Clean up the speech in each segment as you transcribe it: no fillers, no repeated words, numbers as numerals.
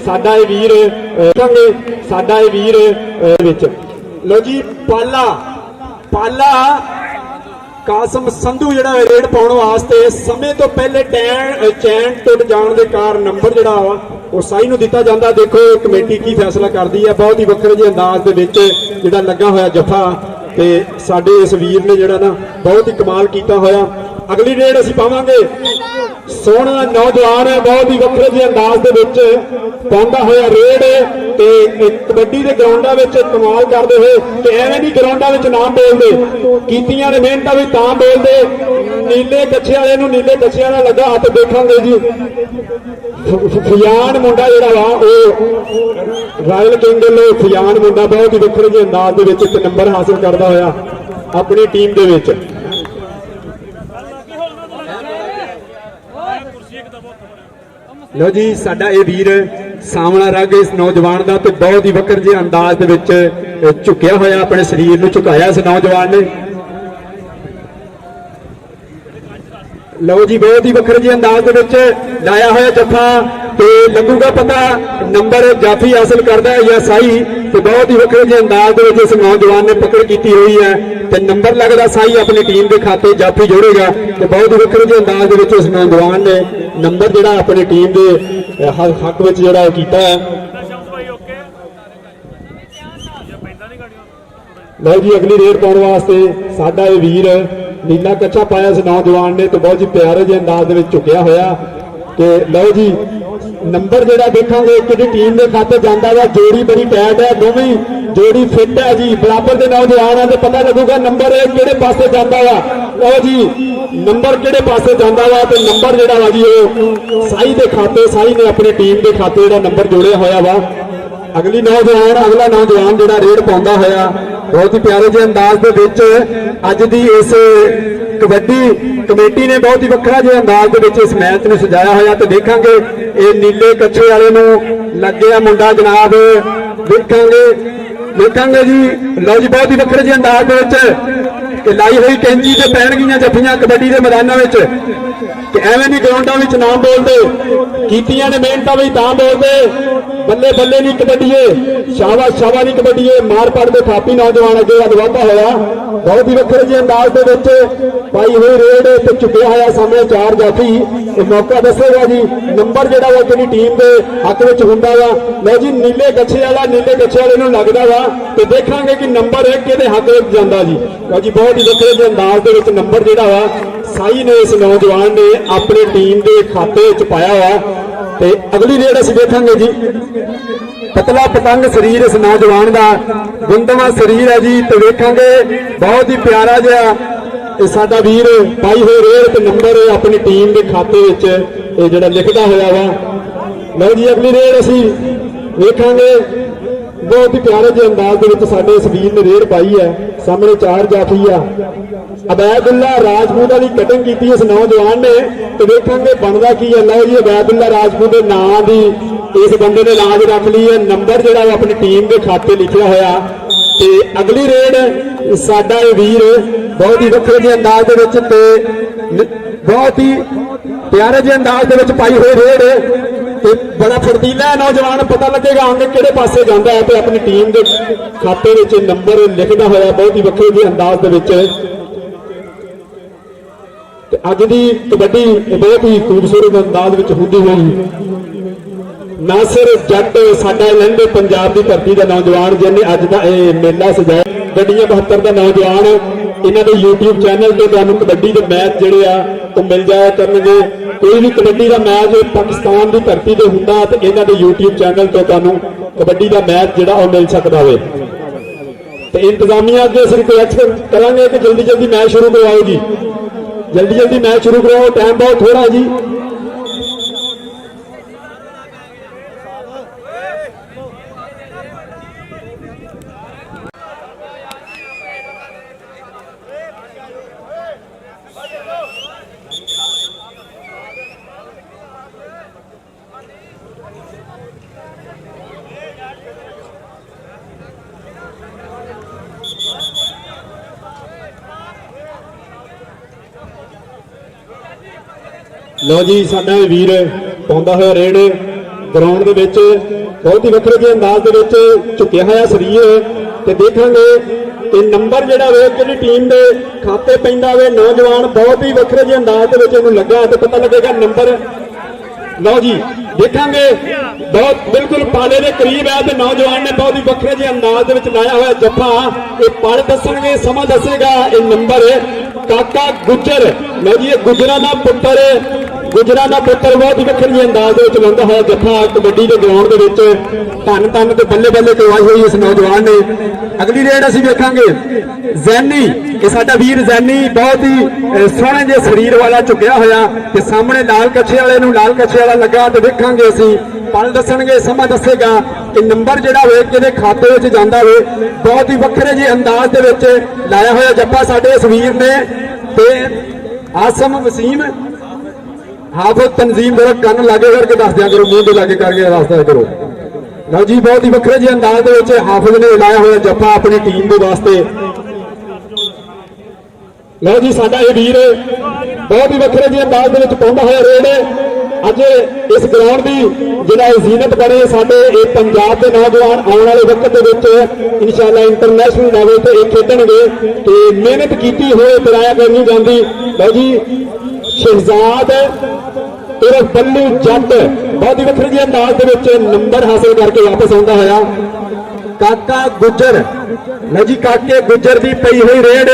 साडा ये वीर साडा ये वीर विच लो जी पाला पाला कासम संधू जिहड़ा रेड पाउण वास्ते समय तो पहले चैन टुट जाण दे कार नंबर जिहड़ा वो साई नूं दिता जांदा। देखो कमेटी की फैसला करदी है, बहुत ही वखरे जे अंदाज दे विच जिहड़ा लगा होया जफा ते साडे इस वीर ने जिहड़ा ना बहुत ही कमाल कीता होया। अगली रेड असीं पावांगे, सोहना नौजवान है, बहुत ही वखरे जे अंदाज दे विच पाउंदा होया रेड ते कबड्डी दे ग्राउंडां विच कमाल करदे होए ते एवें दी ग्राउंडां विच नाम बोलदे कीतियां ने मिहनतां भी तां बोलदे। नीले कच्छे वाले नूं नीले कच्छे वाला लगा हत्थ देखांगे जी, फुयान मुंडा जिहड़ा वा ओह रॉयल किंग लो फुयान मुंडा बहुत ही वखरे जे अंदाज दे विच इक नंबर हासिल करदा होया अपनी टीम दे विच। लो जी साडा ये वीर सामना रग इस नौजवान का तो बहुत ही वक्र जे अंदाज दे विच झुकिया होया, अपने शरीर नूं झुकाया इस नौजवान ने। लो जी बहुत ही वक्र जे अंदाज दे विच लाया होया जफा तो लगूगा पता नंबर जाफी हासिल करता है या साई। तो बहुत ही वक्रे जे अंदाज दे विच इस नौजवान ने पकड़ की हुई है तो नंबर लगता साई अपनी टीम के खाते जाफी जोड़ेगा। तो बहुत ही वक्रे जे अंदाज दे विच इस नौजवान ने नंबर जिहड़ा अपनी टीम के हक विच जिहड़ा कीता है। लो जी अगली रेड पाउण वास्ते साडा ये वीर नीला कच्छा पाया इस नौजवान ने तो बहुत ही प्यारे जे अंदाज दे विच झुकिया होया। तो लो जी नंबर जिहड़ा देखांगे कि टीम के खाते जाता है। जोड़ी बड़ी टाइट है, दोवें जोड़ी फिट है जी, बराबर के नौजवान है तो पता लगूगा नंबर किहड़े पासे जाता वा। लो जी नंबर किहड़े पासे जाता वा तो नंबर जिहड़ा वा जी वो साई के खाते, साई ने अपनी टीम के खाते जिहड़ा नंबर जोड़िया होया वा। अगली नौजवान अगला नौजवान जिहड़ा रेड पाउंदा होया बहुत ही प्यारे जे अंदाज दे विच अज दी इस कबड्डी कमेटी ने बहुत ही वखरा जे अंदाज दे विच इस मैच नूं सजाया होया। तो देखांगे ये नीले कच्छे वाले नूं लग गया मुंडा जनाब, देखांगे जी। लो जी बहुत ही वखरे जे अंदाज दे विच लाई हुई कैंची ते पैणगियां जफियां कबड्डी के मैदानां विच एवें दी ग्राउंडां विच नाम बोलदे कीतियां ने मिहनतां भी तां बोलदे बल्ले बल्ले नहीं कबड्डीए शाबाश शाबाश नहीं कबड्डीए मार पड़ दे थापी नौजवान अगे अगवाधा होया। बहुत ही वखरे जे अंदाज दे विच पाई हुई रेड ते चुकिया होया सामने चार जाफी। मौका दसेगा जी नंबर जिहड़ा वा अपनी टीम के हक विच हुंदा वा। लो जी नीले कच्छे वाले नूं लगदा वा ते देखांगे कि नंबर है किहदे हक विच जांदा जी। लो जी बहुत ही वखरे जे अंदाज दे विच नंबर जिहड़ा वा साई ने इस नौजवान ने अपनी टीम के खाते च पाया हुआ। ते अगली रेड असीं देखांगे जी, पतला पतंग शरीर इस नौजवान का गुंदवा शरीर है जी। तो देखांगे बहुत ही प्यारा जिहा साडा वीर पाई हुई रेड ते नंबर अपनी टीम के खाते विच जिहड़ा लिखदा होया वा। लो जी अगली रेड असीं देखांगे बहुत ही प्यारे जे अंदाज दे विच साडे इस वीर ने रेड पाई है। सामने चार जाफी आ अबैदुल्ला राजपूत वाली कटिंग की इस नौजवान ने तो देखांगे बनता की है। लो जी अबैदुल्ला राजपूत के नाम की इस बंदे ने लाज रख ली है, नंबर जिहड़ा अपनी टीम के खाते लिखा होया। ते अगली रेड साडा ये वीर बहुत ही वखरे जे अंदाज दे विच ते बहुत ही प्यारे जे अंदाज दे विच पाई हुई रेड ते बड़ा फुर्तीला नौजवान पता लगेगा आगे किहड़े पासे जाता है तो अपनी टीम के खाते विच नंबर लिखदा होया बहुत ही वखरे जे अंदाज दे विच। अज दी कबड्डी बहुत ही खूबसूरत अंदाज विच हुंदी हुई नासिर जट साडा लहंदे पंजाब की धरती का नौजवान जिन्हें अज का मेला सजाया गड्डियां 72 का नौजवान इन्हों के यूट्यूब चैनल पर तुहानूं कबड्डी के मैच जिहड़े आ तो मिल जाया करनगे। कोई भी कबड्डी का मैच पाकिस्तान की धरती पर हुंदा तो इन्हों के यूट्यूब चैनल तो तुहानूं कबड्डी का मैच जिहड़ा वो मिल सकता है। तो इंतजामिया अगे असीं रिक्वेस्ट करांगे कि जल्दी जल्दी मैच शुरू करवाओ जी, जल्दी जल्दी मैच शुरू कराओ, टाइम बहुत थोड़ा जी। लो जी साडा वीर पाउंदा होया रेड ग्राउंड दे विच बहुत ही वखरे जे अंदाज दे विच झुकिया होया शरीर ते देखांगे कि नंबर जिहड़ा वे किहड़ी टीम दे खाते पैंदा वे नौजवान बहुत ही वखरे जे अंदाज दे विच इहनूं लगा ते पता लगेगा नंबर लो जी देखांगे बहुत बिल्कुल पाले के करीब है तो नौजवान ने बहुत ही वखरे जे अंदाज दे विच लाया हुआ जफा ये पढ़ दसणगे समा दसेगा ये नंबर काका गुजर लो जी ये गुजरा दा पुत्तर बहुत ही वखरे जे अंदाज दे विच लांदा होया जफा कबड्डी के ग्राउंड दे विच धन धन ते बल्ले बल्ले करवाई हुई इस नौजवान ने। अगली रेड असीं वेखांगे जैनी ये साडा वीर जैनी बहुत ही सोहणे जे शरीर वाला झुकिया होया ते सामने लाल कच्छे वाले नूं लाल कच्छे वाला लगा ते वेखांगे असीं पल दसणगे समा दसेगा कि नंबर जिहड़ा वे किहदे खाते विच जांदा वे बहुत ही वखरे जे अंदाज दे विच लाया होया जप्पा साडे इस वीर ने ते आसम वसीम हाफिज तंजीम जरा कन्न लागे करके दस दिया करो मूंह दे लागे करके दस दिया करो लो जी बहुत ही वखरे जे अंदाज दे विच हाफिज ने लाया होया जप्पा अपनी टीम दे वास्ते। लो जी साडा ये वीर बहुत ही वखरे जे अंदाज दे विच पाउंदा होया रेड अज इस ग्राउंड की जिहड़ा जीनत बने साडे ये पंजाब के नौजवान आने वाले वक्त दे विच इंशाअल्लाह इंटरनेशनल लेवल ते खेडणगे ते मेहनत कीती होए पराया करनी जांदी। लो जी शहजाद उर्फ बल्लू जट बहुत ही वखरे जे अंदाज दे विच नंबर हासिल करके वापस आउंदा होया काका गुजर। लो जी काके गुजर की पई हुई रेड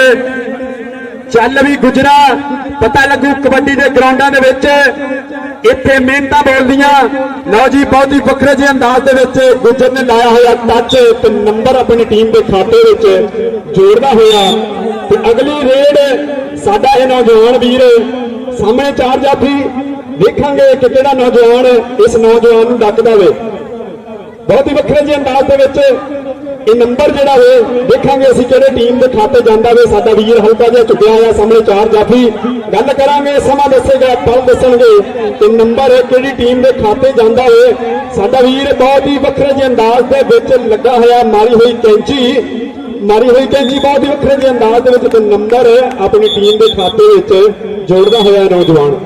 चल भी गुजरा पता लगू कबड्डी के ग्राउंडा दे विच इत्थे मेहनत बोलदियां। लो जी बहुत ही वखरे जे अंदाज दे विच गुजर ने लाया होया टच ते नंबर अपनी टीम के खाते विच जोड़दा होया ते अगली रेड साडा ये नौजवान वीर सामने चार जाफी देखांगे कि किहड़ा नौजवान इस नौजवान नूं डकदा वे बहुत ही वखरे जे अंदाज दे विच ये नंबर जिहड़ा वे देखांगे असीं किहड़े टीम दे खाते जांदा वे साडा वीर हल्का जिहा चुकिया होया सामने चार जाफी गल करांगे समा दसेगा पल दसणगे कि नंबर किहड़ी टीम दे खाते जांदा वे साडा वीर बहुत ही वखरे जे अंदाज दे विच लगा होया मारी हुई कैंची बहुत ही वखरे जे अंदाज दे विच नंबर अपनी टीम के खाते विच जोड़दा होया नौजवान।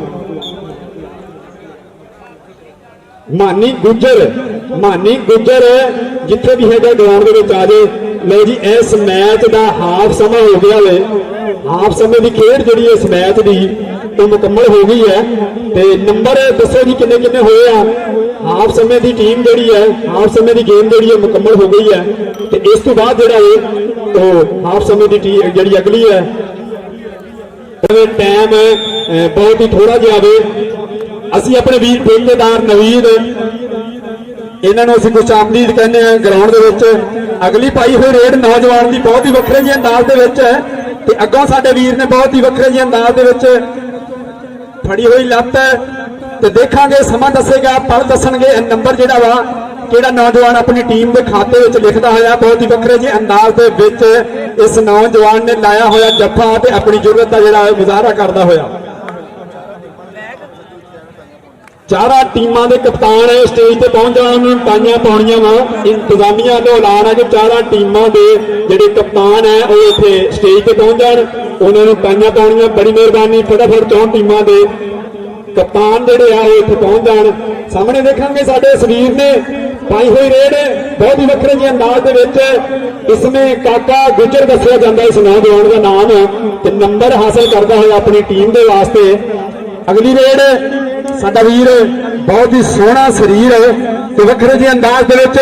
मानी गुजर जिथे भी है ग्राउंड के आ जाए। लो जी इस मैच का हाफ समा हो गया वे हाफ समय की खेड जी इस मैच की तो मुकम्मल हो गई है ते नंबर दसो जी किन्ने किन्ने होए आ हाफ समय की टीम जी है हाफ समय की गेम जी है मुकम्मल हो गई है ते इस तो बाद जो है तो हाफ समय की टीम जी अगली है टाइम बहुत ही थोड़ा जिहा वे असी अपने वीर ठेकेदार नवीद इन्होंने असीं कुछ आमदीद कहने ग्राउंड के विच अगली पाई हुई रेड नौजवान की बहुत ही वखरे जे अंदाज दे विच है ते अगों साडे वीर ने बहुत ही वखरे जे अंदाज दे विच फड़ी हुई लत ते देखांगे समा दसेगा पल दसणगे नंबर जिहड़ा वा किहड़ा नौजवान अपनी टीम के खाते विच लिखदा होया बहुत ही वखरे जे अंदाज दे विच इस नौजवान ने लाया होया जफा ते अपनी जरूरत का जिहड़ा मुजाहरा करदा होया। चारा टीमां दे कप्तान स्टेज ते पहुंच जाण टाइयां पाउणियां वा इंतजामिया दा ऐलान है कि चारा टीमां दे जिहड़े कप्तान है वो इत्थे स्टेज ते पहुंच जाण उन्हां नूं टाइयां पाउणियां बड़ी मेहरबानी फटाफट चौं टीमां दे कप्तान जिहड़े आ वो इत्थे पहुंच जाण। सामने देखांगे साडे सवीर ने पाई हुई रेड बहुत ही वखरे जे अंदाज दे विच इसमें काका गुजर दस्सिया जांदा इस नौजवान का नाम ते नंबर हासिल करदा होया अपनी टीम दे वास्ते। अगली रेड साडा वीर बहुत ही सोहना शरीर है तो वखरे जे अंदाज दे विच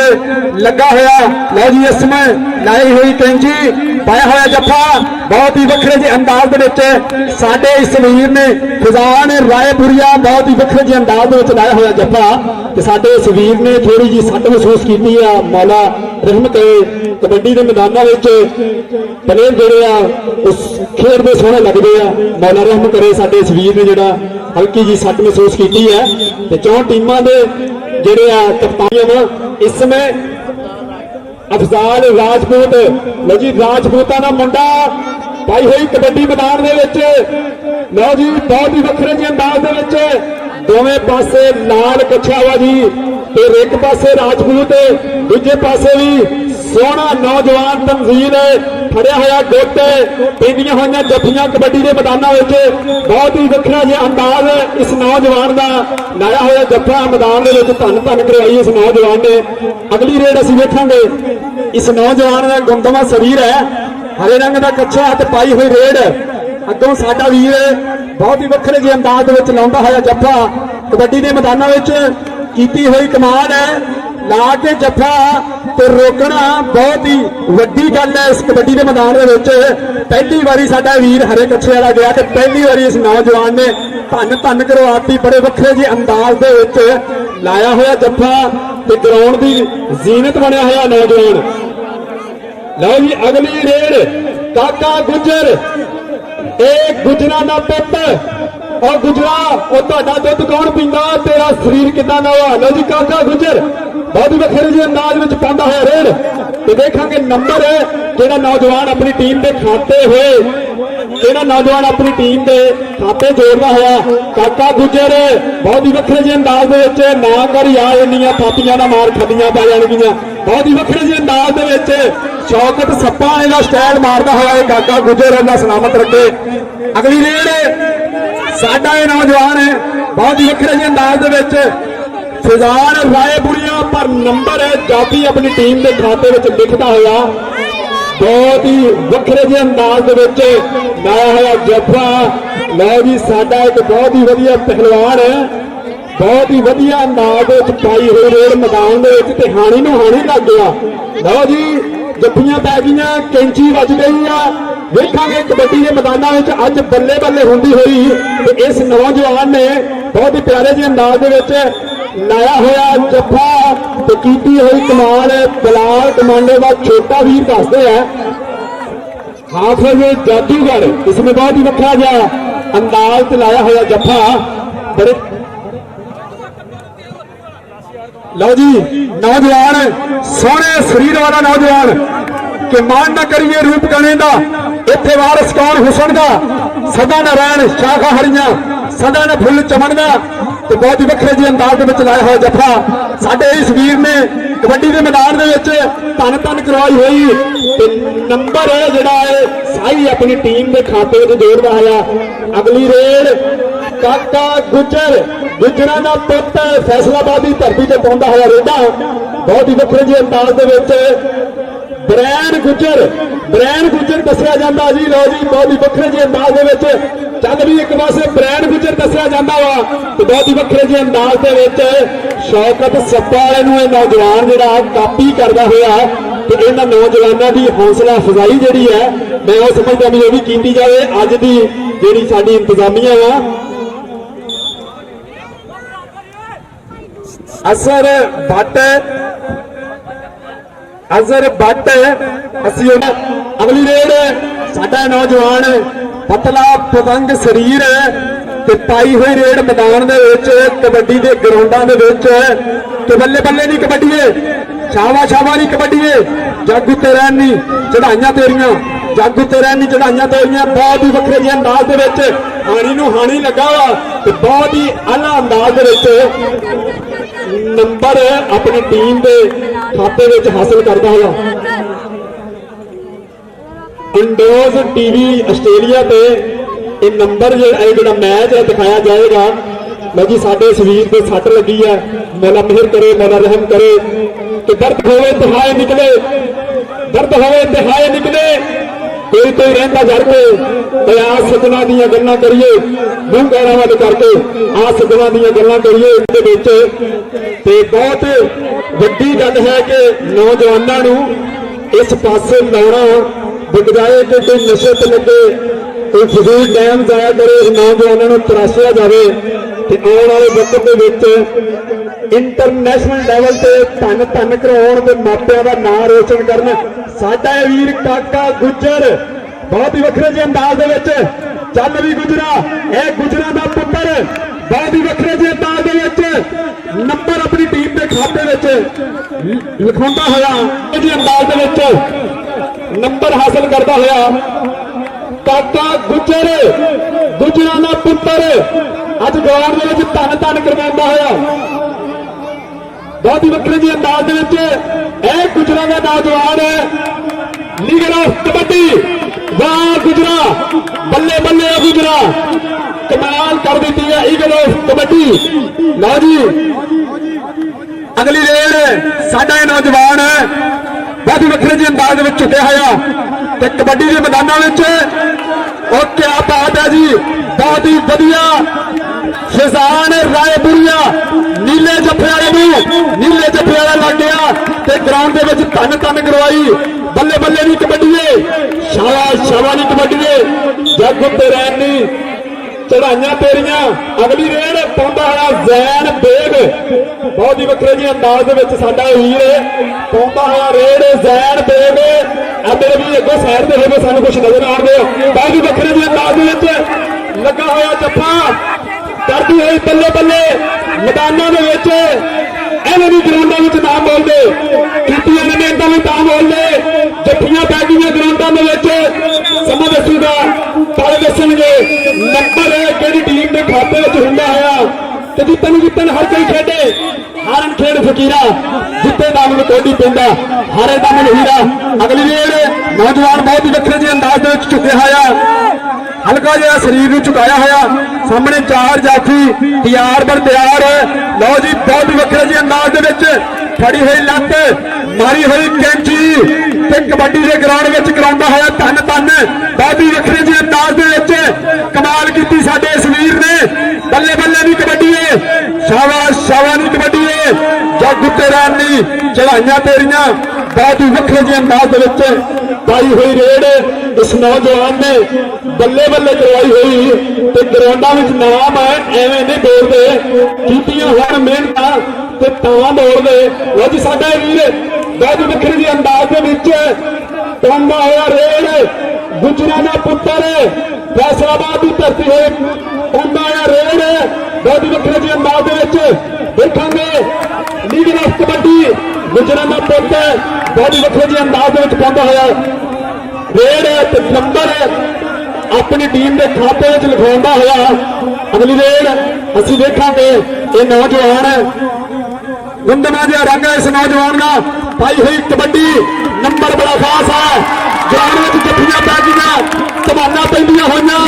लगा होया। लो जी इसमें लाई हुई कैंची पाया होया जफा बहुत ही वखरे जे अंदाज दे विच साडे इस वीर ने फिजान रायपुरिया बहुत ही वखरे जे अंदाज दे विच लाया होया जफा ते साडे इस वीर ने थोड़ी जी सट महसूस कीती आ मौला रहम करे कबड्डी के मैदानां विच प्लेयर जिहड़े आ उस खेड दे सोहणे लगदे आ मौला रहम करे साडे इस वीर ने जिहड़ा हल्की जी सट महसूस की है ते चौं टीमां दे जिहड़े आ कप्तान इस समय अफजाल राजपूत लो जी राजपूतां दा मुंडा पाई हुई कबड्डी मैदान दे विच लो जी बहुत ही वखरे जे अंदाज दे विच दोवें पासे लाल कच्छा वा जी ते एक पासे राजपूत दूजे पासे भी ਸੋਹਣਾ ਨੌਜਵਾਨ ਤਨਜ਼ੀਲ ਫੜਿਆ ਹੋਇਆ ਗੁੱਟ ਪੈਂਦੀਆਂ ਹੋਈਆਂ ਜੱਫੀਆਂ ਕਬੱਡੀ ਦੇ ਮੈਦਾਨਾਂ ਵਿੱਚ ਬਹੁਤ ਹੀ ਵੱਖਰਾ ਜਿਹਾ ਅੰਦਾਜ਼ ਇਸ ਨੌਜਵਾਨ ਦਾ ਲਾਇਆ ਹੋਇਆ ਜੱਫਾ ਮੈਦਾਨ ਦੇ ਵਿੱਚ ਧੰਨ ਧੰਨ ਕਰਵਾਈ ਇਸ ਨੌਜਵਾਨ ਨੇ। ਅਗਲੀ ਰੇਡ ਅਸੀਂ ਵੇਖਾਂਗੇ। ਇਸ ਨੌਜਵਾਨ ਦਾ ਗੁੰਦਮਾ ਸਰੀਰ ਹੈ, ਹਰੇ ਰੰਗ ਦਾ ਕੱਛਾ ਹੱਥ ਪਾਈ ਹੋਈ ਰੇਡ। ਅੱਗੋਂ ਸਾਡਾ ਵੀਰ ਬਹੁਤ ਹੀ ਵੱਖਰੇ ਜਿਹੇ ਅੰਦਾਜ਼ ਦੇ ਵਿੱਚ ਲਾਉਂਦਾ ਹੋਇਆ ਜੱਫਾ ਕਬੱਡੀ ਦੇ ਮੈਦਾਨਾਂ ਵਿੱਚ ਕੀਤੀ ਹੋਈ ਕਮਾਲ ਹੈ। ਲਾ ਕੇ ਜੱਫਾ ਤੇ ਰੋਕਣਾ ਬਹੁਤ ਹੀ ਵੱਡੀ ਗੱਲ ਹੈ ਇਸ ਕਬੱਡੀ ਦੇ ਮੈਦਾਨ ਦੇ ਵਿੱਚ। ਪਹਿਲੀ ਵਾਰੀ ਸਾਡਾ ਵੀਰ ਹਰੇ ਕੱਛੇ ਵਾਲਾ ਗਿਆ ਤੇ ਪਹਿਲੀ ਵਾਰੀ ਇਸ ਨੌਜਵਾਨ ਨੇ ਧੰਨ ਧੰਨ ਕਰਵਾਤੀ। ਬੜੇ ਵੱਖਰੇ ਜਿਹੇ ਅੰਦਾਜ਼ ਦੇ ਵਿੱਚ ਲਾਇਆ ਹੋਇਆ ਜੱਫਾ ਤੇ ਗਰਾਊਂਡ ਦੀ ਜ਼ੀਨਤ ਬਣਿਆ ਹੋਇਆ ਨੌਜਵਾਨ। ਲਓ ਜੀ ਅਗਲੀ ਰੇਡ ਕਾਕਾ ਗੁੱਜਰ, ਇਹ ਗੁਜਰਾ ਦਾ ਪੁੱਤ। ਉਹ ਗੁਜਰਾ ਉਹ ਤੁਹਾਡਾ ਦੁੱਧ ਕੌਣ ਪੀਂਦਾ, ਤੇਰਾ ਸਰੀਰ ਕਿੱਦਾਂ ਦਾ ਵਾ। ਲਓ ਜੀ ਕਾਕਾ ਗੁੱਜਰ ਬਹੁਤ ਹੀ ਵੱਖਰੇ ਜਿਹੇ ਅੰਦਾਜ਼ ਵਿੱਚ ਪਾਉਂਦਾ ਹੋਇਆ ਰੇਡ ਤੇ ਦੇਖਾਂਗੇ ਨੰਬਰ ਜਿਹੜਾ ਨੌਜਵਾਨ ਆਪਣੀ ਟੀਮ ਦੇ ਖਾਤੇ ਹੋਏ, ਜਿਹੜਾ ਨੌਜਵਾਨ ਆਪਣੀ ਟੀਮ ਦੇ ਖਾਤੇ ਜੋੜਦਾ ਹੋਇਆ ਕਾਕਾ ਗੁੱਜਰ ਬਹੁਤ ਹੀ ਵੱਖਰੇ ਜਿਹੇ ਅੰਦਾਜ਼ ਦੇ ਵਿੱਚ ਨਾ ਕਰ ਯਾਰ ਇੰਨੀਆਂ ਥਾਪੀਆਂ ਦਾ ਮਾਰ ਖਾਦੀਆਂ ਪੈ ਜਾਣਗੀਆਂ। ਬਹੁਤ ਹੀ ਵੱਖਰੇ ਜਿਹੇ ਅੰਦਾਜ਼ ਦੇ ਵਿੱਚ ਸ਼ੌਕਤ ਸੱਪਾ ਇਹਦਾ ਸਟਾਈਲ ਮਾਰਦਾ ਹੋਇਆ ਇਹ ਕਾਕਾ ਗੁੱਜਰ ਇਹਦਾ ਸਲਾਮਤ ਰੱਖੇ। ਅਗਲੀ ਰੇਡ ਸਾਡਾ ਇਹ ਨੌਜਵਾਨ ਹੈ ਬਹੁਤ ਹੀ ਵੱਖਰੇ ਜਿਹੇ ਅੰਦਾਜ਼ ਦੇ ਵਿੱਚ ਫਿਜ਼ਾਨ ਰਾਏਪੁਰੀਆ ਪਰ ਨੰਬਰ ਜਾਫੀ ਆਪਣੀ ਟੀਮ ਦੇ ਖਾਤੇ ਵਿੱਚ ਲਿਖਦਾ ਹੋਇਆ ਬਹੁਤ ਹੀ ਵੱਖਰੇ ਜਿਹੇ ਅੰਦਾਜ਼ ਦੇ ਵਿੱਚ ਲਾਇਆ ਹੋਇਆ ਜੱਫਾ। ਲਓ ਜੀ ਸਾਡਾ ਇੱਕ ਬਹੁਤ ਹੀ ਵਧੀਆ ਪਹਿਲਵਾਨ ਹੈ, ਬਹੁਤ ਹੀ ਵਧੀਆ ਅੰਦਾਜ਼ ਵਿੱਚ ਪਾਈ ਹੋਈ ਰੇਡ ਮੈਦਾਨ ਦੇ ਵਿੱਚ ਤੇ ਹਾਣੀ ਨੂੰ ਹਾਣੀ ਲੱਗ ਗਿਆ। ਲਓ ਜੀ ਜੱਫੀਆਂ ਪੈ ਗਈਆਂ, ਕੈਂਚੀ ਵੱਜ ਗਈ ਆ। ਵੇਖਾਂਗੇ ਕਬੱਡੀ ਦੇ ਮੈਦਾਨਾਂ ਵਿੱਚ ਅੱਜ ਬੱਲੇ ਬੱਲੇ ਹੁੰਦੀ ਹੋਈ ਤੇ ਇਸ ਨੌਜਵਾਨ ਨੇ ਬਹੁਤ ਹੀ ਪਿਆਰੇ ਜਿਹੇ ਅੰਦਾਜ਼ ਦੇ ਵਿੱਚ ਲਾਇਆ ਹੋਇਆ ਜੱਫਾ ਤੇ ਕੀਤੀ ਹੋਈ ਕਮਾਲ। ਬਲਾਲ ਕਮਾਂਡੋ ਦਾ ਛੋਟਾ ਵੀਰ ਦੱਸਦੇ ਆ ਹਾਫਿਜ਼ ਜਾਦੂਗਰ, ਇਸਨੇ ਬਹੁਤ ਹੀ ਵੱਖਰਾ ਜਿਹਾ ਅੰਦਾਜ਼ ਤੇ ਲਾਇਆ ਹੋਇਆ ਜੱਫਾ। ਬੜੇ ਲਓ ਜੀ ਨੌਜਵਾਨ ਸੋਹਣੇ ਸਰੀਰ ਵਾਲਾ ਨੌਜਵਾਨ ਕਿ ਮਾਨ ਨਾ ਕਰੀਏ ਰੂਪ ਗਣੇ ਦਾ, ਇੱਥੇ ਵਾਰਸ ਕੌਣ ਹੁਸਨ ਦਾ, ਸਦਾ ਨਾ ਰਹਿਣ ਸ਼ਾਖਾ ਹਰੀਆਂ, ਸਦਾ ਨਾ ਫੁੱਲ ਚਮਨ ਦਾ ਤੇ ਬਹੁਤ ਹੀ ਵੱਖਰੇ ਜਿਹੇ ਅੰਦਾਜ਼ ਦੇ ਵਿੱਚ ਲਾਇਆ ਹੋਇਆ ਜੱਫਾ। ਸਾਡੇ ਇਸ ਵੀਰ ਨੇ ਕਬੱਡੀ ਦੇ ਮੈਦਾਨ ਦੇ ਵਿੱਚ ਧੰਨ ਧੰਨ ਕਰਵਾਈ ਹੋਈ ਤੇ ਨੰਬਰ ਜਿਹੜਾ ਹੈ ਸਾਈ ਆਪਣੀ ਟੀਮ ਦੇ ਖਾਤੇ ਵਿੱਚ ਜੋੜਦਾ ਹੋਇਆ। ਅਗਲੀ ਰੇਡ ਕਾਕਾ ਗੁੱਜਰ, ਗੁੱਜਰਾਂ ਦਾ ਪੁੱਤ ਫੈਸਲਾਬਾਦ ਦੀ ਧਰਤੀ ਤੇ ਪਾਉਂਦਾ ਹੋਇਆ ਰੇਡਾ ਬਹੁਤ ਹੀ ਵੱਖਰੇ ਜਿਹੇ ਅੰਦਾਜ਼ ਦੇ ਵਿੱਚ। ਬ੍ਰੈਨ ਗੁੱਜਰ ਦੱਸਿਆ ਜਾਂਦਾ ਜੀ। ਲਓ ਜੀ ਬਹੁਤ ਹੀ ਵੱਖਰੇ ਜਿਹੇ ਅੰਦਾਜ਼ ਦੇ ਵਿੱਚ ਚੱਲ ਵੀ ਇੱਕ ਪਾਸੇ ਬ੍ਰੈਨ ਗੁੱਜਰ ਦੱਸਿਆ ਜਾਂਦਾ ਵਾ ਤੇ ਬਹੁਤ ਹੀ ਵੱਖਰੇ ਜਿਹੇ ਅੰਦਾਜ਼ ਦੇ ਵਿੱਚ ਸ਼ੌਕਤ ਸੱਪਾ ਵਾਲੇ ਨੂੰ ਇਹ ਨੌਜਵਾਨ ਜਿਹੜਾ ਕਾਪੀ ਕਰਦਾ ਹੋਇਆ ਤੇ ਇਹਨਾਂ ਨੌਜਵਾਨਾਂ ਦੀ ਹੌਸਲਾ ਅਫਜ਼ਾਈ ਜਿਹੜੀ ਹੈ ਮੈਂ ਉਹ ਸਮਝਦਾ ਵੀ ਇਹ ਵੀ ਕੀਤੀ ਜਾਵੇ। ਅੱਜ ਦੀ ਜਿਹੜੀ ਸਾਡੀ ਇੰਤਜ਼ਾਮੀਆ ਵਾ ਅਜ਼ਹਰ ਬੱਟ ਅਸੀਂ ਅਗਲੀ ਰੇਡ ਸਾਡਾ ਨੌਜਵਾਨ ਪਤਲਾ ਪਤੰਗ ਸਰੀਰ ਤੇ ਪਾਈ ਹੋਈ ਰੇਡ ਮੈਦਾਨ ਦੇ ਵਿੱਚ ਕਬੱਡੀ ਦੇ ਗਰਾਊਂਡਾਂ ਦੇ ਵਿੱਚ ਤੇ ਬੱਲੇ ਬੱਲੇ ਨਹੀਂ ਕਬੱਡੀਏ, ਛਾਵਾ ਛਾਵਾ ਨਹੀਂ ਕਬੱਡੀਏ, ਜਾਗੂ ਤੇ ਰਹਿਣ ਨਹੀਂ ਚੜਾਈਆਂ ਤੇਰੀਆਂ, ਜਾਗੂ ਤੇ ਰਹਿਣ ਨਹੀਂ ਚੜਾਈਆਂ ਤੇਰੀਆਂ। ਬਹੁਤ ਹੀ ਵੱਖਰੇ ਜਿਹੇ ਅੰਦਾਜ਼ ਦੇ ਵਿੱਚ ਹਾਣੀ ਨੂੰ ਹਾਣੀ ਲੱਗਾ ਵਾ ਤੇ ਬਹੁਤ ਹੀ ਆਲਾ ਅੰਦਾਜ਼ ਦੇ ਵਿੱਚ ਨੰਬਰ ਆਪਣੀ ਟੀਮ ਦੇ ਖਾਤੇ ਵਿੱਚ ਹਾਸਲ ਕਰਦਾ ਹੋਇਆ। ਇੰਡੋਜ਼ ਟੀਵੀ ਆਸਟ੍ਰੇਲੀਆ ਤੇ ਇਹ ਨੰਬਰ ਜਿਹੜਾ ਮੈਚ ਦਿਖਾਇਆ ਜਾਏਗਾ। ਲਓ ਜੀ ਸਾਡੇ ਸਰੀਰ ਤੇ ਸੱਟ ਲੱਗੀ ਹੈ, ਮੌਲਾ ਮਿਹਰ ਕਰੇ, ਮੌਲਾ ਰਹਿਮ ਕਰੇ ਕਿ ਦਰਦ ਹੋਵੇ ਤੇ ਹਾਏ ਨਿਕਲੇ, ਦਰਦ ਹੋਵੇ ਤੇ ਹਾਏ ਨਿਕਲੇ। ਕੋਈ ਰਹਿੰਦਾ ਜੜ ਕੇ ਤੇ ਆ ਸਜਣਾ ਦੀਆਂ ਗੱਲਾਂ ਕਰੀਏ, ਮੂੰਹ ਗਾਣਾ ਵੱਲ ਕਰਕੇ ਆ ਸਜਣਾ ਦੀਆਂ ਗੱਲਾਂ ਕਰੀਏ। ਇਹਦੇ ਵਿੱਚ ਤੇ ਬਹੁਤ ਵੱਡੀ ਗੱਲ ਹੈ ਕਿ ਨੌਜਵਾਨਾਂ ਨੂੰ ਇਸ ਪਾਸੇ ਲਾਉਣਾ ਬਜਾਏ ਕਿ ਕੋਈ ਨਸ਼ੇ ਤੇ ਲੱਗੇ, ਕੋਈ ਫਜ਼ੂਲ ਟਾਈਮ ਜ਼ਾਇਆ ਕਰੇ। ਨੌਜਵਾਨਾਂ ਨੂੰ ਤਰਾਸ਼ਿਆ ਜਾਵੇ ਤੇ ਆਉਣ ਵਾਲੇ ਵਕਤ ਦੇ ਵਿੱਚ ਇੰਟਰਨੈਸ਼ਨਲ ਲੈਵਲ ਤੇ ਧੰਨ ਧੰਨ ਕਰਾਉਣ ਤੇ ਮਾਪਿਆਂ ਦਾ ਨਾਂ ਰੋਸ਼ਨ ਕਰਨ। ਸਾਡਾ ਇਹ ਵੀਰ ਕਾਕਾ ਗੁੱਜਰ ਬਹੁਤ ਹੀ ਵੱਖਰੇ ਜਿਹੇ ਅੰਦਾਜ਼ ਦੇ ਵਿੱਚ ਚੱਲ ਵੀ ਗੁਜਰਾ, ਇਹ ਗੁਜਰਾਂ ਦਾ ਪੁੱਤਰ ਬਹੁਤ ਹੀ ਵੱਖਰੇ ਜਿਹੇ ਅੰਦਾਜ਼ ਦੇ ਵਿੱਚ ਨੰਬਰ ਆਪਣੀ ਟੀਮ ਦੇ ਖਾਤੇ ਵਿੱਚ ਲਿਖਾਉਂਦਾ ਹੋਇਆ ਜੀ ਅੰਦਾਜ਼ ਦੇ ਵਿੱਚ ਨੰਬਰ ਹਾਸਲ ਕਰਦਾ ਹੋਇਆ ਕਾਕਾ ਗੁੱਜਰ, ਗੁਜਰਾਂ ਦਾ ਪੁੱਤਰ ਅੱਜ ਗਰਾਊਂਡ ਦੇ ਵਿੱਚ ਧੰਨ ਧੰਨ ਕਰਵਾਉਂਦਾ ਹੋਇਆ। बहुत ही वक्रे जी अंदाज दे विच ਇਹ ਗੁਜਰਾ ਦਾ ਨੌਜਵਾਨ लीडर ऑफ कबड्डी। वाह गुजरा, बल्ले बल्ले गुजरा, कमाल कर दी है ईगल ऑफ कबड्डी। लो जी अगली रेड साडा नौजवान बहुत ही वक्रे जी अंदाज में झुके होया ते कबड्डी के मैदानों में और क्या बात है जी, बहुत ही वधिया फिजान रायपुरिया नीले जफे वाले नीले जफे वाला लग गया ते ग्राउंड के विच धन धन करवाई। बल्ले बल्ले नहीं कबड्डी, शाबाश शाबाश नहीं कबड्डी, जग उत्ते रहन नहीं चढ़ाइया तेरिया। अगली रेड पाउंदा होया जैन बेग, बहुत ही वक्रे जी अंदाज दे विच साडा हीर पाउंदा होया रेड जैन बेग। आ मेरे भी अगो साइड ते होवे सानू कुछ नजर आउण दिओ। बहुत ही वक्रे जी अंदाज दे विच लगा होया जफ्फा करदी होई बल्ले बल्ले मैदानां दे विच एवें भी ग्राउंडां विच नाम बोलदे कीतियां ने मिहनतां भी तां बोलदे जफ्फियां पै गईयां ग्राउंडां दे विच। समां दसूगा ताले दसणगे नंबर किहड़ी टीम दे खाते विच हुंदा होया ते जितन जितन हर कोई खेडे हारन खेड फकीरा जिते नाम कोडी पैंदा हारे दा मन हीरा। अगली रेड नौजवान बहुत ही वक्रे जी अंदाज दे विच झुके होया हल्का जिहा शरीर नूं झुकाया होया सामने चार जाफी तैयार बर तैयार। लो जी बहुत ही वक्रे जी अंदाज दे विच फड़ी हुई लत मारी हुई कैंची ते कबड्डी के ग्राउंड विच कराउंदा होया धन धन। बहुत ही वक्रे जी अंदाज दे विच कमाल कीती साडे इस वीर ने। बल्ले बल्ले नहीं कबड्डी है, शाबाश शाबाश नहीं कबड्डी है, जग उत्ते रहन नहीं चढ़ाइयां तेरियां। बहुत ही वक्रे जी अंदाज दे विच पाई हुई रेड इस नौजवान ने बल्ले बल्ले करवाई हुई ते ग्राउंडां विच नाम है एवें नहीं बोलदे कीतियां होण मेहनतां ते तां बोलदे। लो जी साडा वीर बहुत ही वक्रे जी अंदाज दे विच पाउंदा होया रेड गुजरा दा पुत्तर फैसलाबाद की धरती होए पाउंदा होया रेड। बहुत ही वक्रे जी अंदाज दे विच देखांगे लीडर ऑफ कबड्डी गुजरा दा पुत्तर बहुत ही वक्रे जी अंदाज दे विच पाउंदा होया रेड ते नंबर अपनी टीम के खाते में लिखवाउंदा होया। अगली रेड असीं देखांगे ये नौजवान गुंदना जिहा रंग है इस नौजवान का पाई हुई कबड्डी नंबर बड़ा खास है। ग्राउंड में जफ्फियां पै गईयां धमाना पैंदियां होईयां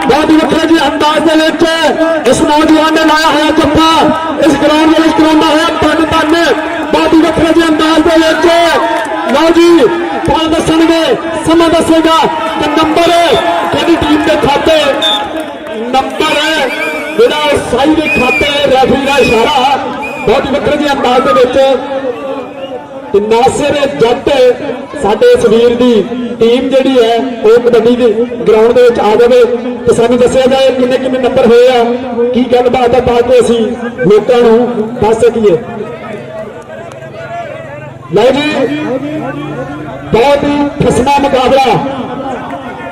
बहुत ही वक्रे जी अंदाज दे विच इस नौजवान ने लाया होया जफ्फा इस ग्राउंड में कराउंदा होया धन धन। बहुत ही वक्रे जी अंदाज दे विच लो जी पाल दसणगे समा दसेगा कि नंबर किहड़ी टीम के खाते नंबर जिहड़ा साई के खाते रेफरी का इशारा। बहुत ही वक्रे जी अंदाज दे विच नासिर जट साडे इस वीर दी टीम जिहड़ी है वो कबड्डी दे ग्राउंड दे विच आ जावे ते सानूं दस्सिया जाए किन्ने किन्ने नंबर होए आ की गलबात है ताकि असीं लोकां नूं दस सकीए। लो जी बहुत ही फसमा मुकाबला,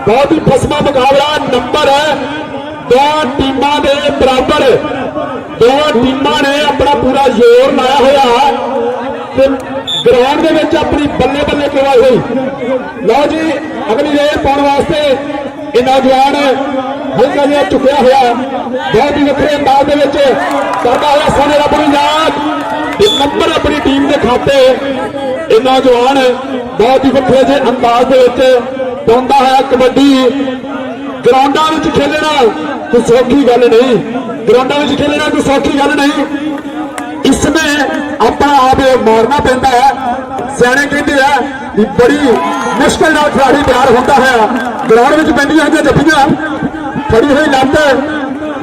बहुत ही फसमा मुकाबला। नंबर है दो टीमां दे बराबर, दो टीमां ने अपना पूरा जोर लाया होया ते ग्राउंड दे विच अपनी बल्ले बल्ले करवाई हुई। लो जी अगली रेड पाउण वास्ते ये नौजवान हल्का जिहा झुकिया होया बहुत ही वक्रे अंदाज दे विच करदा होया सोने रब नूं याद ते नंबर अपनी टीम के खाते ये नौजवान बहुत ही वक्रे जे अंदाज दे विच पाउंदा होया कबड्डी। ग्राउंडां विच खेलना कोई सौखी गल नहीं, ग्राउंडां विच खेलना कोई सौखी गल नहीं, इसमें अपना आप मारना पैंदा है। सियाणे कहते हैं कि बड़ी मुश्किल नाल खिलाड़ी तैयार होता है। ग्राउंड में पैंदियां होईयां जफ्फियां फड़ी हुई लत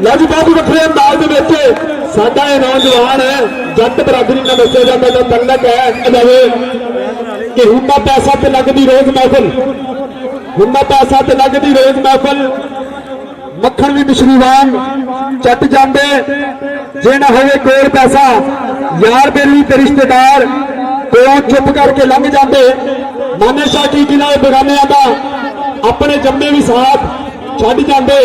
लो जी बहुत ही वक्रे अंदाज दे विच साडा ये नौजवान जट बरादरी नाल दस्सिया जांदा तो तलक है जावे कि हुंदा पैसा ते लगदी रोज महफिल, हुंदा पैसा ते लगदी रोज महफिल, मक्खण भी मिश्री वांग चट जांदे जे ना होवे कोल पैसा यार बेली ते रिश्तेदार कोलों चुप करके लंघ जाते। माने शाह की जिला बेगानियां दा अपने जम्मे भी साथ छड्ड जाते,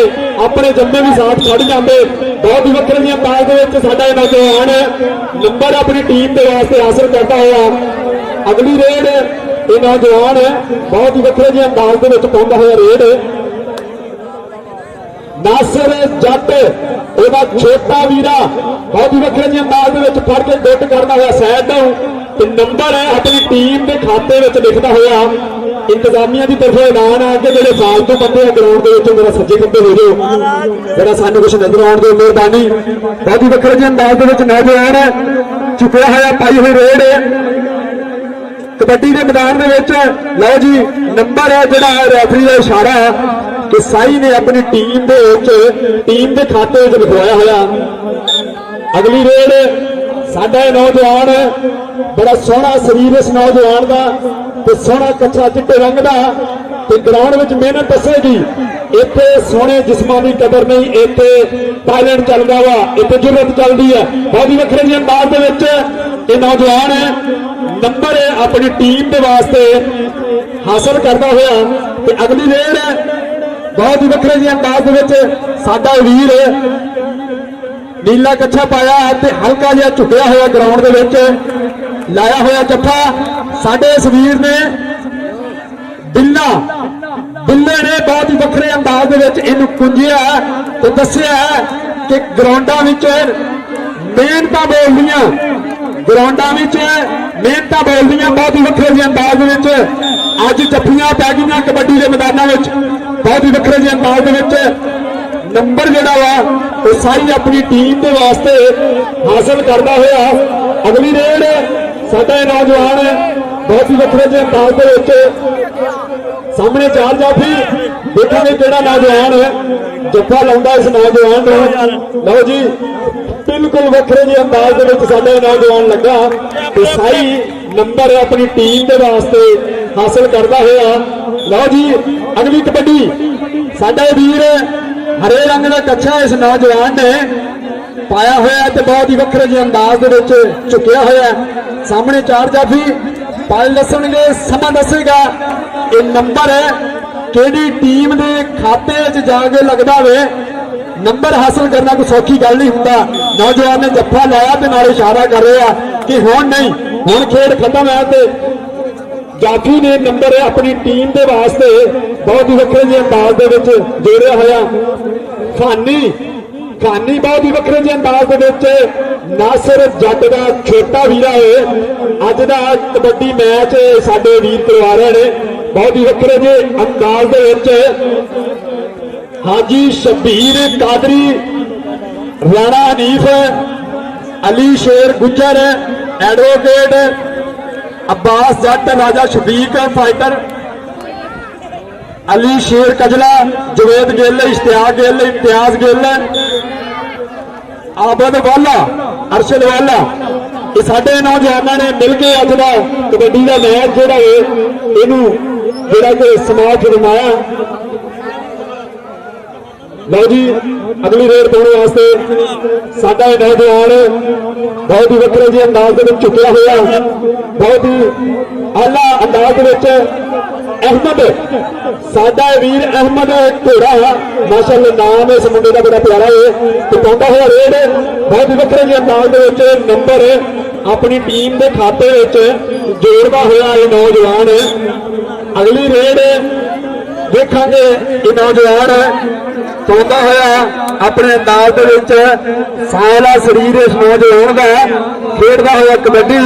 अपने जम्मे भी साथ छड्ड जाते। बहुत ही वक्रे दी अंदाज दे विच साडा नौजवान नंबर अपनी टीम के वास्ते हासिल करता होया। अगली रेड ये नौजवान बहुत ही वक्रे दी अंदाज दे विच पाउंदा होया रेड नासिर जट ਉਹਦਾ ਛੋਟਾ ਵੀਰਾ बहुत ही ਵੱਖਰੇ ਜਿਹੇ ਅੰਦਾਜ਼ ਦੇ ਵਿੱਚ ਫੜ ਕੇ ਗੁੱਟ ਕਰਦਾ ਹੋਇਆ ਸਾਈਡ ਤੋਂ ਤੇ ਨੰਬਰ ਹੈ ਆਪਣੀ ਟੀਮ ਦੇ ਖਾਤੇ ਵਿੱਚ ਲਿਖਦਾ ਹੋਇਆ ਇੰਤਜ਼ਾਮੀਆ ਦੀ ਤਰਫੋਂ ਐਲਾਨ ਆ ਕਿ ਜਿਹੜੇ ਫਾਲਤੂ ਬੰਦੇ ਆ ਗਰਾਊਂਡ ਦੇ ਵਿੱਚੋਂ ਮੇਰਾ ਸੱਜੇ ਖੱਬੇ ਹੋ ਜਾਓ ਜਿਹੜਾ ਸਾਨੂੰ ਕੁਝ ਨਜ਼ਰ ਆਉਣ ਦੀ ਮਿਹਰਬਾਨੀ ਬਹੁਤ ਹੀ ਵੱਖਰੇ ਜਿਹੇ ਅੰਦਾਜ਼ ਦੇ ਵਿੱਚ ਨੌਜਵਾਨ ਚੁੱਕਿਆ ਹੋਇਆ ਪਾਈ ਹੋਈ ਰੇਡ ਕਬੱਡੀ ਦੇ ਮੈਦਾਨ ਦੇ ਵਿੱਚ ਲਓ ਜੀ ਨੰਬਰ ਹੈ ਜਿਹੜਾ ਰੈਫਰੀ ਦਾ ਇਸ਼ਾਰਾ ਹੈ ਕਿ ਸਾਈ ਨੇ ਆਪਣੀ ਟੀਮ ਦੇ ਵਿੱਚ ਟੀਮ ਦੇ ਖਾਤੇ ਵਿੱਚ ਲਿਖਵਾਇਆ ਹੋਇਆ ਅਗਲੀ ਰੇਡ ਸਾਡਾ ਇਹ ਨੌਜਵਾਨ ਬੜਾ ਸੋਹਣਾ ਸਰੀਰ ਇਸ ਨੌਜਵਾਨ ਦਾ ਤੇ ਸੋਹਣਾ ਕੱਛਾ ਚਿੱਟੇ ਰੰਗ ਦਾ ਤੇ ਗਰਾਊਂਡ ਵਿੱਚ ਮਿਹਨਤ ਦੱਸੇਗੀ ਇੱਥੇ ਸੋਹਣੇ ਜਿਸਮਾਂ ਦੀ ਕਦਰ ਨਹੀਂ ਇੱਥੇ ਟੈਲੈਂਟ ਚੱਲਦਾ ਵਾ ਇੱਥੇ ਜੁਰਤ ਚੱਲਦੀ ਹੈ ਬਹੁਤ ਹੀ ਵੱਖਰੇ ਜਿਹੇ ਅੰਦਾਜ਼ ਦੇ ਵਿੱਚ ਇਹ ਨੌਜਵਾਨ ਨੰਬਰ ਆਪਣੀ ਟੀਮ ਦੇ ਵਾਸਤੇ ਹਾਸਲ ਕਰਦਾ ਹੋਇਆ ਤੇ ਅਗਲੀ ਰੇਡ ਬਹੁਤ ਹੀ ਵੱਖਰੇ ਜਿਹੇ ਅੰਦਾਜ਼ ਦੇ ਵਿੱਚ ਸਾਡਾ ਵੀਰ ਨੀਲਾ ਕੱਛਾ ਪਾਇਆ ਤੇ ਹਲਕਾ ਜਿਹਾ ਝੁਕਿਆ ਹੋਇਆ ਗਰਾਊਂਡ ਦੇ ਵਿੱਚ ਲਾਇਆ ਹੋਇਆ ਜੱਫਾ ਸਾਡੇ ਇਸ ਵੀਰ ਨੇ ਬਿੱਲੇ ਨੇ ਬਹੁਤ ਹੀ ਵੱਖਰੇ ਅੰਦਾਜ਼ ਦੇ ਵਿੱਚ ਇਹਨੂੰ ਕੁੰਝਿਆ ਤੇ ਦੱਸਿਆ ਕਿ ਗਰਾਊਂਡਾਂ ਵਿੱਚ ਮਿਹਨਤਾਂ ਬੋਲਦੀਆਂ ਗਰਾਊਂਡਾਂ ਵਿੱਚ ਮਿਹਨਤਾਂ ਬੋਲਦੀਆਂ ਬਹੁਤ ਹੀ ਵੱਖਰੇ ਜਿਹੇ ਅੰਦਾਜ਼ ਦੇ ਵਿੱਚ ਅੱਜ ਜੱਫੀਆਂ ਪੈ ਗਈਆਂ ਕਬੱਡੀ ਦੇ ਮੈਦਾਨਾਂ ਵਿੱਚ ਬਹੁਤ ਹੀ ਵੱਖਰੇ ਜਿਹੇ ਅੰਦਾਜ਼ ਦੇ ਵਿੱਚ ਨੰਬਰ ਜਿਹੜਾ ਵਾ ਉਹ ਸਾਰੀ ਆਪਣੀ ਟੀਮ ਦੇ ਵਾਸਤੇ ਹਾਸਲ ਕਰਦਾ ਹੋਇਆ ਅਗਲੀ ਰੇਡ ਸਾਡਾ ਇਹ ਨੌਜਵਾਨ ਬਹੁਤ ਹੀ ਵੱਖਰੇ ਜਿਹੇ ਅੰਦਾਜ਼ ਦੇ ਵਿੱਚ ਸਾਹਮਣੇ ਚਾਰ ਜਾਫੀ ਦੇਖਾਂਗੇ ਕਿਹੜਾ ਨੌਜਵਾਨ ਜੱਫਾ ਲਾਉਂਦਾ ਇਸ ਨੌਜਵਾਨ ਨੂੰ ਲਓ ਜੀ ਬਿਲਕੁਲ ਵੱਖਰੇ ਜਿਹੇ ਅੰਦਾਜ਼ ਦੇ ਵਿੱਚ ਸਾਡਾ ਨੌਜਵਾਨ ਲੱਗਾ ਤੇ ਸਾਈ ਨੰਬਰ ਆਪਣੀ ਟੀਮ ਦੇ ਵਾਸਤੇ ਹਾਸਲ ਕਰਦਾ ਹੋਇਆ ਲਓ ਜੀ ਅਗਲੀ ਕਬੱਡੀ ਸਾਡਾ ਵੀਰ ਹਰੇ ਰੰਗ ਦਾ ਕੱਛਾ ਇਸ ਨੌਜਵਾਨ ਨੇ ਪਾਇਆ ਹੋਇਆ ਤੇ ਬਹੁਤ ਹੀ ਵੱਖਰੇ ਜਿਹੇ ਅੰਦਾਜ਼ ਦੇ ਵਿੱਚ ਝੁਕਿਆ ਹੋਇਆ ਸਾਹਮਣੇ ਚਾਰ ਜਾਫੀ ਪਲ ਦੱਸਣਗੇ ਸਮਾਂ ਦੱਸੇਗਾ ਇਹ ਨੰਬਰ ਕਿਹੜੀ ਟੀਮ ਦੇ ਖਾਤੇ ਵਿੱਚ ਜਾ ਕੇ ਲੱਗਦਾ ਵੇ ਨੰਬਰ ਹਾਸਲ ਕਰਨਾ ਕੋਈ ਸੌਖੀ ਗੱਲ ਨਹੀਂ ਹੁੰਦਾ ਨੌਜਵਾਨ ਨੇ ਜੱਫਾ ਲਾਇਆ ਤੇ ਨਾਲ ਇਸ਼ਾਰਾ ਕਰ ਰਿਹਾ ਕਿ ਹੁਣ ਨਹੀਂ ਹੁਣ ਖੇਡ ਖਤਮ ਹੈ ਤੇ ਜਾਫੀ ਨੇ ਨੰਬਰ ਆਪਣੀ ਟੀਮ ਦੇ ਵਾਸਤੇ ਬਹੁਤ ਹੀ ਵੱਖਰੇ ਜਿਹੇ ਅੰਦਾਜ਼ ਦੇ ਵਿੱਚ ਜੋੜਿਆ ਹੋਇਆ ਖਾਨੀ ਬਹੁਤ ਹੀ ਵੱਖਰੇ ਜਿਹੇ ਅੰਦਾਜ਼ ਦੇ ਵਿੱਚ ਨਾਸਿਰ ਜੱਟ ਦਾ ਛੋਟਾ ਵੀਰਾ ਹੈ ਅੱਜ ਦਾ ਕਬੱਡੀ ਮੈਚ ਸਾਡੇ ਵੀਰ ਕਰਵਾ ਰਹੇ ਨੇ ਬਹੁਤ ਹੀ ਵੱਖਰੇ ਜਿਹੇ ਅੰਦਾਜ਼ ਦੇ ਵਿੱਚ ਹਾਜੀ ਸ਼ਬੀਰ ਕਾਦਰੀ ਰਾਣਾ ਹਨੀਫ ਅਲੀ ਸ਼ੇਰ ਗੁੱਜਰ ਐਡਵੋਕੇਟ अब्बास जट राजा शफीक फाइटर अली शेर कजला जवेद गिल इश्तियाक गिल इम्तियाज गिल आबद वाला अरशद वाला ये साडे नौजवानों ने मिल के अज का कबड्डी का मैच जोड़ा कि समाज रमाया लो जी अगली रेड पाने वास्ते साडा नौजवान बहुत ही वक्रे जी अंदाज के चुकिया हुआ बहुत ही आला अंदाज के अहमद साडा वीर अहमद घोड़ा माशाअल्लाह नाम इस मुंडे का बड़ा प्यारा है तो पाता हुआ रेड बहुत ही वक्रे जी अंदाज के नंबर अपनी टीम के खाते जोड़ता हुआ ये नौजवान अगली रेड देखांगे ये नौजवान पाता हुआ अपने अंदाज के साला शरीर इस नौजवान का खेडता हुआ कबड्डी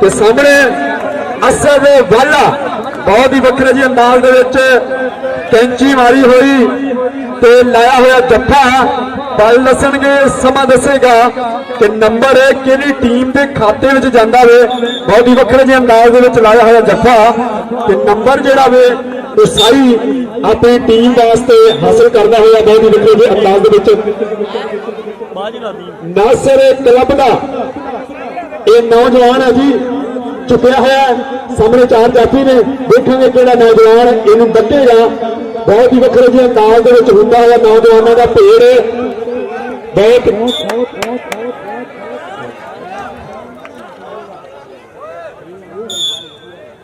के सामने असद वाला बहुत ही वक्रे जी अंदाज के कैंची मारी हुई ते लाया हुआ जफ्फा पल दसणगे समा दसेगा कि नंबर किहड़ी टीम के खाते में जाता वे बहुत ही वक्रे जी अंदाज के लाया हुआ जफ्फा ते नंबर जिहड़ा वे वो सारी अपनी टीम वास्ते हासिल करता हुआ बहुत ही वक्रे जी अंदाज नासिर क्लब का ये नौजवान है जी चुकिया है सामने चार जाफी ने देखेंगे किहड़ा नौजवान इनू दकेगा बहुत ही वक्रे जी अंदाज के होंदा हुआ नौजवानों का भेड़ बहुत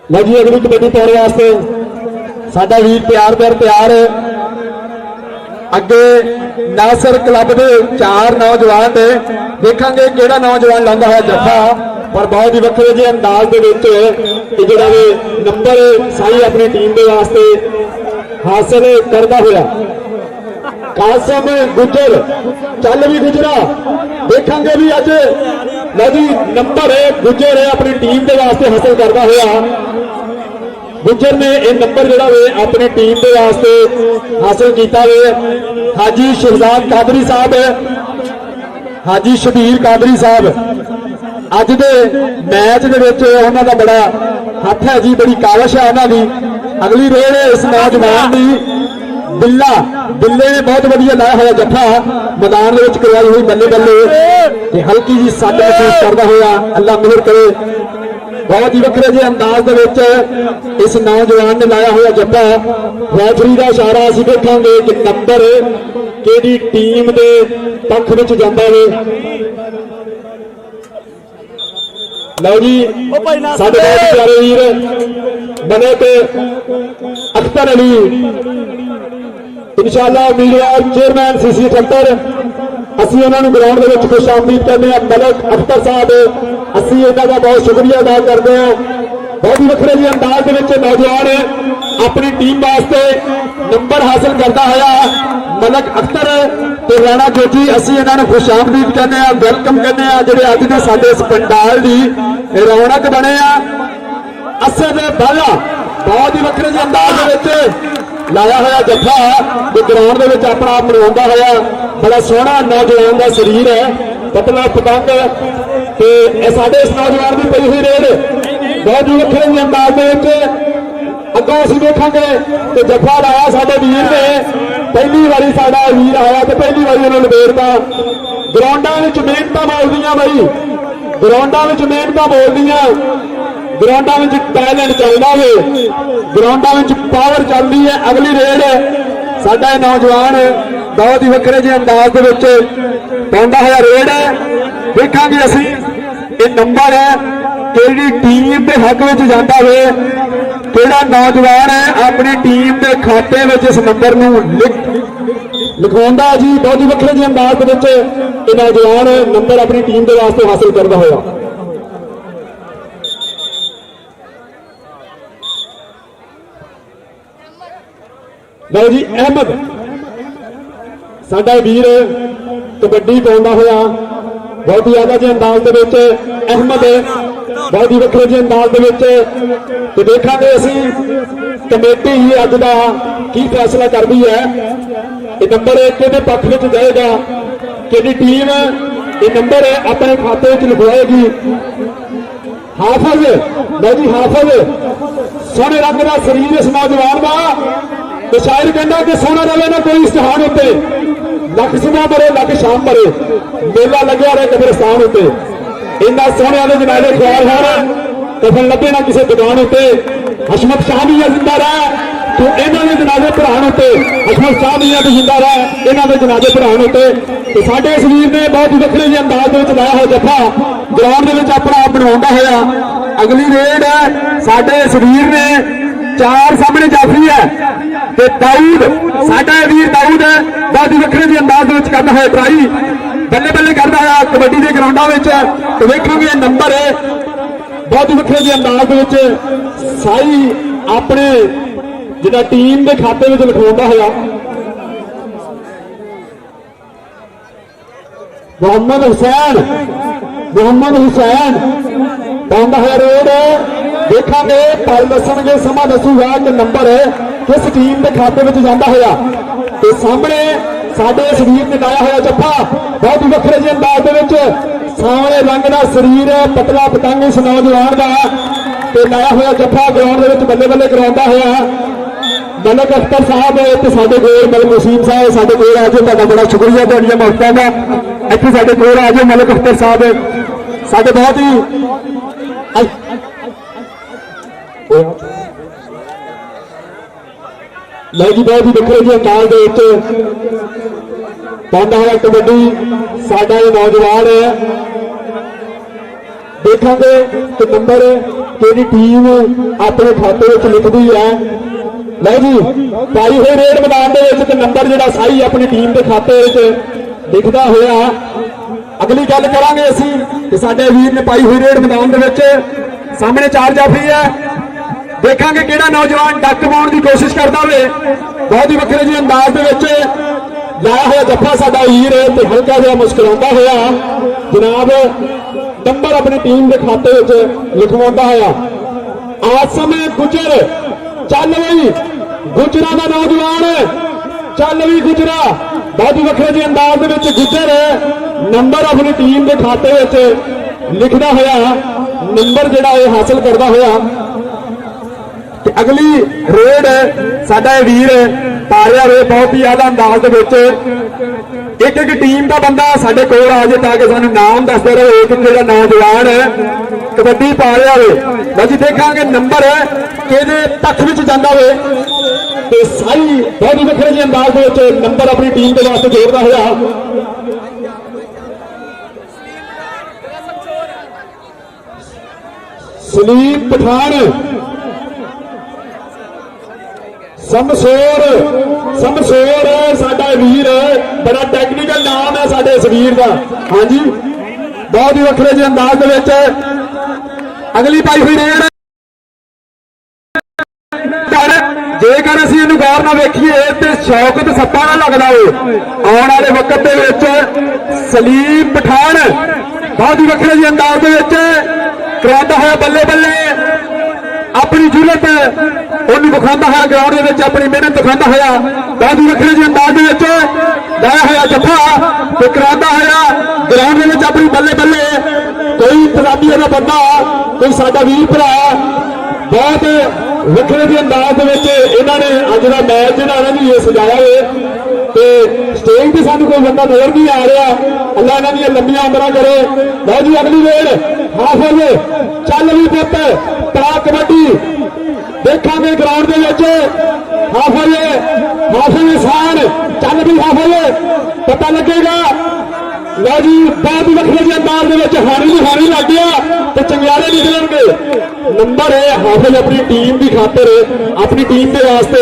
लो जी अगली कबड्डी पाने वास्ते साडा वीर तैयार अगे नासिर क्लब के चार नौजवान ने देखेंगे किहड़ा नौजवान लांदा है जफ्फा पर बहुत ही वक्रे जे अंदाज के जिहड़ा नंबर साई अपनी टीम के वास्ते हासिल करता हुआ ਕਾਸਮ ਗੁੱਜਰ ਚੱਲ ਵੀ ਗੁਜਰਾ ਦੇਖਾਂਗੇ ਵੀ ਅੱਜ ਲਓ ਜੀ ਨੰਬਰ ਗੁੱਜਰ ਆਪਣੀ ਟੀਮ ਦੇ ਵਾਸਤੇ ਹਾਸਲ ਕਰਦਾ ਹੋਇਆ ਗੁੱਜਰ ਨੇ ਇਹ ਨੰਬਰ ਜਿਹੜਾ ਵੇ ਆਪਣੀ ਟੀਮ ਦੇ ਵਾਸਤੇ ਹਾਸਲ ਕੀਤਾ ਵੇ ਹਾਜੀ ਸ਼ਹਿਜ਼ਾਦ ਕਾਦਰੀ ਸਾਹਿਬ ਹਾਜੀ ਸ਼ਬੀਰ ਕਾਦਰੀ ਸਾਹਿਬ ਅੱਜ ਦੇ ਮੈਚ ਦੇ ਵਿੱਚ ਉਹਨਾਂ ਦਾ ਬੜਾ ਹੱਥ ਹੈ ਜੀ ਬੜੀ ਕਾਵਸ਼ ਹੈ ਉਹਨਾਂ ਦੀ ਅਗਲੀ ਰੇਡ ਇਸ ਨੌਜਵਾਨ ਦੀ ਬਿੱਲੇ ਨੇ ਬਹੁਤ ਵਧੀਆ ਲਾਇਆ ਹੋਇਆ ਜੱਫਾ ਮੈਦਾਨ ਦੇ ਵਿੱਚ ਕਰਵਾਈ ਹੋਈ ਬੱਲੇ ਬੱਲੇ ਤੇ ਹਲਕੀ ਜੀ ਸੱਟ ਮਹਿਸੂਸ ਕਰਦਾ ਹੋਇਆ ਅੱਲਾ ਮਿਹਰ ਕਰੇ ਬਹੁਤ ਹੀ ਵੱਖਰੇ ਜਿਹੇ ਅੰਦਾਜ਼ ਦੇ ਵਿੱਚ ਇਸ ਨੌਜਵਾਨ ਨੇ ਲਾਇਆ ਹੋਇਆ ਜੱਫਾ ਰੈਫਰੀ ਦਾ ਇਸ਼ਾਰਾ ਅਸੀਂ ਦੇਖਾਂਗੇ ਕਿ ਨੰਬਰ ਕਿਹੜੀ ਟੀਮ ਦੇ ਪੱਖ ਵਿੱਚ ਜਾਂਦਾ ਵੇ ਲਓ ਜੀ ਸਾਡੇ ਬਹੁਤ ਪਿਆਰੇ ਵੀਰ ਮਲਕ ਅਖਤਰ ਅਲੀ इंशाअल्लाह उम्मीदवार चेयरमैन सीसी 78 ਅਸੀਂ ਉਹਨਾਂ ਨੂੰ ਗਰਾਊਂਡ ਦੇ ਵਿੱਚ ਖੁਸ਼ ਆਮਦੀਦ ਕਹਿੰਦੇ ਆ ਮਲਕ ਅਖਤਰ ਸਾਹਿਬ ਅਸੀਂ ਇਹਨਾਂ ਦਾ ਬਹੁਤ ਸ਼ੁਕਰੀਆ ਅਦਾ ਕਰਦੇ ਹਾਂ ਬਹੁਤ ਹੀ ਵੱਖਰੇ ਜਿਹੇ ਅੰਦਾਜ਼ ਦੇ ਵਿੱਚ ਨੌਜਵਾਨ ਆਪਣੀ ਟੀਮ ਵਾਸਤੇ ਨੰਬਰ ਹਾਸਲ ਕਰਦਾ ਹੋਇਆ ਮਲਕ ਅਖਤਰ ਤੇ ਰਾਣਾ ਜੋਜੀ ਅਸੀਂ ਇਹਨਾਂ ਨੂੰ ਖੁਸ਼ ਆਮਦੀਦ ਕਹਿੰਦੇ ਆ ਵੈਲਕਮ ਕਹਿੰਦੇ ਆ ਜਿਹੜੇ ਅੱਜ ਦੇ ਸਾਡੇ ਇਸ ਪੰਡਾਲ ਦੀ ਰੌਣਕ ਬਣੇ ਆ ਅਸਦ ਬਾਲਾ ਬਹੁਤ ਹੀ ਵੱਖਰੇ ਜਿਹੇ ਅੰਦਾਜ਼ ਦੇ ਵਿੱਚ ਲਾਇਆ ਹੋਇਆ ਜੱਫਾ ਤੇ ਗਰਾਊਂਡ ਦੇ ਵਿੱਚ ਆਪਣਾ ਆਪ ਬਣਾਉਂਦਾ ਹੋਇਆ ਬੜਾ ਸੋਹਣਾ ਨੌਜਵਾਨ ਦਾ ਸਰੀਰ ਹੈ ਪਤਲਾ ਪਤੰਗ ਤੇ ਇਹ ਸਾਡੇ ਇਸ ਨੌਜਵਾਨ ਦੀ ਪਈ ਹੋਈ ਰੇਡ ਬਹੁਤ ਹੀ ਵੱਖਰੇ ਜਿਹੇ ਅੰਦਾਜ਼ ਦੇ ਵਿੱਚ ਅੱਗੋਂ ਅਸੀਂ ਦੇਖਾਂਗੇ ਤੇ ਜੱਫਾ ਲਾਇਆ ਸਾਡੇ ਵੀਰ ਨੇ ਪਹਿਲੀ ਵਾਰੀ ਸਾਡਾ ਵੀਰ ਆਇਆ ਤੇ ਪਹਿਲੀ ਵਾਰੀ ਉਹਨਾਂ ਨੂੰ ਲਬੇੜਦਾ ਗਰਾਊਂਡਾਂ ਵਿੱਚ ਮਿਹਨਤਾਂ ਬੋਲਦੀਆਂ ਬਾਈ ਗਰਾਊਂਡਾਂ ਵਿੱਚ ਮਿਹਨਤਾਂ ਬੋਲਦੀਆਂ ਗਰਾਊਂਡਾਂ ਵਿੱਚ ਟੈਲੈਂਟ ਚੱਲਦਾ ਵੇ ਗਰਾਊਂਡਾਂ ਵਿੱਚ ਪਾਵਰ ਚੱਲਦੀ ਹੈ ਅਗਲੀ ਰੇਡ ਸਾਡਾ ਇਹ ਨੌਜਵਾਨ ਬਹੁਤ ਹੀ ਵੱਖਰੇ ਜਿਹੇ ਅੰਦਾਜ਼ ਦੇ ਵਿੱਚ ਪਾਉਂਦਾ ਹੋਇਆ ਰੇਡ ਦੇਖਾਂਗੇ ਅਸੀਂ ਇਹ ਨੰਬਰ ਹੈ ਕਿਹੜੀ ਟੀਮ ਦੇ ਹੱਕ ਵਿੱਚ ਜਾਂਦਾ ਵੇ ਕਿਹੜਾ ਨੌਜਵਾਨ ਹੈ ਆਪਣੀ ਟੀਮ ਦੇ ਖਾਤੇ ਵਿੱਚ ਇਸ ਨੰਬਰ ਨੂੰ ਲਿਖਵਾਉਂਦਾ ਜੀ ਬਹੁਤ ਹੀ ਵੱਖਰੇ ਜਿਹੇ ਅੰਦਾਜ਼ ਦੇ ਵਿੱਚ ਇਹ ਨੌਜਵਾਨ ਨੰਬਰ ਆਪਣੀ ਟੀਮ ਦੇ ਵਾਸਤੇ ਹਾਸਲ ਕਰਦਾ ਹੋਇਆ ਲਓ ਜੀ ਅਹਿਮਦ ਸਾਡਾ ਵੀਰ ਕਬੱਡੀ ਪਾਉਂਦਾ ਹੋਇਆ ਬਹੁਤ ਹੀ ਜ਼ਿਆਦਾ ਜਿਹੇ ਅੰਦਾਜ਼ ਦੇ ਵਿੱਚ ਅਹਿਮਦ ਬਹੁਤ ਹੀ ਵੱਖਰੇ ਜਿਹੇ ਅੰਦਾਜ਼ ਦੇ ਵਿੱਚ ਤੇ ਦੇਖਾਂਗੇ ਅਸੀਂ ਕਮੇਟੀ ਹੀ ਅੱਜ ਦਾ ਕੀ ਫੈਸਲਾ ਕਰਦੀ ਹੈ ਇਹ ਨੰਬਰ ਕਿਹਦੇ ਪੱਖ ਵਿੱਚ ਜਾਏਗਾ ਕਿਹੜੀ ਟੀਮ ਇਹ ਨੰਬਰ ਆਪਣੇ ਖਾਤੇ ਵਿੱਚ ਲਿਖਵਾਏਗੀ ਹਾਫਿਜ਼ ਲਓ ਜੀ ਹਾਫਿਜ਼ ਸੋਹਣੇ ਰੰਗ ਦਾ ਸਰੀਰ ਇਸ ਨੌਜਵਾਨ ਦਾ ਤੇ ਸ਼ਾਇਰ ਕਹਿੰਦਾ ਕਿ ਸੋਨਾ ਰਵੇ ਨਾ ਕੋਈ ਇਸ਼ਤਿਹਾਰ ਉੱਤੇ ਲੱਖ ਸੁਬਹ ਮਰੇ ਲੱਖ ਸ਼ਾਮ ਮਰੇ ਮੇਲਾ ਲੱਗਿਆ ਰਹੇ ਕਬਰਸਤਾਨ ਉੱਤੇ ਇਹਨਾਂ ਸੋਹਣਿਆਂ ਦੇ ਜਨਾਜ਼ੇ ਖਿਆਲ ਹਨ ਕਫਨ ਲੱਭੇ ਨਾ ਕਿਸੇ ਦੁਕਾਨ ਉੱਤੇ ਹਸ਼ਮਤ ਸ਼ਾਹ ਵੀ ਜ਼ਿੰਦਾ ਰਹਿ ਤੂੰ ਇਹਨਾਂ ਦੇ ਜਨਾਜ਼ੇ ਪੜਾਉਣ ਉੱਤੇ ਹਸ਼ਮਤ ਸ਼ਾਹ ਵੀ ਜ਼ਿੰਦਾ ਰਹਿ ਇਹਨਾਂ ਦੇ ਜਨਾਜ਼ੇ ਪੜਾਉਣ ਉੱਤੇ ਤੇ ਸਾਡੇ ਇਸ ਵੀਰ ਨੇ ਬਹੁਤ ਹੀ ਵੱਖਰੇ ਜਿਹੇ ਅੰਦਾਜ਼ ਦੇ ਵਿੱਚ ਲਾਇਆ ਹੋਇਆ ਜੱਫਾ ਗਰਾਊਂਡ ਦੇ ਵਿੱਚ ਆਪਣਾ ਆਪ ਬਣਾਉਂਦਾ ਹੋਇਆ ਅਗਲੀ ਰੇਡ ਸਾਡੇ ਇਸ ਵੀਰ ਨੇ ਚਾਰ ਸਾਹਮਣੇ ਜਾਫਰੀ ਹੈ ਤੇ ਦਾਊਦ ਸਾਡਾ ਵੀਰ ਦਾਊਦ ਬਹੁਤ ਹੀ ਵੱਖਰੇ ਜਿਹੇ ਅੰਦਾਜ਼ ਦੇ ਵਿੱਚ ਕਰਦਾ ਹੋਇਆ ਟਰਾਈ ਬੱਲੇ ਬੱਲੇ ਕਰਦਾ ਹੋਇਆ ਕਬੱਡੀ ਦੇ ਗਰਾਊਂਡਾਂ ਵਿੱਚ ਤੇ ਵੇਖਾਂਗੇ ਨੰਬਰ ਬਹੁਤ ਹੀ ਵੱਖਰੇ ਜਿਹੇ ਅੰਦਾਜ਼ ਦੇ ਵਿੱਚ ਸਾਈ ਆਪਣੇ ਜਿਹੜਾ ਟੀਮ ਦੇ ਖਾਤੇ ਵਿੱਚ ਲਿਖਵਾਉਂਦਾ ਹੋਇਆ ਮੁਹੰਮਦ ਹੁਸੈਨ ਪਾਉਂਦਾ ਹੋਇਆ ਰੇਡ ਦੇਖਾਂਗੇ ਪਲ ਦੱਸਣਗੇ ਸਮਾਂ ਦੱਸੂਗਾ ਕਿ ਨੰਬਰ ਕਿਸ ਟੀਮ ਦੇ ਖਾਤੇ ਵਿੱਚ ਜਾਂਦਾ ਹੋਇਆ ਤੇ ਸਾਹਮਣੇ ਸਾਡੇ ਸਰੀਰ ਨੇ ਲਾਇਆ ਹੋਇਆ ਜੱਫਾ ਬਹੁਤ ਹੀ ਵੱਖਰੇ ਜਿਹੇ ਅੰਦਾਜ਼ ਦੇ ਵਿੱਚ ਸਾਵਲੇ ਰੰਗ ਦਾ ਸਰੀਰ ਪਤਲਾ ਪਤੰਗ ਇਸ ਨੌਜਵਾਨ ਦਾ ਤੇ ਲਾਇਆ ਹੋਇਆ ਜੱਫਾ ਗਰਾਊਂਡ ਦੇ ਵਿੱਚ ਬੱਲੇ ਬੱਲੇ ਕਰਾਉਂਦਾ ਹੋਇਆ ਮਲਕ ਅਖਤਰ ਸਾਹਿਬ ਤੇ ਸਾਡੇ ਕੋਲ ਮਲਕ ਵਸੀਮ ਸਾਹਿਬ ਸਾਡੇ ਕੋਲ ਆ ਜਾਓ ਤੁਹਾਡਾ ਬੜਾ ਸ਼ੁਕਰੀਆ ਤੁਹਾਡੀਆਂ ਮੁਹੱਬਤਾਂ ਦਾ ਇੱਥੇ ਸਾਡੇ ਕੋਲ ਆ ਜਾਓ ਮਲਕ ਅਖਤਰ ਸਾਹਿਬ ਸਾਡੇ ਬਹੁਤ ਹੀ ਲਓ ਜੀ ਬਹੁਤ ਹੀ ਵੱਖਰੇ ਜਿਹੇ ਅੰਦਾਜ਼ ਦੇ ਵਿੱਚ ਪਾਉਂਦਾ ਹੋਇਆ ਕਬੱਡੀ ਸਾਡਾ ਇਹ ਨੌਜਵਾਨ ਹੈ ਦੇਖਾਂਗੇ ਕਿ ਨੰਬਰ ਕਿਹੜੀ ਟੀਮ ਆਪਣੇ ਖਾਤੇ ਵਿੱਚ ਲਿਖਦੀ ਹੈ ਲਓ ਜੀ ਪਾਈ ਹੋਈ ਰੇਡ ਮੈਦਾਨ ਦੇ ਵਿੱਚ ਤੇ ਨੰਬਰ ਜਿਹੜਾ ਸਾਈ ਆਪਣੀ ਟੀਮ ਦੇ ਖਾਤੇ ਵਿੱਚ ਲਿਖਦਾ ਹੋਇਆ ਅਗਲੀ ਗੱਲ ਕਰਾਂਗੇ ਅਸੀਂ ਕਿ ਸਾਡੇ ਵੀਰ ਨੇ ਪਾਈ ਹੋਈ ਰੇਡ ਮੈਦਾਨ ਦੇ ਵਿੱਚ ਸਾਹਮਣੇ ਚਾਰ ਜਾਫੀ ਹੈ ਦੇਖਾਂਗੇ ਕਿਹੜਾ ਨੌਜਵਾਨ ਡੱਕ ਮਾਉਣ ਦੀ ਕੋਸ਼ਿਸ਼ ਕਰਦਾ ਹੋਵੇ ਬਹੁਤ ਹੀ ਵੱਖਰੇ ਜਿਹੇ ਅੰਦਾਜ਼ ਦੇ ਵਿੱਚ ਲਾਇਆ ਹੋਇਆ ਜੱਫਾ ਸਾਡਾ ਹੀਰ ਤੇ ਹਲਕਾ ਜਿਹਾ ਮੁਸਕਰਾਉਂਦਾ ਹੋਇਆ ਜਨਾਬ ਨੰਬਰ ਆਪਣੀ ਟੀਮ ਦੇ ਖਾਤੇ ਵਿੱਚ ਲਿਖਵਾਉਂਦਾ ਹੋਇਆ। ਆਸਮ ਗੁਜਰ, ਚੱਲ ਬਈ ਗੁਜਰਾਂ ਦਾ ਨੌਜਵਾਨ, ਚੱਲ ਵੀ ਗੁਜਰਾ, ਬਹੁਤ ਵੱਖਰੇ ਜਿਹੇ ਅੰਦਾਜ਼ ਦੇ ਵਿੱਚ ਗੁਜਰ ਨੰਬਰ ਆਪਣੀ ਟੀਮ ਦੇ ਖਾਤੇ ਵਿੱਚ ਲਿਖਦਾ ਹੋਇਆ, ਨੰਬਰ ਜਿਹੜਾ ਇਹ ਹਾਸਲ ਕਰਦਾ ਹੋਇਆ। ਤੇ ਅਗਲੀ ਰੇਡ ਸਾਡਾ ਇਹ ਵੀਰ ਪਾ ਰਿਹਾ ਵੇ ਬਹੁਤ ਹੀ ਜ਼ਿਆਦਾ ਅੰਦਾਜ਼ ਦੇ ਵਿੱਚ। ਇੱਕ ਇੱਕ ਟੀਮ ਦਾ ਬੰਦਾ ਸਾਡੇ ਕੋਲ ਆ ਜਾਏ ਤਾਂ ਕਿ ਸਾਨੂੰ ਨਾਮ ਦੱਸਦੇ ਰਹੇ ਕਿ ਜਿਹੜਾ ਨੌਜਵਾਨ ਕਬੱਡੀ ਪਾ ਰਿਹਾ ਵੇ। ਅਸੀਂ ਦੇਖਾਂਗੇ ਨੰਬਰ ਕਿਹਦੇ ਪੱਖ ਵਿੱਚ ਜਾਂਦਾ ਵੇ ਤੇ ਸਾਰੀ ਬਹੁਤ ਹੀ ਵੱਖਰੇ ਜਿਹੇ ਅੰਦਾਜ਼ ਦੇ ਵਿੱਚ ਨੰਬਰ ਆਪਣੀ ਟੀਮ ਦੇ ਵਾਸਤੇ ਜੋੜਦਾ ਹੋਇਆ। ਸਲੀਮ ਪਠਾਨ, ਸਮਸੋਰ ਸਾਡਾ ਵੀਰ, ਬੜਾ ਟੈਕਨੀਕਲ ਨਾਮ ਹੈ ਸਾਡੇ ਇਸ ਵੀਰ ਦਾ। ਹਾਂਜੀ ਬਹੁਤ ਹੀ ਵੱਖਰੇ ਜਿਹੇ ਅੰਦਾਜ਼ ਦੇ ਵਿੱਚ ਅਗਲੀ ਪਾਈ ਹੋਈ ਰੇਡ। ਜੇਕਰ ਅਸੀਂ ਇਹਨੂੰ ਗੌਰ ਨਾਲ ਵੇਖੀਏ ਤੇ ਸ਼ੌਕਤ ਸੱਪਾ ਨਾ ਲੱਗਦਾ ਏ। ਆਉਣ ਵਾਲੇ ਵਕਤ ਦੇ ਵਿੱਚ ਸਲੀਮ ਪਠਾਨ ਬਹੁਤ ਹੀ ਵੱਖਰੇ ਜਿਹੇ ਅੰਦਾਜ਼ ਦੇ ਵਿੱਚ ਕਰਾਉਂਦਾ ਹੋਇਆ ਬੱਲੇ ਬੱਲੇ ਆਪਣੀ ਜੁਰਤ ਉਹਨੂੰ ਵਿਖਾਉਂਦਾ ਹੋਇਆ, ਗਰਾਊਂਡ ਦੇ ਵਿੱਚ ਆਪਣੀ ਮਿਹਨਤ ਦਿਖਾਉਂਦਾ ਹੋਇਆ, ਬਹੁਤ ਹੀ ਵੱਖਰੇ ਜਿਹੇ ਅੰਦਾਜ਼ ਦੇ ਵਿੱਚ ਲਾਇਆ ਹੋਇਆ ਜੱਫਾ ਤੇ ਕਰਾਉਂਦਾ ਹੋਇਆ ਗਰਾਊਂਡ ਦੇ ਵਿੱਚ ਆਪਣੀ ਬੱਲੇ ਬੱਲੇ। ਕੋਈ ਪੰਜਾਬੀਆਂ ਦਾ ਬੰਦਾ, ਕੋਈ ਸਾਡਾ ਵੀਰ ਭਰਾ ਬਹੁਤ ਵੱਖਰੇ ਜਿਹੇ ਅੰਦਾਜ਼ ਦੇ ਵਿੱਚ ਇਹਨਾਂ ਨੇ ਅੱਜ ਦਾ ਮੈਚ ਜਿਹੜਾ ਇਹਨਾਂ ਦੀ ਇਹ ਸਜਾਇਆ ਹੋਇਆ ਤੇ ਸਟੇਜ ਤੇ ਸਾਨੂੰ ਕੋਈ ਬੰਦਾ ਨਜ਼ਰ ਨਹੀਂ ਆ ਰਿਹਾ। ਅੱਲਾ ਇਹਨਾਂ ਦੀਆਂ ਲੰਮੀਆਂ ਉਮਰਾਂ ਕਰੇ। ਲਓ ਜੀ ਅਗਲੀ ਰੇਡ ਹਾਫਿਜ਼, ਚੱਲ ਵੀ ਪੁੱਤ ਤੜਾ ਕਬੱਡੀ ਦੇਖਾਂਗੇ ਗਰਾਊਂਡ ਦੇ ਵਿੱਚ। ਹਾਫਿਜ਼ ਇਸਾਨ, ਚੱਲ ਵੀ ਹਾਫਿਜ਼, ਪਤਾ ਲੱਗੇਗਾ। ਲਓ ਜੀ ਬਹੁਤ ਵੱਖਰੇ ਜਿਹੇ ਅੰਦਾਜ਼ ਦੇ ਵਿੱਚ ਹਾਣੀ ਲੱਗ ਗਿਆ ਤੇ ਚੰਗਿਆੜੇ ਨਿਕਲਣਗੇ। ਨੰਬਰ ਹੈ ਹਾਫਿਜ਼ ਆਪਣੀ ਟੀਮ ਦੀ ਖਾਤਰ, ਆਪਣੀ ਟੀਮ ਦੇ ਵਾਸਤੇ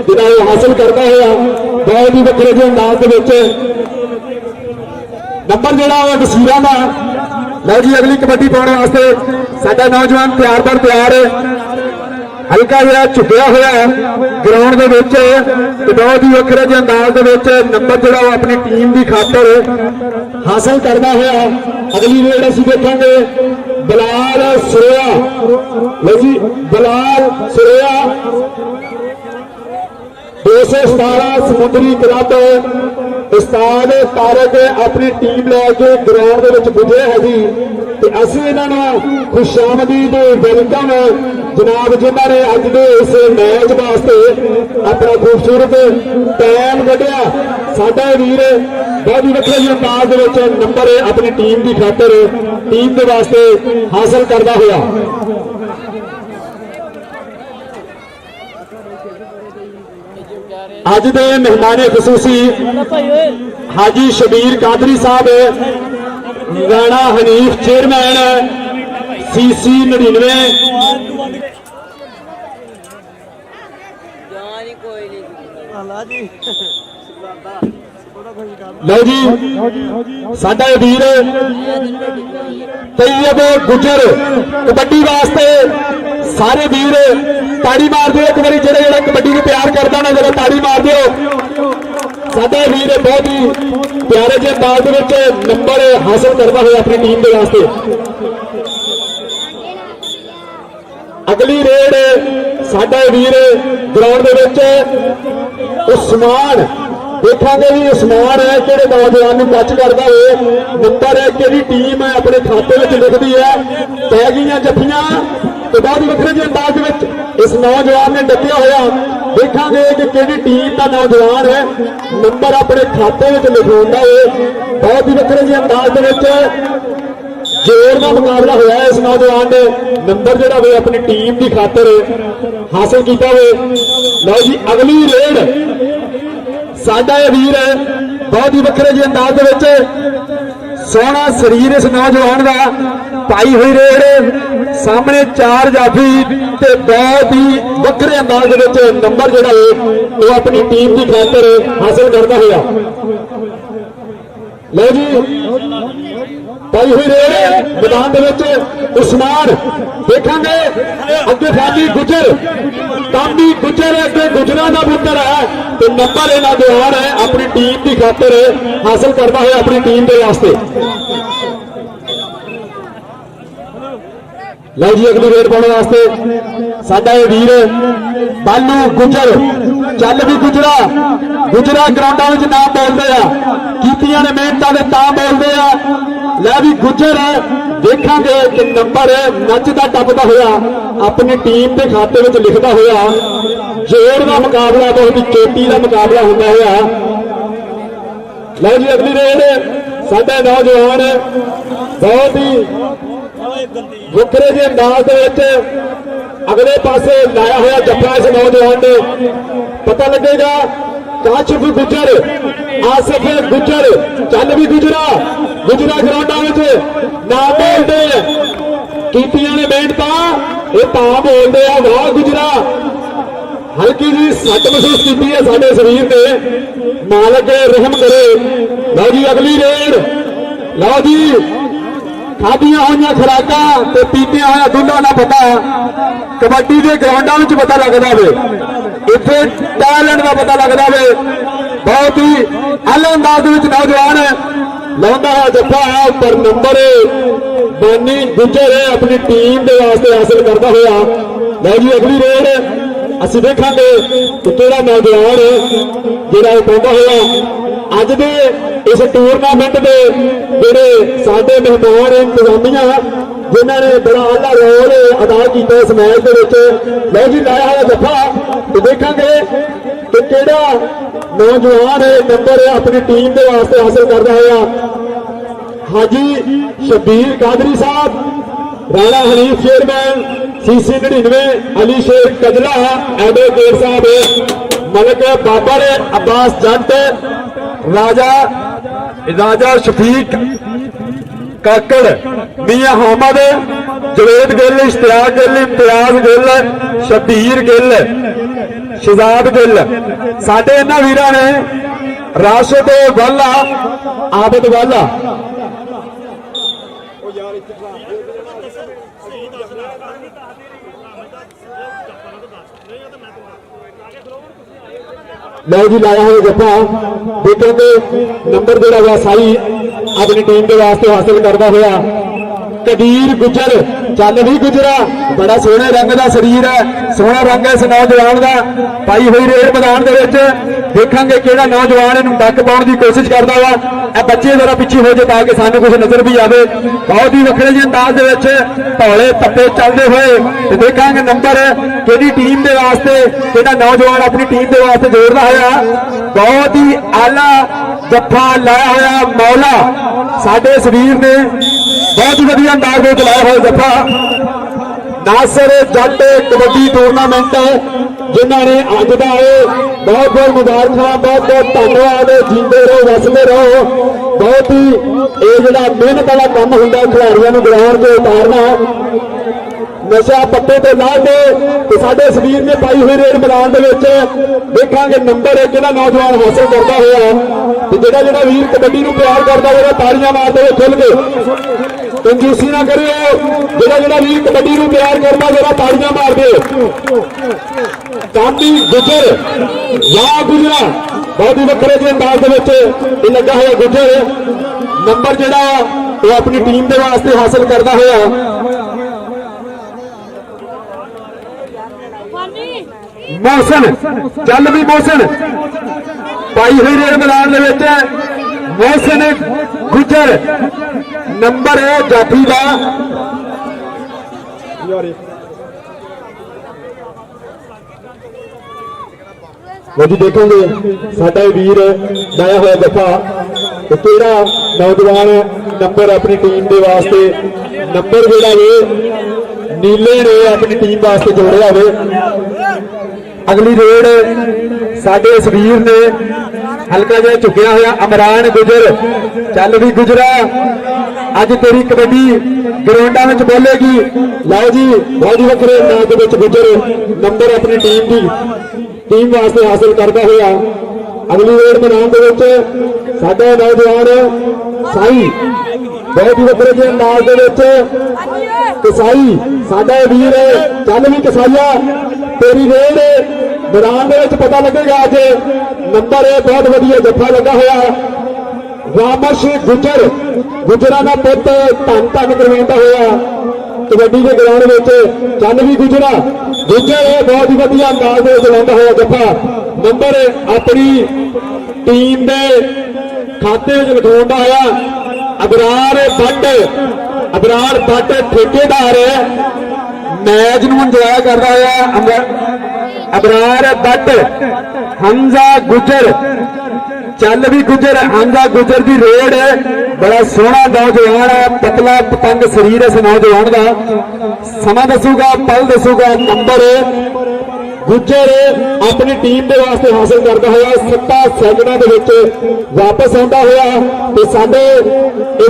ਜਿਹੜਾ ਉਹ ਹਾਸਲ ਕਰਦਾ ਹੋਇਆ ਬਹੁਤ ਹੀ ਵੱਖਰੇ ਜਿਹੇ ਅੰਦਾਜ਼ ਦੇ ਵਿੱਚ ਨੰਬਰ ਜਿਹੜਾ ਉਹ ਵਸੀਰਾਂ ਦਾ। ਲਓ ਜੀ ਅਗਲੀ ਕਬੱਡੀ ਪਾਉਣ ਵਾਸਤੇ ਸਾਡਾ ਨੌਜਵਾਨ ਤਿਆਰ ਬਰ ਤਿਆਰ, ਹਲਕਾ ਜਿਹਾ ਝੁਕਿਆ ਹੋਇਆ ਗਰਾਊਂਡ ਦੇ ਵਿੱਚ ਤੇ ਬਹੁਤ ਹੀ ਵੱਖਰੇ ਜਿਹੇ ਅੰਦਾਜ਼ ਦੇ ਵਿੱਚ ਨੰਬਰ ਜਿਹੜਾ ਉਹ ਆਪਣੀ ਟੀਮ ਦੀ ਖਾਤਰ ਹਾਸਲ ਕਰਦਾ ਹੋਇਆ। ਅਗਲੀ ਰੇਡ ਅਸੀਂ ਦੇਖਾਂਗੇ ਬਲਾਲ ਸੁਰੇਆ। ਲਓ ਜੀ ਬਲਾਲ ਸੁਰੇਆ 217 ਸਮੁੰਦਰੀ ਕਲੱਬ ਉਸਤਾਦ ਤਾਰਕ ਆਪਣੀ ਟੀਮ ਲੈ ਕੇ ਗਰਾਊਂਡ ਦੇ ਵਿੱਚ ਪੁੱਜੇ ਹੈ ਜੀ ਤੇ ਅਸੀਂ ਇਹਨਾਂ ਨੂੰ ਖੁਸ਼ਾਮਦੀਦ ਵੈਲਕਮ ਜਨਾਬ ਜਿਨ੍ਹਾਂ ਨੇ ਅੱਜ ਦੇ ਇਸ ਮੈਚ ਵਾਸਤੇ ਆਪਣਾ ਖੂਬਸੂਰਤ ਟਾਈਮ ਕੱਢਿਆ। ਸਾਡਾ ਵੀਰ ਬਹੁਤ ਹੀ ਵੱਖਰੇ ਜਿਹੇ ਅੰਦਾਜ਼ ਦੇ ਵਿੱਚ ਨੰਬਰ ਆਪਣੀ ਟੀਮ ਦੀ ਖਾਤਰ ਟੀਮ ਦੇ ਵਾਸਤੇ ਹਾਸਲ ਕਰਦਾ ਹੋਇਆ। ਅੱਜ ਦੇ ਮਹਿਮਾਨੇ ਖਸੂਸੀ ਹਾਜੀ ਸ਼ਬੀਰ ਕਾਦਰੀ ਸਾਹਿਬ, ਰਾਣਾ ਹਨੀਫ ਚੇਅਰਮੈਨ CC 99। ਲਓ ਜੀ ਸਾਡਾ ਵੀਰ ਤੈਯਬ ਗੁਜਰ ਕਬੱਡੀ ਵਾਸਤੇ ਸਾਰੇ ਵੀਰ ਤਾੜੀ ਮਾਰ ਦਿਓ ਇੱਕ ਵਾਰੀ। ਜਿਹੜਾ ਕਬੱਡੀ ਨੂੰ ਪਿਆਰ ਕਰਦਾ ਨਾ ਜਰਾ ਤਾੜੀ ਮਾਰ ਦਿਓ। ਸਾਡਾ ਵੀਰ ਬਹੁਤ ਹੀ ਪਿਆਰੇ ਜਿਹੇ ਅੰਦਾਜ਼ ਦੇ ਵਿੱਚ ਨੰਬਰ ਹਾਸਲ ਕਰਦਾ ਹੋਇਆ ਆਪਣੀ ਟੀਮ ਦੇ ਵਾਸਤੇ। ਅਗਲੀ ਰੇਡ ਸਾਡਾ ਵੀਰ ਗਰਾਊਂਡ ਦੇ ਵਿੱਚ ਉਸਮਾਨ ਦੇਖਾਂਗੇ ਵੀ ਉਸਮਾਨ ਹੈ ਕਿਹੜੇ ਨੌਜਵਾਨ ਨੂੰ ਟੱਚ ਕਰਦਾ ਹੋਏ। ਨੰਬਰ ਹੈ ਕਿਹੜੀ ਟੀਮ ਹੈ ਆਪਣੇ ਖਾਤੇ ਵਿੱਚ ਲਿਖਦੀ ਹੈ। ਪੈ ਗਈਆਂ ਜੱਫੀਆਂ ਤੇ ਬਹੁਤ ਵੱਖਰੇ ਜਿਹੇ ਅੰਦਾਜ਼ ਦੇ ਵਿੱਚ ਇਸ ਨੌਜਵਾਨ ਨੇ ਡੱਕਿਆ ਹੋਇਆ। ਦੇਖਾਂਗੇ ਕਿ ਕਿਹੜੀ ਟੀਮ ਦਾ ਨੌਜਵਾਨ ਹੈ ਨੰਬਰ ਆਪਣੇ ਖਾਤੇ ਵਿੱਚ ਲਿਖਾਉਂਦਾ ਹੋਏ। ਬਹੁਤ ਹੀ ਵੱਖਰੇ ਜਿਹੇ ਅੰਦਾਜ਼ ਦੇ ਵਿੱਚ ਜ਼ੋਰ ਦਾ ਮੁਕਾਬਲਾ ਹੋਇਆ ਇਸ ਨੌਜਵਾਨ ਨੇ ਨੰਬਰ ਜਿਹੜਾ ਹੋਵੇ ਆਪਣੀ ਟੀਮ ਦੀ ਖਾਤਰ ਹਾਸਲ ਕੀਤਾ ਹੋਵੇ। ਲਓ ਜੀ ਅਗਲੀ ਰੇਡ ਸਾਡਾ ਇਹ ਵੀਰ ਹੈ ਬਹੁਤ ਹੀ ਵੱਖਰੇ ਜਿਹੇ ਅੰਦਾਜ਼ ਦੇ ਵਿੱਚ ਸੋਹਣਾ ਸਰੀਰ ਇਸ ਨੌਜਵਾਨ ਦਾ ਪਾਈ ਹੋਈ ਰੇਡ ਸਾਹਮਣੇ 4 ਜਾਫੀ ਤੇ ਬਹੁਤ ਹੀ ਵੱਖਰੇ ਅੰਦਾਜ਼ ਦੇ ਵਿੱਚ ਨੰਬਰ ਜਿਹੜਾ ਹੈ ਉਹ ਆਪਣੀ ਟੀਮ ਦੀ ਖਾਤਰ ਹਾਸਲ ਕਰਦਾ ਹੋਇਆ। ਲਓ ਜੀ पाई हुई रेड मैदान दे विच उस्मान देखांगे अगे फाजी गुजर कामी गुजर अगे गुजरा का पुत्र है तो नंबर इन्हों दे आ रहा है अपनी टीम की खातिर हासिल करता है अपनी टीम के वास्ते। लो जी अगली रेड पाने वास्ते साडा ये वीर बालू गुजर चल भी गुजरा ग्राउंडा में नाम बोलते हैं कीतियां ने मेहनत ने तां बोलते हैं। लै भी गुजर देखांगे कि नंबर नचदा टपदा होया अपनी टीम के खाते में लिखता होया जोर का मुकाबला बहुत ही चोटी का मुकाबला होता होया। लो जी अगली रेड साडे नौजवान बहुत ही वखरे जे अंदाज अगले पासे लाया हुआ जफा इस नौजवान ने पता लगेगा काशिफ गुजर आसिफ गुजर चल भी गुजरा ग्राउंडा नाम बोलते कीतियां ने मेहनत ये तां बोलते हैं वाह गुजरा हल्की जी सट महसूस की है साडे शरीर ने मालक रहम करे। लो जी अगली रेड लो जी खादियां हुई खुराकां ते पीतियां हुई दुधा ना पता कबड्डी के ग्राउंडा में पता लगता वे इत्थे टैलेंट का पता लगता वे बहुत ही आले अंदाज नौजवान लाता है जफा पर नंबर बानी गुजर अपनी टीम के वास्ते हासिल करता हुआ। लो जी अगली रेड असीं देखांगे कि किहड़ा नौजवान जिहड़ा पाउंदा होया अज दे इस टूरनामेंट के जिहड़े साडे मेहमान इंतजामिया जिन्होंने बड़ा आला रोल अदा किया इस मैच के विच। लो जी लाया हुआ जफा तो देखांगे कि किहड़ा नौजवान नंबर अपनी टीम के वास्ते हासिल करता होया। हाजी Shabbir Qadri Sahab Rana Hanif chairman CC 99 Ali Sheikh Kajla advocate Sahab Malak Babar Abbas जट राजा शफीक काकड़ मियां हामद जवेद गिल इश्तियाक गिल इम्तियाज गिल शबीर गिल शहजाद गिल साडे इन्हां वीरां ने राशिद वाला आबिद वाला लो जी लाया हुआ जफा देखेंगे नंबर जोड़ा हुआ साई अपनी टीम के वास्ते हासिल करता हुआ। कबीर गुजर चल भी गुजरा बड़ा सोहने रंग का शरीर है सोहना रंग है इस नौजवान का पाई हुई रेड मैदान के देखांगे किहड़ा नौजवान इन्हूं डक पाउण की कोशिश करता वा। ए बच्चे जरा पिछे हो जाए ताकि सानू कुछ नजर भी आवे। बहुत ही वखरे जी अंदाज धौले तप्पे चलते हुए देखांगे नंबर किहड़ी टीम के वास्ते किहड़ा नौजवान अपनी टीम के वास्ते जोड़ता होया। बहुत ही आला जफा लाया होया मौला साडे शरीर ने बहुत ही वधिया अंदाज में चलाया हुआ जफा। नासिर जट कबड्डी टूरनामेंट जिन्होंने अज का बहुत बहुत मुबारक बहुत बहुत धन्यवाद जीते रहो वसते रहो। बहुत ही ये जो मेहनत वाला काम होंगे खिलाड़ियों को ग्राउंड से उतारना नशा पत्ते तो ला के साडे शरीर ने पाई हुई रेड मैदान के देखांगे नंबर एक नौजवान हासिल करता हुआ। जो वीर कबड्डी को प्यार करता हुआ तालियां मारते हुए खुल के कंजूसी ना करियो जो वीर कबड्डी को प्यार करता जरा तालियां मार दे। कामी गुजर या गुजरा बहुत ही वखरे के अंदाज के लगा हुआ गुजर नंबर जोड़ा वो अपनी टीम के वास्ते हासिल करता हुआ। मोहसन चल भी मोहसन पाई हुई रेड मैदान मोहसन गुजर नंबर है जाफी का वो जी देखेंगे साडा वीर लाया हुआ दफा तो केड़ा नौजवान नंबर अपनी टीम के वास्ते नंबर जोड़ा वे नीले ने अपनी टीम वास्ते जोड़िया वे। अगली रेड साडे इस वीर ने हल्का जिहा चुकिया हुआ अमरान गुजर चल भी गुजरा अज तेरी कबड्डी ग्राउंडा में बोलेगी। लो जी बहुत वखरे मैच के गुजर नंबर अपनी टीम वास्ते हासिल करता हुआ। अगली रेड मैदान के साडा नौजवान साई बहुत ही वक्रे जे अंदाज दे विच कसाई साडा वीर चल भी कसाईया तेरी रेड मैदान दे विच पता लगेगा अज नंबर बहुत वधिया जफा लगा होया रामश गुजर गुजरा का पुत धन धन करवाता होया कबड्डी के ग्राउंड में चल भी गुजरा गुजर बहुत ही वधिया अंदाज में चलाता होया जफा नंबर अपनी टीम के खाते में लिखवाता होया अबरार भट्ट ठेकेदार मैच नूं इंजॉय करता होया अबरार भट्ट हमजा गुजर चल भी गुजर हमजा गुजर की रेड बड़ा सोहना नौजवान है पतला पतंग शरीर इस नौजवान का समा दसूगा पल दसूगा नंबर गुजर अपनी टीम के वास्ते हासिल करता हुआ 7 सैकंडों के वापस आता हुआ तो साडे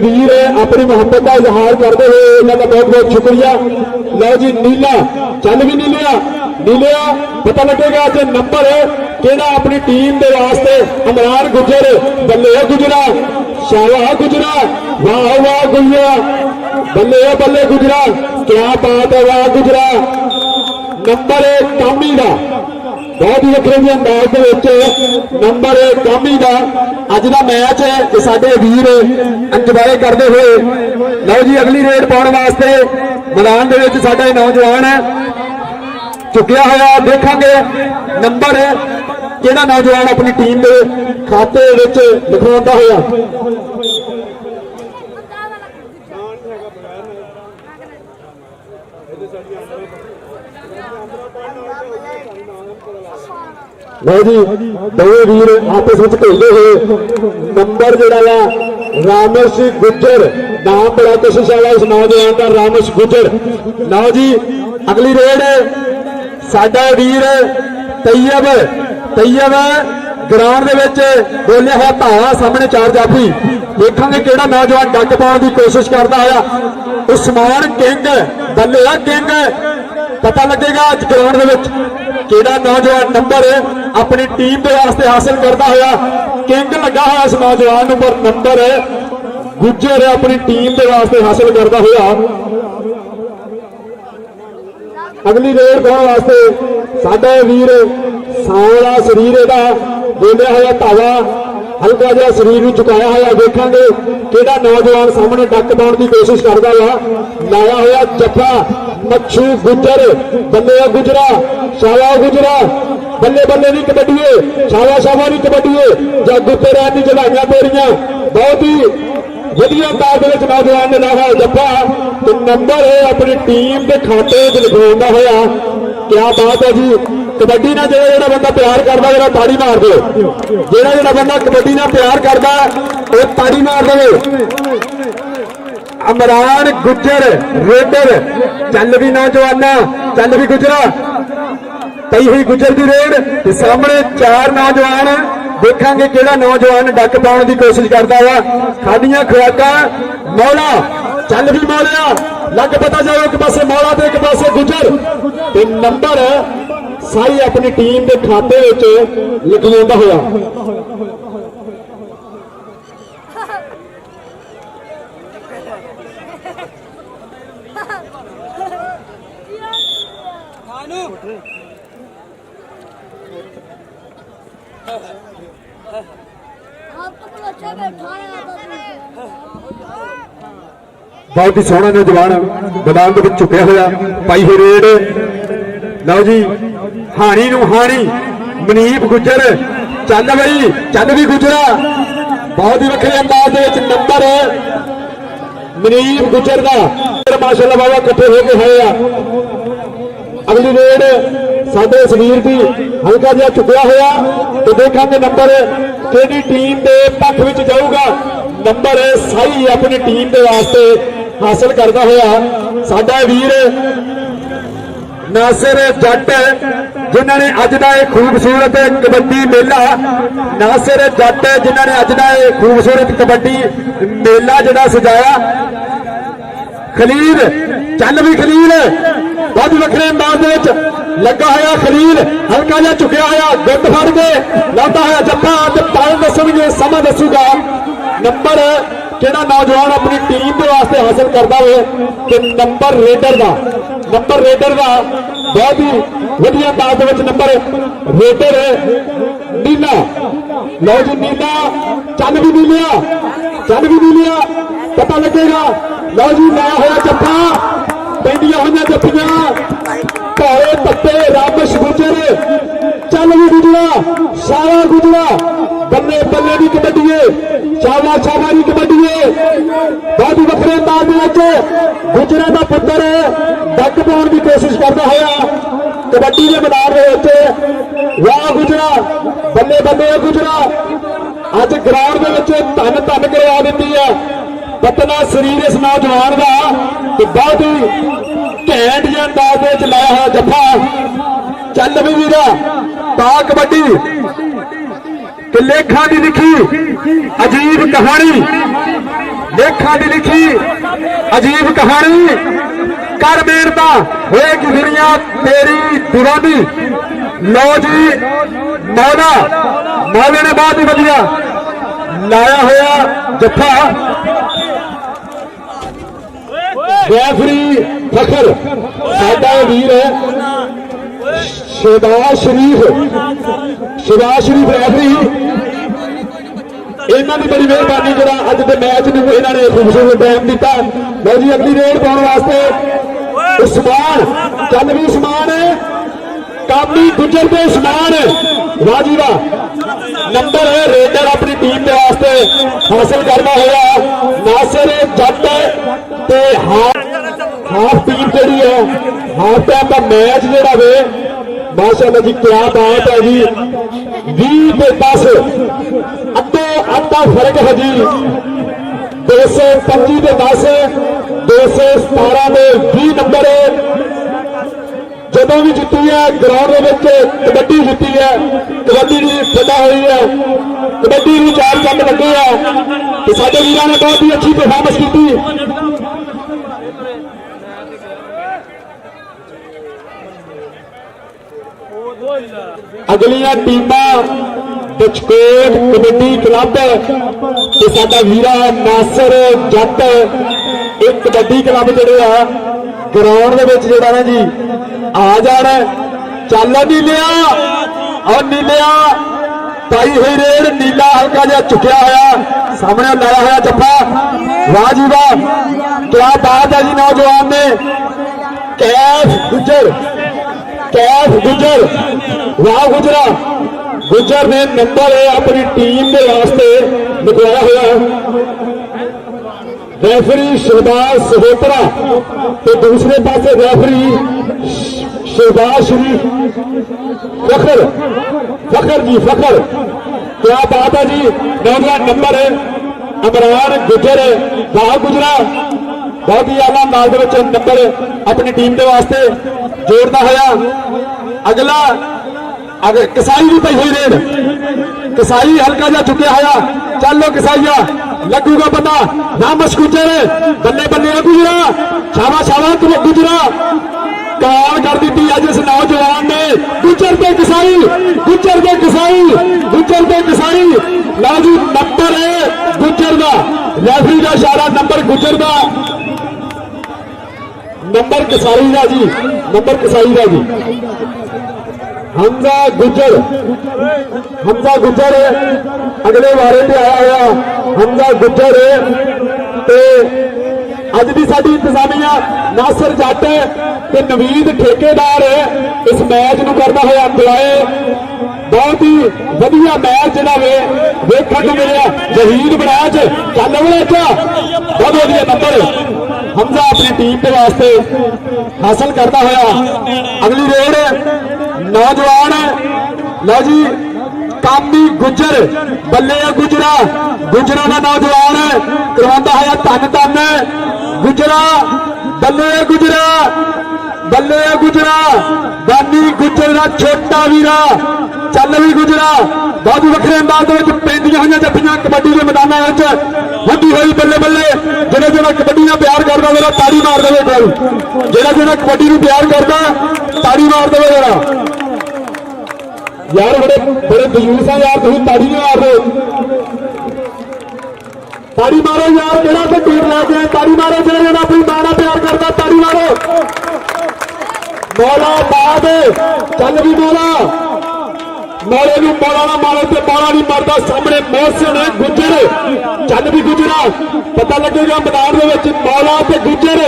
वीर अपनी मोहब्बत का इजहार करते हुए इन्होंने बहुत बहुत शुक्रिया। लो जी नीला चल भी नीलिया नीलिया पता लगेगा कि नंबर केड़ा अपनी टीम के वास्ते इमरान गुजर बल्ले गुजरा शाबाश गुजरा वाह वाह गुजरा बल्ले बल्ले गुजरा क्या बात है वाह गुजरा नंबर कामी का बहुत ही वक्रे अंदाज के नंबर कामी का अज का मैच है कि साडे वीर इंजॉय करते हुए लो जी अगली रेड पाने वास्ते मैदान के साडा नौजवान चुकया होया देखांगे नंबर केड़ा नौजवान अपनी टीम के खाते लिखवाता होया लो जी दो वीर आपस में खेलते हुए नंबर जोड़ा रामेश गुजर नाम बड़ा कोशिश वाला इस नौजवान का रामेश गुजर। लो जी अगली रेड साडा वीर तैयब तैयब ग्राउंड के बोलिया हुआ धावा सामने चार जाफी देखांगे केड़ा नौजवान डक पाने की कोशिश करता है उस्मान किंग बल्ले किंग पता लगेगा अज ग्राउंड केड़ा नौजवान नंबर अपनी टीम के वास्ते हासिल करता हुआ किंग लगा हुआ इस नौजवान पर नंबर गुजर अपनी टीम के वास्ते हासिल करता हुआ अगली रेड पाने वास्ते साडा वीर सांवला शरीर का बोलिया हुआ धावा हल्का जहा शरीर में चुकाया हुआ देखांगे केड़ा नौजवान सामने डक पाने की कोशिश करता हुआ लाया हुआ जफा मच्छू गुजर बल्ले गुजरा शावा गुजरा बल्ले बल्ले नहीं कबड्डीए शावा शावा नहीं कबड्डीए जागू तेरे की चढ़ाइया तेरिया बहुत ही वधिया अंदाज में नौजवान ने लाया जफा तो नंबर है अपनी टीम के खाते लिखवाता होया क्या बात है जी कबड्डी ना जो बंदा प्यार करता जरा ताड़ी मार दो जो बंदा कबड्डी ना प्यार करता वो ताड़ी मार दे इमरान गुजर रेडर चल भी नौजवाना चल भी गुजरा पई हुई गुजर की रेड सामने चार नौजवान देखांगे केड़ा नौजवान डक पाने की कोशिश करता हुआ खादियां खुराका मौला चल भी मौलिया लग पता जाओ एक पासे मौला तो एक पासे गुजर ते नंबर सारी अपनी टीम के खाते लिखवाता हुआ बहुत ही सोहना नौजवान मैदान के चुकया हुआ पाई हुई रेड लो जी हानी नू हानी मनीप गुजर चल बई चल भी गुजरा बहुत ही वक्रे अंदाज नंबर मनीप गुजर का माशाअल्लाह बाबा कट्ठे होके है अगली रेड साडे शरीर की हल्का जिहा चुकया हुआ तो देखांगे नंबर केड़ी टीम के पक्ष में जाऊगा नंबर सही अपनी टीम के वास्ते हासिल करता हुआ साडा वीर नासिर जट जिन्होंने अज का खूबसूरत कबड्डी मेला नासिर जट जिन्होंने अज का खूबसूरत कबड्डी मेला जिहड़ा सजाया खलील चल भी खलील बहुत वक्रे अंदाज लगा हुआ खलील हल्का जहा चुकया हुआ गुट फड़ के लाता हुआ जप्पा पल दसणगे समा दसूगा नंबर ਕਿਹੜਾ ਨੌਜਵਾਨ ਆਪਣੀ ਟੀਮ ਦੇ ਵਾਸਤੇ ਹਾਸਲ ਕਰਦਾ ਹੋਵੇ ਕਿ ਨੰਬਰ ਰੇਡਰ ਦਾ ਬਹੁਤ ਹੀ ਵਧੀਆ ਅੰਦਾਜ਼ ਦੇ ਵਿੱਚ ਨੰਬਰ ਰੇਡਰ ਨੀਲਾ। ਲਓ ਜੀ ਨੀਲਾ ਚੱਲ ਵੀ ਨੀਲਿਆ ਪਤਾ ਲੱਗੇਗਾ। ਲਓ ਜੀ ਲਾਇਆ ਹੋਇਆ ਜੱਫਾ, ਪੈਂਦੀਆਂ ਹੋਈਆਂ ਜੱਫੀਆਂ, ਭਾਵੇਂ ਤੱਤੇ ਰਾਮਸ਼ ਗੁਜਰ, ਚੱਲ ਵੀ ਗੁਜਰਾ, ਸਾਰਾ ਗੁਜਰਾ, ਬੱਲੇ ਬੱਲੇ ਦੀ ਕਬੱਡੀ ਏ, ਸ਼ਾਬਾਸ਼ ਦੀ ਕਬੱਡੀ ਏ। ਬਹੁਤ ਹੀ ਵੱਖਰੇ ਅੰਦਾਜ਼ ਦੇ ਵਿੱਚ ਗੁਜਰਾ ਦਾ ਪੁੱਤਰ ਡੱਕ ਪਾਉਣ ਦੀ ਕੋਸ਼ਿਸ਼ ਕਰਦਾ ਹੋਇਆ ਕਬੱਡੀ ਦੇ ਮੈਦਾਨ ਦੇ ਵਿੱਚ। ਵਾਹ ਗੁਜਰਾ, ਬੱਲੇ ਬੱਲੇ ਗੁਜਰਾ, ਅੱਜ ਗਰਾਊਂਡ ਦੇ ਵਿੱਚ ਧੰਨ ਕਰਵਾ ਦਿੱਤੀ ਹੈ। ਪਤਲਾ ਸਰੀਰ ਇਸ ਨੌਜਵਾਨ ਦਾ ਤੇ ਬਹੁਤ ਹੀ ਘੈਂਟ ਜਿਹਾ ਅੰਦਾਜ਼ ਦੇ ਵਿੱਚ ਲਾਇਆ ਹੋਇਆ ਜੱਫਾ। ਚੱਲ ਵੀ ਵੀਰਾ ਤਾਂ ਕਬੱਡੀ ਕਿ ਲੇਖਾਂ ਦੀ ਲਿਖੀ ਅਜੀਬ ਕਹਾਣੀ, ਲੇਖਾਂ ਦੀ ਲਿਖੀ ਅਜੀਬ ਕਹਾਣੀ, ਕਰ ਮਿਹਨਤਾਂ ਹੋਏਗੀ ਦੁਨੀਆ ਤੇਰੀ ਦੀਵਾਨੀ। ਲਓ ਜੀ ਮੌਲਾ ਨੇ ਬਹੁਤ ਹੀ ਵਧੀਆ ਲਾਇਆ ਹੋਇਆ ਜੱਫਾ। ਰੈਫਰੀ ਫਖਰ ਸਾਡਾ ਵੀਰ ਹੈ ਸ਼ਹਿਬਾਜ਼ ਸ਼ਰੀਫ ਰੈਫਰੀ, ਇਹਨਾਂ ਦੀ ਬੜੀ ਮਿਹਰਬਾਨੀ ਜਿਹੜਾ ਅੱਜ ਦੇ ਮੈਚ ਨੂੰ ਇਹਨਾਂ ਨੇ ਖੂਬਸੂਰਤ ਟਾਈਮ ਦਿੱਤਾ। ਲਓ ਜੀ ਅਗਲੀ ਰੇਡ ਪਾਉਣ ਵਾਸਤੇ ਉਸਮਾਨ, ਚੱਲ ਵੀ ਉਸਮਾਨ, ਕਾਮੀ ਗੁੱਜਰ ਦੇ ਉਸਮਾਨ, ਰਾਜੀ ਦਾ ਨੰਬਰ ਹੈ ਰੇਡਰ ਆਪਣੀ ਟੀਮ ਦੇ ਵਾਸਤੇ ਹਾਸਲ ਕਰਦਾ ਹੋਇਆ ਨਾਸਿਰ ਜੱਟ ਤੇ ਹਾਫ ਟੀਮ ਜਿਹੜੀ ਹੈ ਹਾਫ ਟਾਈਮ ਦਾ ਮੈਚ ਜਿਹੜਾ ਵੇ ਮਾਸ਼ਾਅੱਲਾ ਜੀ ਕਿਆ ਬਾਤ ਹੈ ਜੀ। 20 ਤੇ 10 ਅੱਧਾ ਫਰਕ ਹੈ ਜੀ। 225 ਤੇ 10, 217 ਦੇ 20 ਨੰਬਰ ਜਦੋਂ ਵੀ ਜਿੱਤੀ ਹੈ ਗਰਾਊਂਡ ਦੇ ਵਿੱਚ ਕਬੱਡੀ ਜਿੱਤੀ ਹੈ, ਕਬੱਡੀ ਦੀ ਫਟਾ ਹੋਈ ਹੈ, ਕਬੱਡੀ ਦੀ ਚਾਰ ਚੰਦ ਲੱਗੇ ਆ ਤੇ ਸਾਡੇ ਵੀਰਾਂ ਨੇ ਬਹੁਤ ਹੀ ਅੱਛੀ ਪਰਫਾਰਮੈਂਸ ਕੀਤੀ। ਅਗਲੀਆਂ ਟੀਮਾਂ ਬਚਕੋਟ ਕਬੱਡੀ ਕਲੱਬ ਤੇ ਸਾਡਾ ਵੀਰਾ ਨਾਸਰ ਜੱਟ ਇੱਕ ਕਬੱਡੀ ਕਲੱਬ ਜਿਹੜੇ ਆ ਗਰਾਊਂਡ ਦੇ ਵਿੱਚ ਜਿਹੜਾ ਨਾ ਜੀ ਆ ਜਾਣਾ। ਚੱਲ ਨੀਲਿਆ ਪਾਈ ਹੋਈ ਰੇਡ, ਨੀਲਾ ਹਲਕਾ ਜਿਹਾ ਚੁੱਕਿਆ ਹੋਇਆ, ਸਾਹਮਣੇ ਲਾਇਆ ਹੋਇਆ ਜੱਫਾ। ਵਾਹ ਜੀ ਵਾਹ, ਕਿਆ ਬਾਤ ਹੈ ਜੀ ਨੌਜਵਾਨ ਨੇ। ਕੈਫ ਗੁੱਜਰ, ਵਾਹ ਗੁੱਜਰ ਨੇ ਨੰਬਰ ਆਪਣੀ ਟੀਮ ਦੇ ਵਾਸਤੇ ਲਿਖਵਾਇਆ ਹੋਇਆ। ਰੈਫਰੀ ਸ਼ਹਿਬਾਜ਼ ਸਹੋਤਰਾ ਤੇ ਦੂਸਰੇ ਪਾਸੇ ਰੈਫਰੀ ਸ਼ਹਿਬਾਜ਼ ਸ਼ਰੀਫ ਫਖਰ ਕਿਆ ਬਾਤ ਹੈ ਜੀ। ਨੌਜਵਾਨ ਨੰਬਰ ਅਮਰਾਨ ਗੁੱਜਰ, ਵਾਹ ਗੁਜਰਾ, ਬਹੁਤ ਹੀ ਆਲਾ ਅੰਦਾਜ਼ ਦੇ ਵਿੱਚ ਨੰਬਰ ਆਪਣੀ ਟੀਮ ਦੇ ਵਾਸਤੇ ਜੋੜਦਾ ਹੋਇਆ। ਅਗਰ ਕਸਾਈ ਵੀ ਪਈ ਹੋਈ ਰੇਡ, ਕਸਾਈ ਹਲਕਾ ਜਿਹਾ ਚੁੱਕਿਆ ਹੋਇਆ। ਚੱਲੋ ਕਸਾਈਆ, ਲੱਗੂਗਾ ਪਤਾ। ਰਾਮਸ਼ ਗੁੱਜਰ, ਬੱਲੇ ਬੱਲੇ ਗੁਜਰਾ, ਸ਼ਾਬਾਸ਼ ਗੁਜਰਾ, ਕਾਲ ਕਰ ਦਿੱਤੀ ਅੱਜ ਇਸ ਨੌਜਵਾਨ ਨੇ। ਗੁੱਜਰ ਤੇ ਕਸਾਈ, ਲਓ ਜੀ ਨੰਬਰ ਹੈ ਗੁੱਜਰ ਦਾ, ਰੈਫਰੀ ਦਾ ਇਸ਼ਾਰਾ, ਨੰਬਰ ਗੁੱਜਰ ਦਾ, ਨੰਬਰ ਕਸਾਈ ਦਾ ਜੀ। ਹਮਜ਼ਾ ਗੁੱਜਰ ਅਗਲੇ ਵਾਰੇ ਤੇ ਆਇਆ ਹੋਇਆ ਹਮਜ਼ਾ ਗੁੱਜਰ ਤੇ ਅੱਜ ਦੀ ਸਾਡੀ ਇੰਤਜ਼ਾਮੀਆ ਨਾਸਰ ਜੱਟ ਤੇ ਨਵੀਦ ਠੇਕੇਦਾਰ ਇਸ ਮੈਚ ਨੂੰ ਕਰਦਾ ਹੋਇਆ ਅੰਗਲਾਏ। ਬਹੁਤ ਹੀ ਵਧੀਆ ਮੈਚ ਜਿਹੜਾ ਵੇਖਣ ਨੂੰ ਮਿਲਿਆ। ਜਹੀਦ ਬਰਾਜ ਚੱਲ ਬਹੁਤ ਵਧੀਆ ਨੰਬਰ ਹਮਜ਼ਾ ਆਪਣੀ ਟੀਮ ਦੇ ਵਾਸਤੇ ਹਾਸਲ ਕਰਦਾ ਹੋਇਆ। ਅਗਲੀ ਰੇਡ ਨੌਜਵਾਨ, ਲਓ ਜੀ ਕਾਮੀ ਗੁੱਜਰ, ਬੱਲੇ ਗੁਜਰਾ ਦਾ ਨੌਜਵਾਨ ਕਰਵਾਉਂਦਾ ਹੋਇਆ ਧੰਨ ਗੁਜਰਾ, ਬੱਲੇ ਗੁਜਰਾ, ਬਾਨੀ ਗੁੱਜਰ ਦਾ ਛੋਟਾ ਵੀਰਾ। ਚੱਲ ਵੀ ਗੁਜਰਾ, ਬਹੁਤ ਵੱਖਰੇ ਅੰਦਾਜ਼ ਦੇ ਵਿੱਚ ਪੈਂਦੀਆਂ ਹੋਈਆਂ ਜੱਫੀਆਂ ਕਬੱਡੀ ਦੇ ਮੈਦਾਨਾਂ ਵਿੱਚ ਹੁੰਦੀ ਹੋਈ। ਬੱਲੇ ਜਿਹੜਾ ਕਬੱਡੀ ਨਾਲ ਪਿਆਰ ਕਰਦਾ ਉਹਦਾ ਤਾੜੀ ਮਾਰ ਦੇਵੇ ਕੋਈ, ਜਿਹੜਾ ਕਬੱਡੀ ਨੂੰ ਪਿਆਰ ਕਰਦਾ ਤਾੜੀ ਮਾਰ ਦੇਵੇ ਜਰਾ। ਯਾਰ ਬੜੇ ਬਜ਼ੁਰਗ ਆ ਯਾਰ, ਤੁਸੀਂ ਤਾੜੀ ਨਹੀਂ ਮਾਰ ਰਹੇ। ताड़ी मारो यार, केड़ा तो टीम लेके आए, ताड़ी मारो जेड़ा अपनी मां नाल प्यार करता, ताड़ी मारो। मौला बाद चल भी मौला, मौले नूं मौला ना मारो ते मौला नहीं मरदा। सामने मोहसिन गुजर, चल भी गुजरा, पता लगेगा मैदान दे विच मौला ते गुजर,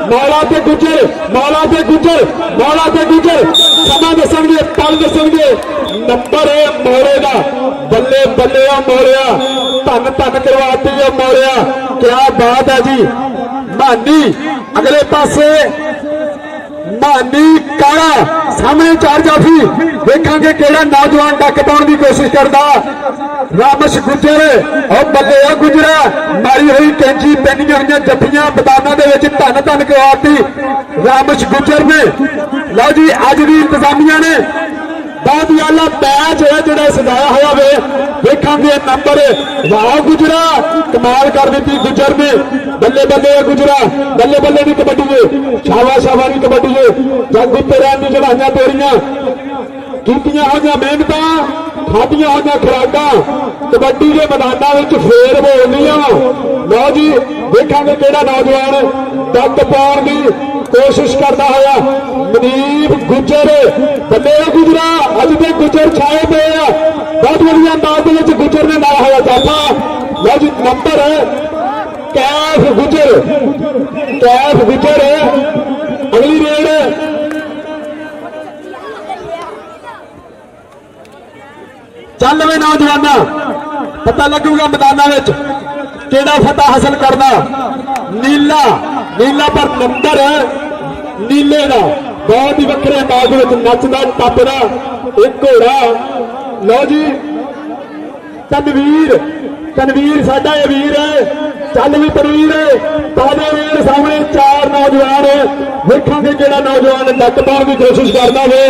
मौला ते गुजर, मौला ते गुजर, मौला ते गुजर। समा दसणगे, पल दसणगे, नंबर है मौले का। बल्ले बल्ले आ मौलिया, धन धन करवाती है मौलिया, क्या बात है जी। मानी अगले पासे मानी काला, सामने चार जाफी, देखांगे केड़ा नौजवान डक पाने की कोशिश करता। रामश गुजर और बल्ले आ गुजरा, मारी हुई कैंची पैनियां हुई जफ्फियां मैदानां दे विच धन धन करवाती रामश गुजर ने। लो जी अज भी इंतजामिया ने बहुत ही आला मैच है जो सजाया हुआ वे, देखांगे नंबर। वाह गुजरा, कमाल कर दी गुजर ने। बल्ले बल्ले गुजरा, बल्ले बल्ले की कबड्डी है, शावा शावा की कबड्डी है। जग उत्ते रहने चढ़ाइया तोड़ियां कीतियां हुई मेहनत, खादियां हुई खुराकां, कबड्डी के मैदानों में फेर बोलदियां। लो जी देखांगे केड़ा नौजवान डक पाउण की कोशिश करता हुआ। मनीप गुजर, बल्ले गुजरा, अज तो गुजर छाए पे आ, बहुत बढ़िया अंदाज गुजर ने लाया हुआ जाफा। लो जी नंबर कैफ गुजर, कैफ गुजर। अगली रेड चल वे नौजवाना, पता लगूगा मैदाना केड़ा फतह हासिल करना। नीला नीला पर नंबर नीले का बहुत ही वक्रे अंदाज नचदा टपदा एक घोड़ा। लो जी तनवीर, तनवीर साडा ये वीर है, चल भी तनवीर ताजा वीर। सामने चार नौजवान देखांगे केड़ा नौजवान डक पाउण की कोशिश करता है।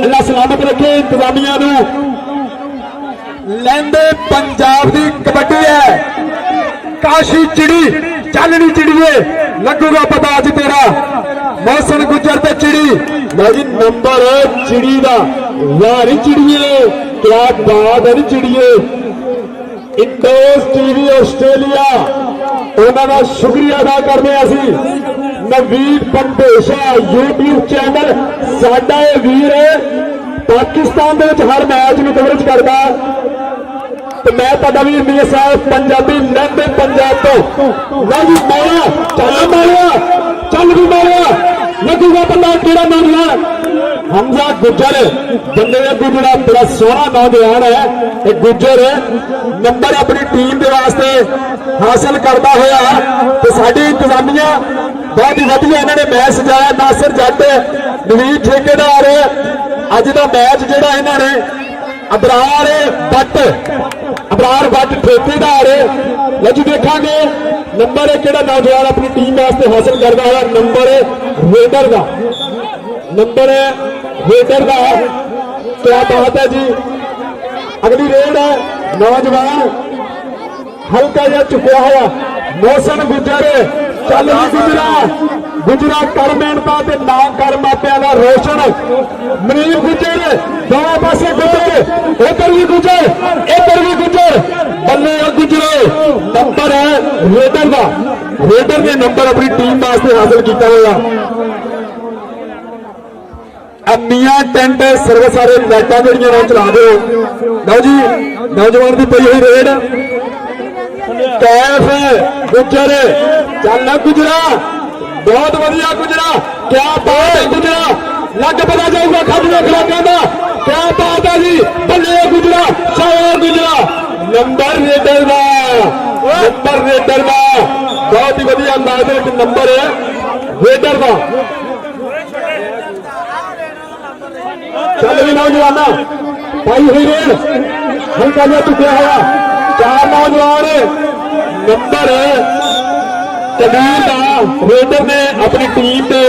अल्लाह सलामत रखे इंतजामिया नूं। लैंदे पंजाब की कबड्डी है, काशी चिड़ी, चल नहीं चिड़िए, लगूगा पता अज तेरा। मोहसिन गुजर ते चिड़ी, लो जी नंबर चिड़ी का। वाह नहीं चिड़िए, क्या बात है नहीं चिड़िए। इंडोज टीवी ऑस्ट्रेलिया उन्होंने शुक्रिया अदा करने असी। नवीद पंडेशा यूट्यूब चैनल साडा ये वीर है, पाकिस्तान दे विच हर मैच में कवरेज करता। तो मैं तुहाडा वीर मीर साहब पंजाबी लैंदे पंजाब तो। लो जी मारिया, चल मारिया, चल भी मारिया, लगूगा पता केड़ा नौजवान। हमजा गुजर, बंदे गुजरा बड़ा सोहना नौजवान है एक गुजर। नंबर अपनी टीम के वास्ते हासिल करता हुआ तो साडी इंतजामिया बहुत ही वधिया इन्होंने मैच सजाया। नासिर जट नवीन ठेकेदार अज का मैच जिहड़ा इन्होंने अबरार बट, अबरार बट ठेकेदार। लज देखांगे नंबर केड़ा नौजवान अपनी टीम वास्ते हासिल करता है। नंबर रेडर का, नंबर रेडर का, क्या बात है जी। अगली रेड है नौजवान हल्का जहा चुकया हुआ मोहसिन गुजर। चल भी गुजरा, गुजरा कर मेहनता ते ना कर मापिया का रोशन। मनीर गुजर दोनों पासे गुजर, इधर भी गुजर, इधर भी गुजर, बल्ले गुजरे। नंबर है रेडर का, रेडर ने नंबर अपनी टीम वास्ते हासिल किया हुआ। मियां टेंट सर्व सारे लाइटा जड़ियां चला दो। लो जी नौजवान की पई हुई रेड कैफ गुजर, चल गुजरा, बहुत बढ़िया गुजरा, क्या बात है गुजरा। लग पता जाऊगा खबरों खिलाफों का, क्या बात है जी। बल्ले गुजरा, शाबाश गुजरा, नंबर रेडर का, नंबर रेडर का, बहुत ही बढ़िया अंदाज है। नंबर है रेडर का। चल भी नौजवाना पाई हुई रेड हल्का जा चुका हुआ चार नौजवान। नंबर कबीर का रेडर ने अपनी टीम के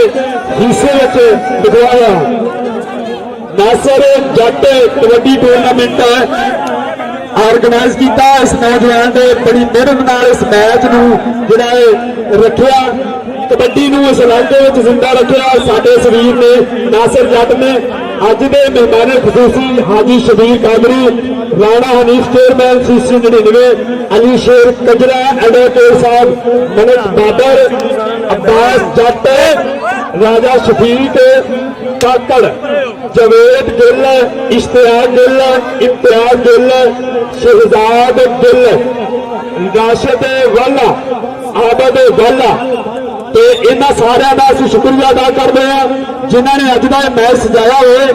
हिस्से लिखवाया। नासिर जट कबड्डी टूरनामेंट ऑर्गेनाइज किया इस नौजवान ने बड़ी मेहनत नाल इस मैच नूं जिहड़ा रखिया, कबड्डी नूं इस इलाके में जिंदा रखिया। साडे इस वीर ने नासिर जट ने ਅੱਜ ਦੇ ਮਹਿਮਾਨ ਖਸੂਸੀ ਹਾਜੀ ਸ਼ਬੀਰ ਕਾਦਰੀ, ਰਾਣਾ ਹਨੀਫ ਚੇਅਰਮੈਨ CC 99, ਅਲੀ ਸ਼ੇਰ ਕਜਰਾ ਐਡਵੋਕੇਟ ਸਾਹਿਬ, ਮਨਤ ਬਾਬਰ, अब्बास जट, राजा शफीक काकड़, जवेद गिल, इश्तियाक गिल, इम्तियाज गिल, शहजाद गिल, राशिद वाला, आबद वाला, ਤੇ ਇਹਨਾਂ ਸਾਰਿਆਂ ਦਾ ਅਸੀਂ ਸ਼ੁਕਰੀਆ ਅਦਾ ਕਰਦੇ ਹਾਂ ਜਿਨ੍ਹਾਂ ਨੇ ਅੱਜ ਦਾ ਇਹ ਮੈਚ ਸਜਾਇਆ ਹੋਵੇ।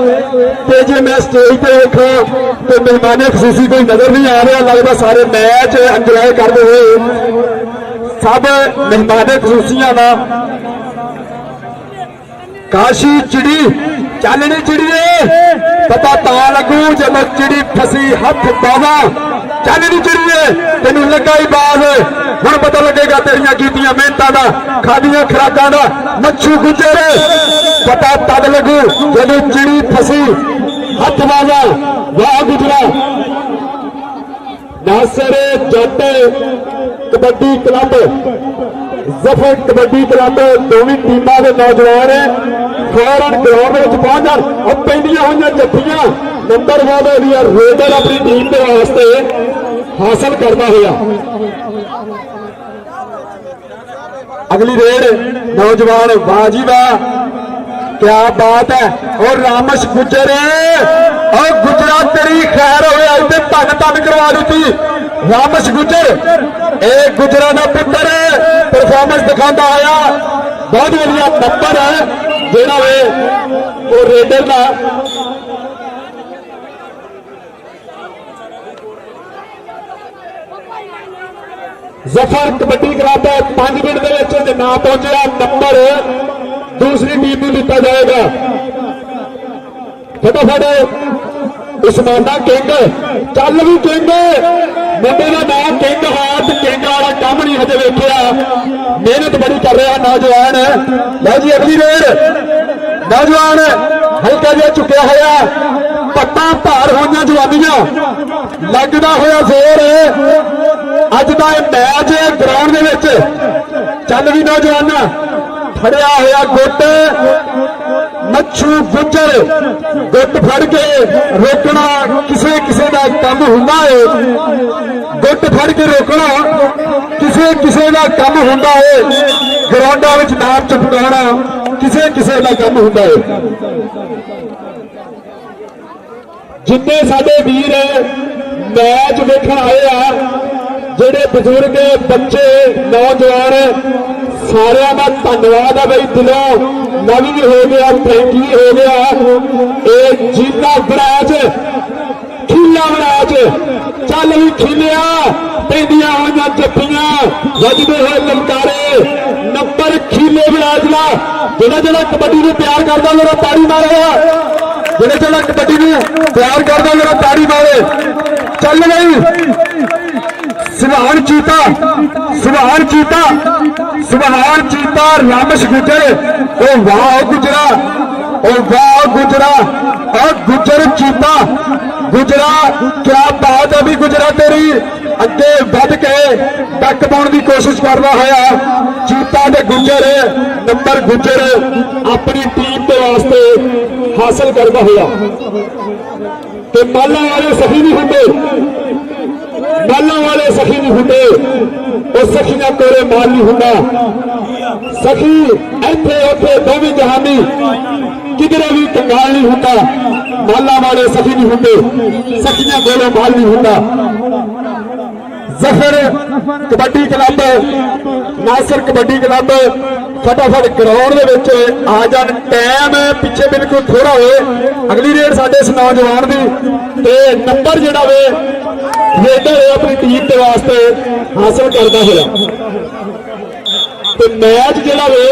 ਤੇ ਜੇ ਮੈਂ ਸਟੇਜ ਤੇ ਵੇਖਾਂ ਤੇ ਮਹਿਮਾਨੇ ਖੁਸ਼ੀ ਕੋਈ ਨਜ਼ਰ ਨਹੀਂ ਆ ਰਿਹਾ, ਲੱਗਦਾ ਸਾਰੇ ਮੈਚ ਇੰਜੋਏ ਕਰਦੇ ਹੋਏ सब मेहमाने खसूसियां ना। काशी चिड़ी चालनी चिड़िए पता ता लगू जब चिड़ी फसी हथ बावा, चालनी चिड़िए तेन लगा ही बाज, हुण पता लगेगा तेरिया कीतियां मेहनतां दा, खादियां खुराकां दा। मच्छू गुजर पता तद लगू जब चिड़ी फसी हथ बावा, वाह गुजरा। नासिर जट कबड्डी क्लब, जफर कबड्डी क्लब दोवें टीमां दे नौजवान फौरन ग्राउंड में पहुंच जाण। अब पेंडियां हुई जफ्फियां नंबर वाले रेडर अपनी टीम के वास्ते हासिल करता हुआ। अगली रेड नौजवान, बाजी वाह क्या बात है। और रामश गुजर और गुजरात तेरी खैर हो धन धन करवा दी रामश गुजर, ए गुजरा का पुत्र परफॉर्मेंस दिखाता आया, बहुत बढ़िया नंबर है जेड़ा वे वो रेडर का। जफर कबड्डी क्लब 5 मिनट के ना पहुंचा नंबर दूसरी टीम को दिता जाएगा। फटाफट उस्माना किंग, चल भी किंग, मुंडे का नाम किंग है, किंग वाला काम नहीं हजे वेखिया, मेहनत बड़ी कर रहा नौजवान। लो जी अगली रेड नौजवान हल्का जिहा चुकया होया, पट्टा भार होइयां जवानियां, लगदा होया जोर। अज का मैच ग्राउंड दे विच चल भी नौजवान फड़िया होया गुट, मच्छू गुजर गुट फड़ के रोकना किसे किसे का काम हुंदा है, गुट फड़ के रोकना किसे किसे का काम हुंदा है, ग्राउंडा विच नाम चपकाना किसे किसे का काम हुंदा है। जिन्ने साडे वीर मैच देखण आए आ, जेडे बजुर्ग बच्चे नौजवान सारिया का धन्यवाद है बई दिलों। नवी हो गया, फ्रैंकी हो गया, एक जीता मैच खीला मैच चल भी खीलिया, पेंदियां हुई जफ्फियां वजदे हुए ललकारे, नंबर खीले मैच का। जेड़ा जेड़ा कबड्डी को प्यार करता मेरा ताड़ी मारे, जेड़ा जेड़ा कबड्डी को प्यार करता मेरा ताड़ी मारे। चल गई सुभान चीता, सुभान चीता, सुभान चीता रामश गुजर, ओ वाह गुजरा, ओ वाह गुजरा, और गुजर चीता गुजरा क्या बात है भी गुजरा तेरी अगे बढ़ के टक पाने की कोशिश करता होया। चीता दे गुजर नंबर गुजर अपनी टीम के वास्ते हासिल करता हुआ। तो माला वाले सही नहीं होंगे, माला वाले सखी नहीं होंगे, और सखियां कोरे माल नहीं होंगे। सखी इथे उथे दोवें जहानी किधरे भी कंगाल नहीं होंगे, माला वाले सखी नहीं होंगे, सखियां कोरे माल नहीं होंगे। जफर कबड्डी क्लब, नासिर कबड्डी क्लब फटाफट ग्राउंड दे विच आ जान, टाइम पिछे बिल्कुल थोड़ा हो। अगली रेड साडे इस नौजवान दी ते नंबर जिहड़ा वे रेडर अपनी टीम के वास्ते हासिल करता हुआ। तो मैच जिहड़ा वे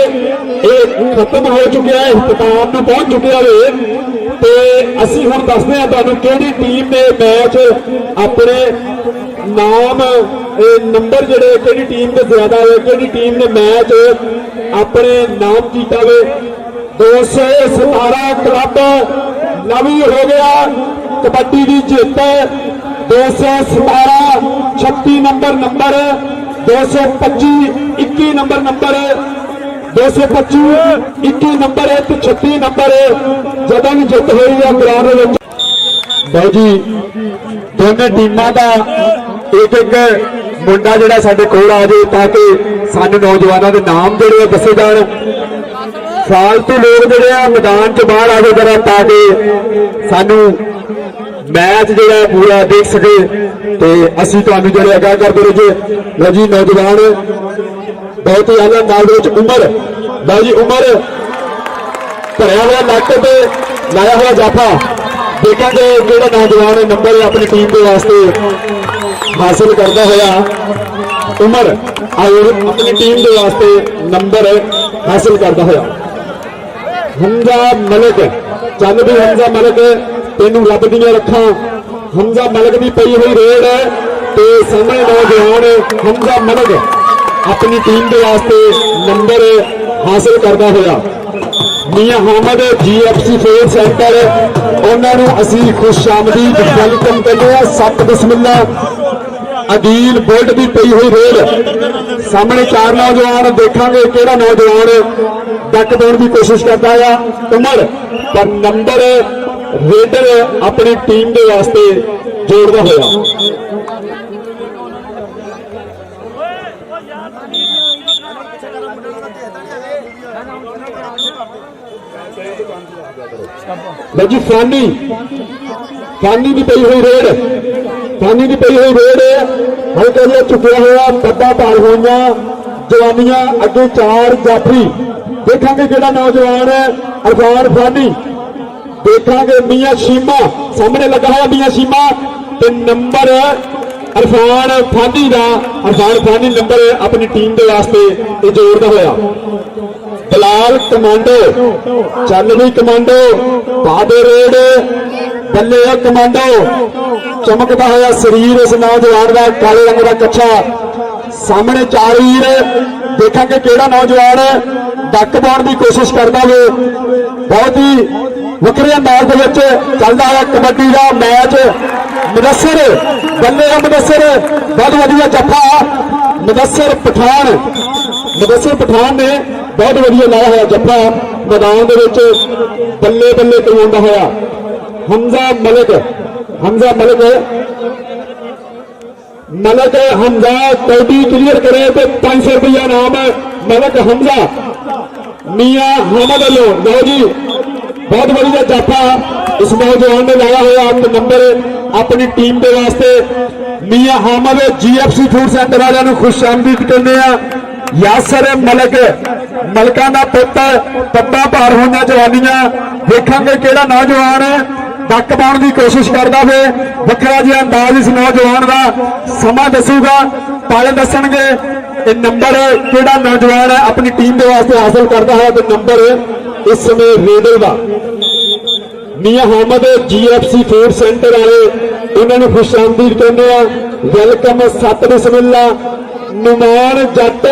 खत्म हो चुका है, इख्तिताम में पहुंच चुका वे। तो असी हुण दसदे हां तुहानूं किहड़ी टीम ने मैच अपने नाम नंबर जिहड़े किहड़ी टीम के ज्यादा है, किहड़ी टीम ने मैच अपने नाम कीता वे। 217 क्लब नवी हो गया कबड्डी की जित, 217 36 नंबर 225 21 नंबर 225 21 नंबर है तो 36 नंबर है जदों भी जित हुई है ग्राउंड भाई जी दोनों टीमां का एक एक मुंडा जिहड़ा साडे कोल आ जाए ताकि सानू नौजवानों के नाम जिहड़े दसे जाण फालतू लोग जिहड़े आ मैदान च बाहर आ जाए जरा ताकि सानू मैच जो है पूरा देख सके तो असी तुहानू जो अगा करते रहिए। लो जी नौजवान बहुत ही आला नाल उमर लो जी उमर भरया हुआ लट पे लाया हुआ जाफा देखा कि नौजवान नंबर अपनी टीम के वास्ते हासिल करता होया उमर अपनी टीम के वास्ते नंबर हासिल करता होया। हमजा मलिक चल भी हमजा मलिक तेनू रब दियां रखा हमजा मलिक की पई हुई रेड है तो सामने नौजवान हमजा मलिक अपनी टीम के वास्ते नंबर हासिल करता होया। मियां हामद GFC फोर्स सेंटर उन्होंने असी खुशामदीद वेलकम करते हैं। सत बिस्मिल्ला अदील बुलट की पई हुई रेड सामने चार नौजवान देखांगे किहड़ा नौजवान डक पाने की कोशिश करता है उमर पर नंबर रेडर अपनी टीम के वास्ते जोड़ता होया। जी फानी फानी की पई हुई रेड फानी की पई हुई रेड हल्का जिहा चुकिया हुआ पद्दा पार हुई जवानियां अगे चार जाफरी देखांगे किहड़ा नौजवान है अरफान फानी देखांगे मियां शीमा सामने लगा हुआ मियां शीमा ते नंबर अरफान फानी का अरफान फानी नंबर अपनी टीम के वास्ते जोड़ता होया। दलाल कमांडो चल भी कमांडो बादे रेड बल्ले कमांडो चमकता हुआ शरीर इस नौजवान का काले रंग का कच्छा सामने चार वीर देखा कि केड़ा नौजवान डक पाने की कोशिश करता हो। बहुत ही वक्रे अंदाज चलता है कबड्डी का मैच मुदस्सिर बल्ले मुदस्सिर बहुत वधिया जफा मुदस्सिर पठान ने बहुत वधिया लाया हुआ जफा मैदान बल्ले बल्ले करवाता होया। हमजा मलिक हमजा कबड्डी क्लियर करे तो 500 रुपया नाम मलिक हमजा मियां हामद वालों लो जी बहुत वधिया जाफा इस नौजवान ने लाया हुआ नंबर अपनी टीम के वास्ते। मियां हामद GFC फूड सेंटर वालों खुशामदीद करने यासर मलिक मलका का पुत्र पत्ता पार होना जवानियां देखांगे किहड़ा नौजवान डक पाने की कोशिश करता है। वखरा जिहा अंदाज इस नौजवान का समा दसूगा ताले दसणगे नंबर किहड़ा नौजवान अपनी टीम के वास्ते हासिल करता है तो नंबर इस समय रेडर का मियां हामद GFC फूड सेंटर वाले उन्होंने खुशामदीद करने वेलकम सत बिस्मिल्ला नुमान जट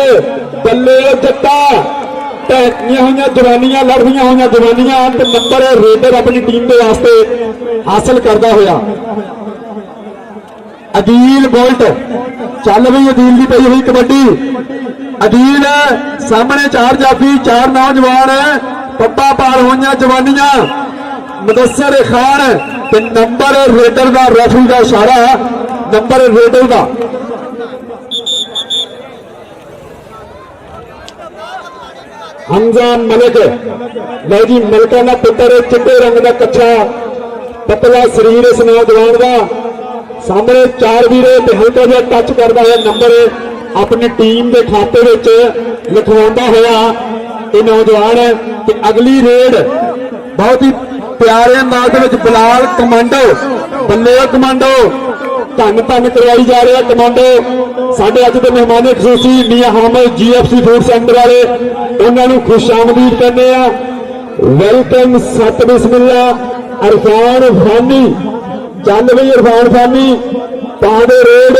बल्ले जट्टा टहकियां हुई जवानियां लड़दियां हुई जवानियां नंबर रेडर अपनी टीम के वास्ते हासिल करता होया। अदील बुलट चल भी अदील की पई हुई कबड्डी अदील सामने चार जाफी चार नौजवान पप्पा पार हुई जवानियां मुदस्सिर खान ते नंबर रेडर का रेफरी का इशारा नंबर रेडर का हमजा मलिक लो जी मलका का पुत्र चिट्टे रंग का कच्छा पतला शरीर इस नौजवान का सामने चार वीरे हल्का जिहा टच करता है नंबर अपनी टीम के खाते लिखवाता होया ये नौजवान कि अगली रेड बहुत ही प्यारे अंदाज बिलाल कमांडो बल्ले कमांडो धन धन करवाई जा रहा कमांडो साढ़े अज के मेहमान खसूसी मियां हामद GFC फूड सेंटर वाले उन्होंने खुशामदीद करने वेलकम सत बिस्मिल्ला अरफान फानी चल भी अरफान फानी पादे रेड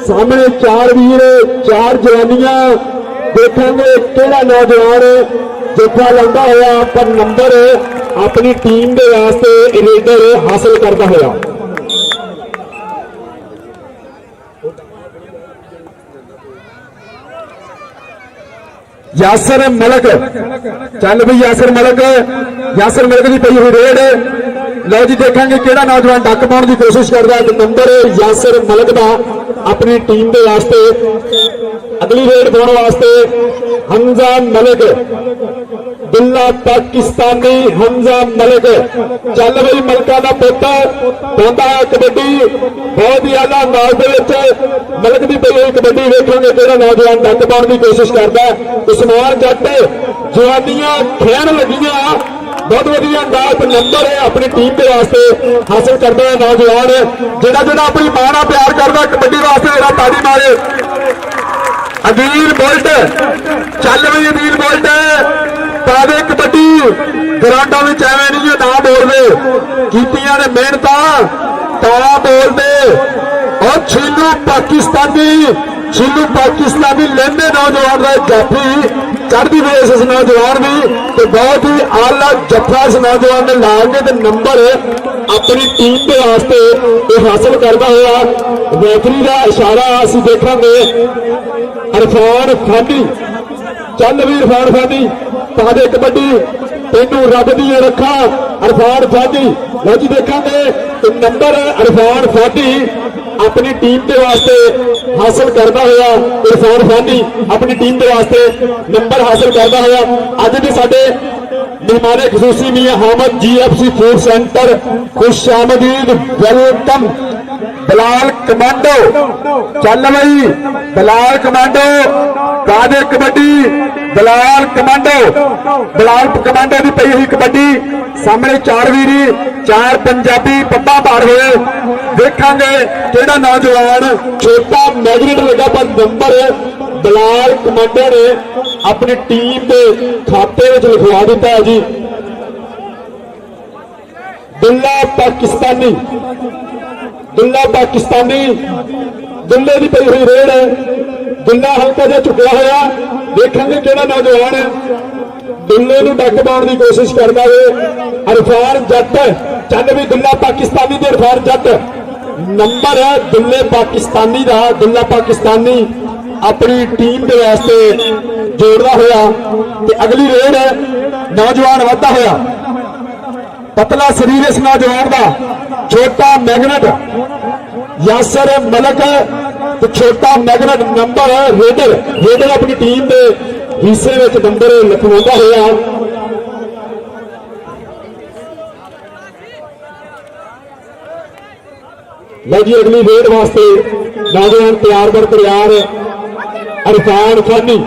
सामने चार वीर चार जवानियां देखेंगे केड़ा नौजवान जफा लंघा होया पर नंबर अपनी टीम के वास्ते रेडर हासिल करता होया। यासर मलक, चल भी यासर मलक की पई हुई रेड। लो जी देखेंगे किहड़ा नौजवान डक पाने की कोशिश करता है। नंबर यासर मलक का अपनी टीम के वास्ते अगली रेड पाने वास्ते हमजा मलिक, दुल्ला पाकिस्तानी हमजा मलिक। चल बई मलका का पुत्र पाता है कबड्डी बहुत ही आला अंदाज के मलिक की पई हुई कबड्डी वेखेंगे किहड़ा नौजवान डक पाने की कोशिश करता है। उस्मान जट जवानियां खैन लगियां बहुत वधिया अंदाज नंबर है अपनी टीम के वास्ते हासिल करता है नौजवान जिहड़ा जिहड़ा अपनी मां नाल प्यार करता कबड्डी वास्ते जरा ताड़ी मारे। अदील बुल्ट, चल भी अदील बुल्ट पावे कबड्डी ग्राउंडों में एवं नहीं ना बोलते कीतियां ने मेहनत ताला बोलते। और छीलू पाकिस्तानी लेंदे नौजवान का जाफी चढ़ती वेस इस नौजवान भी तो बहुत ही आला जफा इस नौजवान ने ला के नंबर अपनी टीम के वास्ते ये हासिल करता हुआ रेफरी का इशारा असी देखेंगे। इरफान फानी, चल भी इरफान फानी पादे कबड्डी तेनू रब दी रखा इरफान फानी। लो जी देखेंगे तो नंबर इरफान फानी अपनी टीम के वास्ते हासिल करता हुआ। इरफान फानी अपनी टीम के वास्ते नंबर हासिल करता हुआ। अज भी साडे मेहमान खसूसी मियां हामद GFC फूड सेंटर खुश आमदीद वेलकम। बिलाल कमांडो, चल बई बिलाल कमांडो कादे कबड्डी बिलाल कमांडो की पई हुई कबड्डी सामने चार वीरी चार पंजाबी पब्बा पार हुए। देखेंगे किहड़ा नौजवान छोटा मैगनेट लगा पर नंबर बिलाल कमांडो ने अपनी टीम के खाते में लिखवा दिता है जी। दुल्ला पाकिस्तानी दुल्ले की पई हुई रेड है। दुल्ला हल्का जिहा झुकिया होया देखेंगे किहड़ा नौजवान दुल्ले नूं डक पाउण की कोशिश करता है। इरफान जट, चल भी दुल्ला पाकिस्तानी दे इरफान जट नंबर है दुल्ले पाकिस्तानी का। दुल्ला पाकिस्तानी अपनी टीम के वास्ते जोड़ता होया ते अगली रेड है नौजवान वधदा होया। पतला शरीर इस नौजवान का छोटा मैगनेट यासर मलक तो छोटा मैगनेट नंबर है रेडर अपनी टीम के हिस्से में नंबर लिखवाता हुआ। लो जी अगली रेड वास्ते नौजवान तैयार बर तैयार। इरफान फानी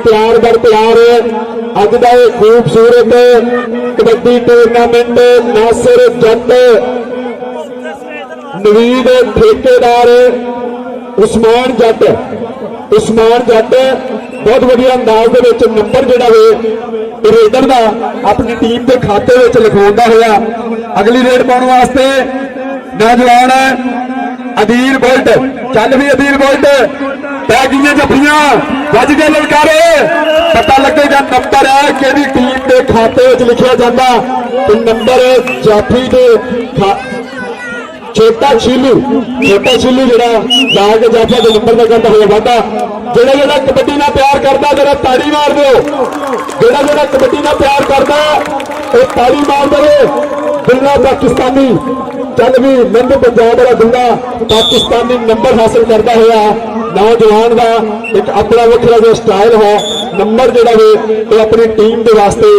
तैयार बर तैयार। अज का खूबसूरत कबड्डी टूरनामेंट नासिर जट नवीद ठेकेदार उस्मान जट बहुत वधिया अंदाज के नंबर जोड़ा वे रेडर का अपनी टीम के खाते में लिखवाता हुआ। अगली रेड पाने वास्ते नौजवान अदील बुल्ट, चल भी अदील बुल्ट पै गई जफियां वज के ललकारे पता लगेगा नंबर है कि टीम के खाते में लिखा जाता तो नंबर जाफी के छोटा छीलू जरा जाके जाफा के नंबर का करता हुआ वादा। जोड़ा कबड्डी ना प्यार करता जरा ताड़ी मार दो। जोड़ा कबड्डी ना प्यार करता वो ताड़ी मार दो। दुल्ला पाकिस्तानी, चल भी नंद पंजाब वाला दुल्ला पाकिस्तानी नंबर हासिल करता हुआ नौजवान का एक अपना वखरा जो स्टाइल है नंबर जोड़ा है अपनी टीम के वास्ते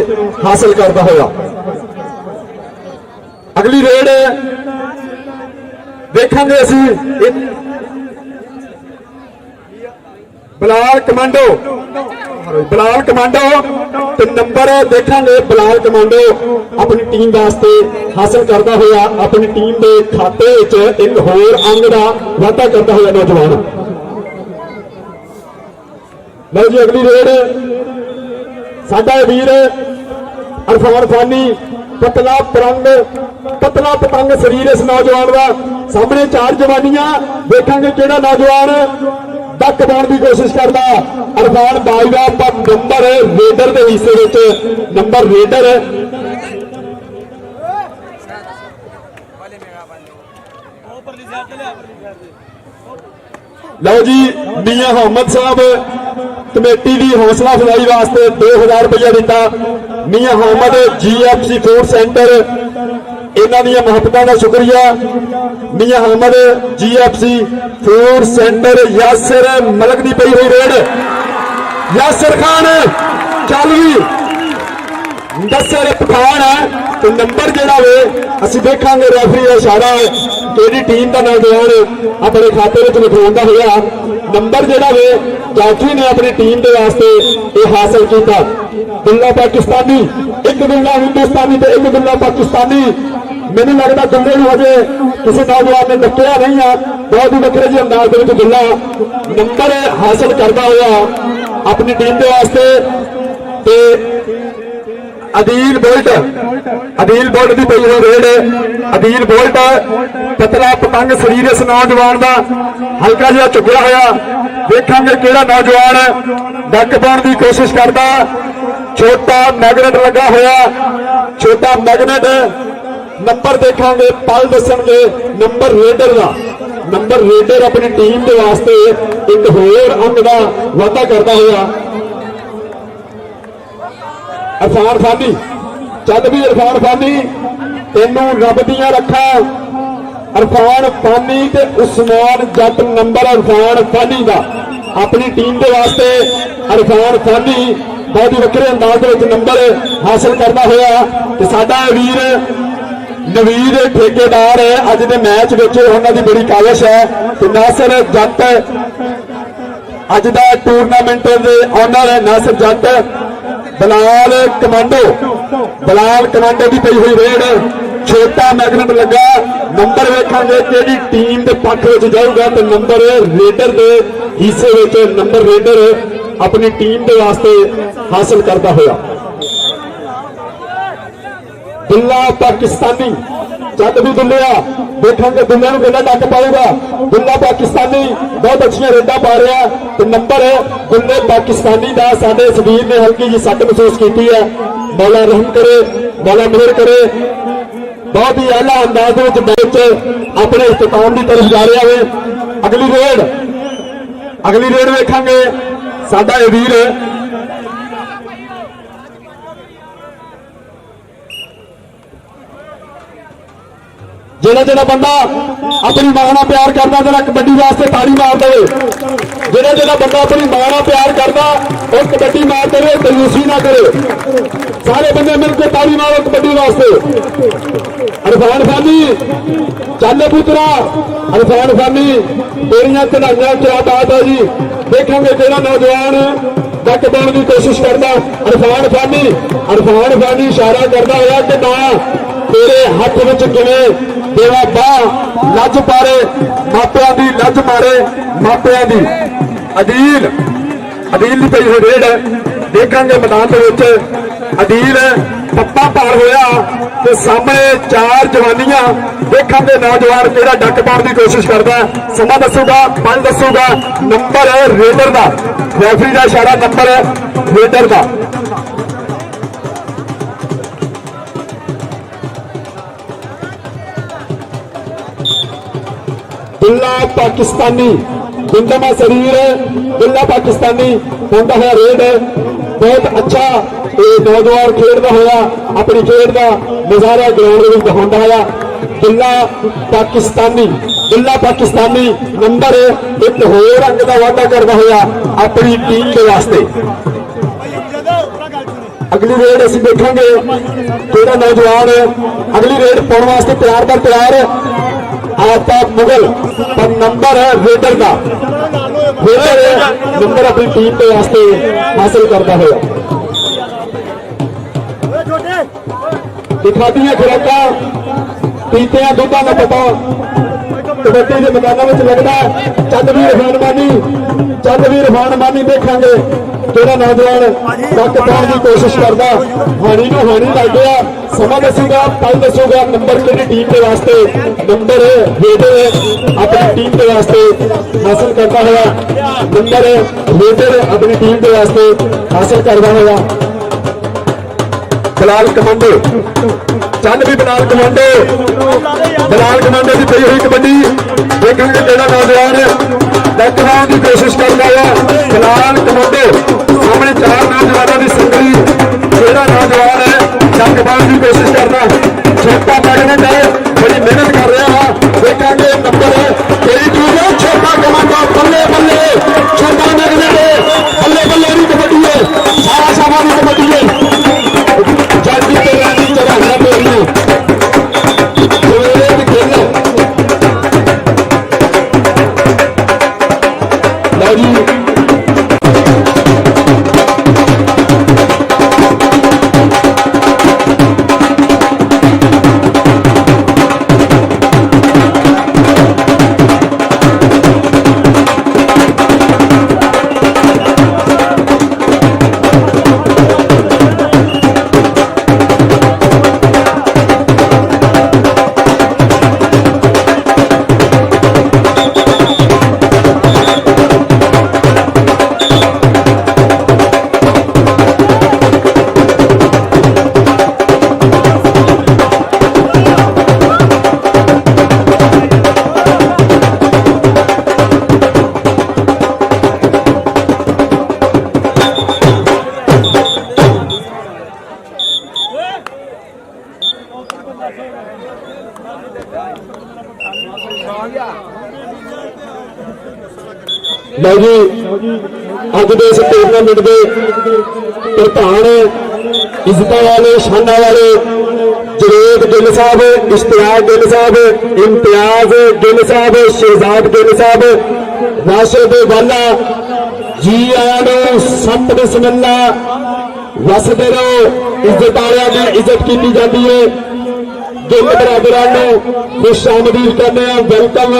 हासिल करता हुआ। अगली रेड देखेंगे असी बिलाल कमांडो तो नंबर देखेंगे बिलाल कमांडो अपनी टीम वास्ते हासिल करता हुआ अपनी टीम के खाते एक होर अंग का वाधा करता हुआ नौजवान। लो जी अगली रेड साडा वीर इरफान फानी पतला पतंग शरीर इस नौजवान का सामने चार जवानियां देखेंगे किहड़ा नौजवान डक पाने की कोशिश करता। इरफान बाईवा पर नंबर रेडर के हिस्से नंबर रेडर लो जी मियां मोहम्मद साहब कमेटी की हौसला अफजाई वास्ते 2000 रुपया दिता। Mian Hamid GFC food centre इन्हां दी महत्ता का शुक्रिया। Mian Hamid GFC food centre Yasir Malak दी पई हुई रेड यासिर खान चल भी दसर पठान है तो नंबर जोड़ा वे असं देखा रेफरी का इशारा कि टीम का नौजवान अपने खाते में लिखवाता हुआ नंबर जोड़ा वे कैची ने अपनी टीम के वास्ते ये हासिल किया। दुल्ला पाकिस्तानी एक दुल्ला हिंदुस्तानी तो एक दुल्ला पाकिस्तानी। मैंने लगता दुल्ले हजे किसी नौजवान ने डकिया नहीं है। बहुत ही वक्रे जी अंदाज के दुल्ला नंबर हासिल करता हुआ अपनी टीम के वास्ते। अदील बोल्ट की पई हुई रेड अदील बोल्ट पतला पतंग शरीर इस नौजवान का हल्का जिहा चुकिया होया। देखांगे किहड़ा नौजवान डक पाउण की कोशिश करता। छोटा मैगनेट लगा होया छोटा मैगनेट नंबर देखांगे पल दसणगे नंबर रेडर का। नंबर रेडर अपनी टीम के वास्ते एक होर अंग का वाधा करता हुआ। इरफान फानी चल भी इरफान फानी तेनू रब दियां रखा। इरफान फानी ते उस्मान जट नंबर इरफान फानी का अपनी टीम के वास्ते। इरफान फानी बहुत ही वक्रे अंदाज में नंबर हासिल करता हुआ तो साडा वीर नवीद ठेकेदार है अज के मैच में उन्होंने बड़ी काविश है तो नासिर जट अज का टूरनामेंट के ऑनर है। नासिर जट बलाल कमांडो की पई हुई रेड छोटा मैगनेट लगा। नंबर वेखांगे कि टीम के पक्ष में जाऊगा तो नंबर रेडर के हिस्से में नंबर रेडर अपनी टीम के वास्ते हासिल करता हुआ। दुल्ला पाकिस्तानी चल भी दुल्लिया देखा दुल्ले को कितना डक पाएगा। दुल्ला पाकिस्तानी बहुत अच्छी रेडा पा रहा तो नंबर दुल्ले पाकिस्तानी का साडे सबीर ने हल्की जी सट महसूस की है। मौला रहम करे मौला मेहर करे। बहुत ही आला अंदाज मैच अपने इख्तिताम की तरफ जा रहा है। अगली रेड वेखांगे साडा ये वीर जेड़ा जेड़ा बंदा अपनी मां नाल प्यार करता जरा कबड्डी वास्ते ताली मार दे। जेड़ा जेड़ा बंदा अपनी मां नाल प्यार करता और कबड्डी मार दे तयूसी ना करे। सारे बंदे मिलकर ताली मारो कबड्डी वास्ते। इरफान फानी चल पुत्रा इरफान फानी तेरिया कढ़ाइयां क्या बात है जी। देखेंगे केड़ा नौजवान डक पाने की कोशिश करता। इरफान फानी इशारा करता हुआ कि ना तेरे हाथ में किवें तेरा बाह लज पारे मापिया की लज मारे मापिया की। अदील की पई हुई रेड देखेंगे मैदान के अदील पप्पा पार होया तो सामने चार जवानियां देखेंगे नौजवान केड़ा डक पाने की कोशिश करता है। समा दसूगा पल दसूगा नंबर है रेडर का। रेफरी का इशारा नंबर है रेडर का। दुल्ला पाकिस्तानी गुंडमा शरीर दुल्ला पाकिस्तानी होता है रेड बहुत अच्छा नौजवान खेलता हुआ अपनी खेल का नजारा ग्राउंड में दिखाता है। दुल्ला पाकिस्तानी नंबर एक होर अंग का वाधा करता हुआ अपनी टीम के वास्ते। अगली रेड असीं देखेंगे केड़ा नौजवान अगली रेड पाने वास्ते तैयार पर तैयार आफ्ताब मुगल पर नंबर है रेडर का। रेडर नंबर अपनी टीम के वास्ते हासिल करता है। दिखाती है खुराका पीते हैं दूधा का पता कबड्डी के मैदानों में लगता है। चंद भी इरफान मानी देखेंगे केड़ा नौजवान डक पाने की कोशिश करता। हानी को हानी लग गया समा दसूगा पल दसूगा नंबर कि टीम के वास्ते नंबर रेडर अपनी टीम के वास्ते हासिल करता हुआ। नंबर रेडर अपनी टीम के वास्ते हासिल करता हुआ। फिलहाल कमांडो चल भी बिलाल कमांडो की पई हुई कबड्डी देखेंगे केड़ा नौजवान डक पाने की कोशिश कर रहा है। बिलाल कमांडो सामने 4 नौजवानों की संगली केड़ा नौजवान है डक पाने की कोशिश करना छोटा मैगनेट है बड़ी मेहनत कर रहा है। देखेंगे नंबर तेरी चूज छोटा कमांडो बल्ले बल्ले छोटा मैगनेट बल्ले बल्ले की कबड्डी है सारा सामान की कबड्डी है जाती पे रानी चढ़ाना पे लो जी अज के इस टूरनामेंट के प्रधान इज्जत वाले शाना वाले जरेद गिल साहब इश्तियाक गिल साहब इम्तियाज गिल साहब शहजाद गिल साहब राशिद वाला जी आया सत बिस्मिल्ला वसदे रहो इज्जत वाले की इज्जत की जाती है। गिल बरादरां खुश आमदीद करने वेलकम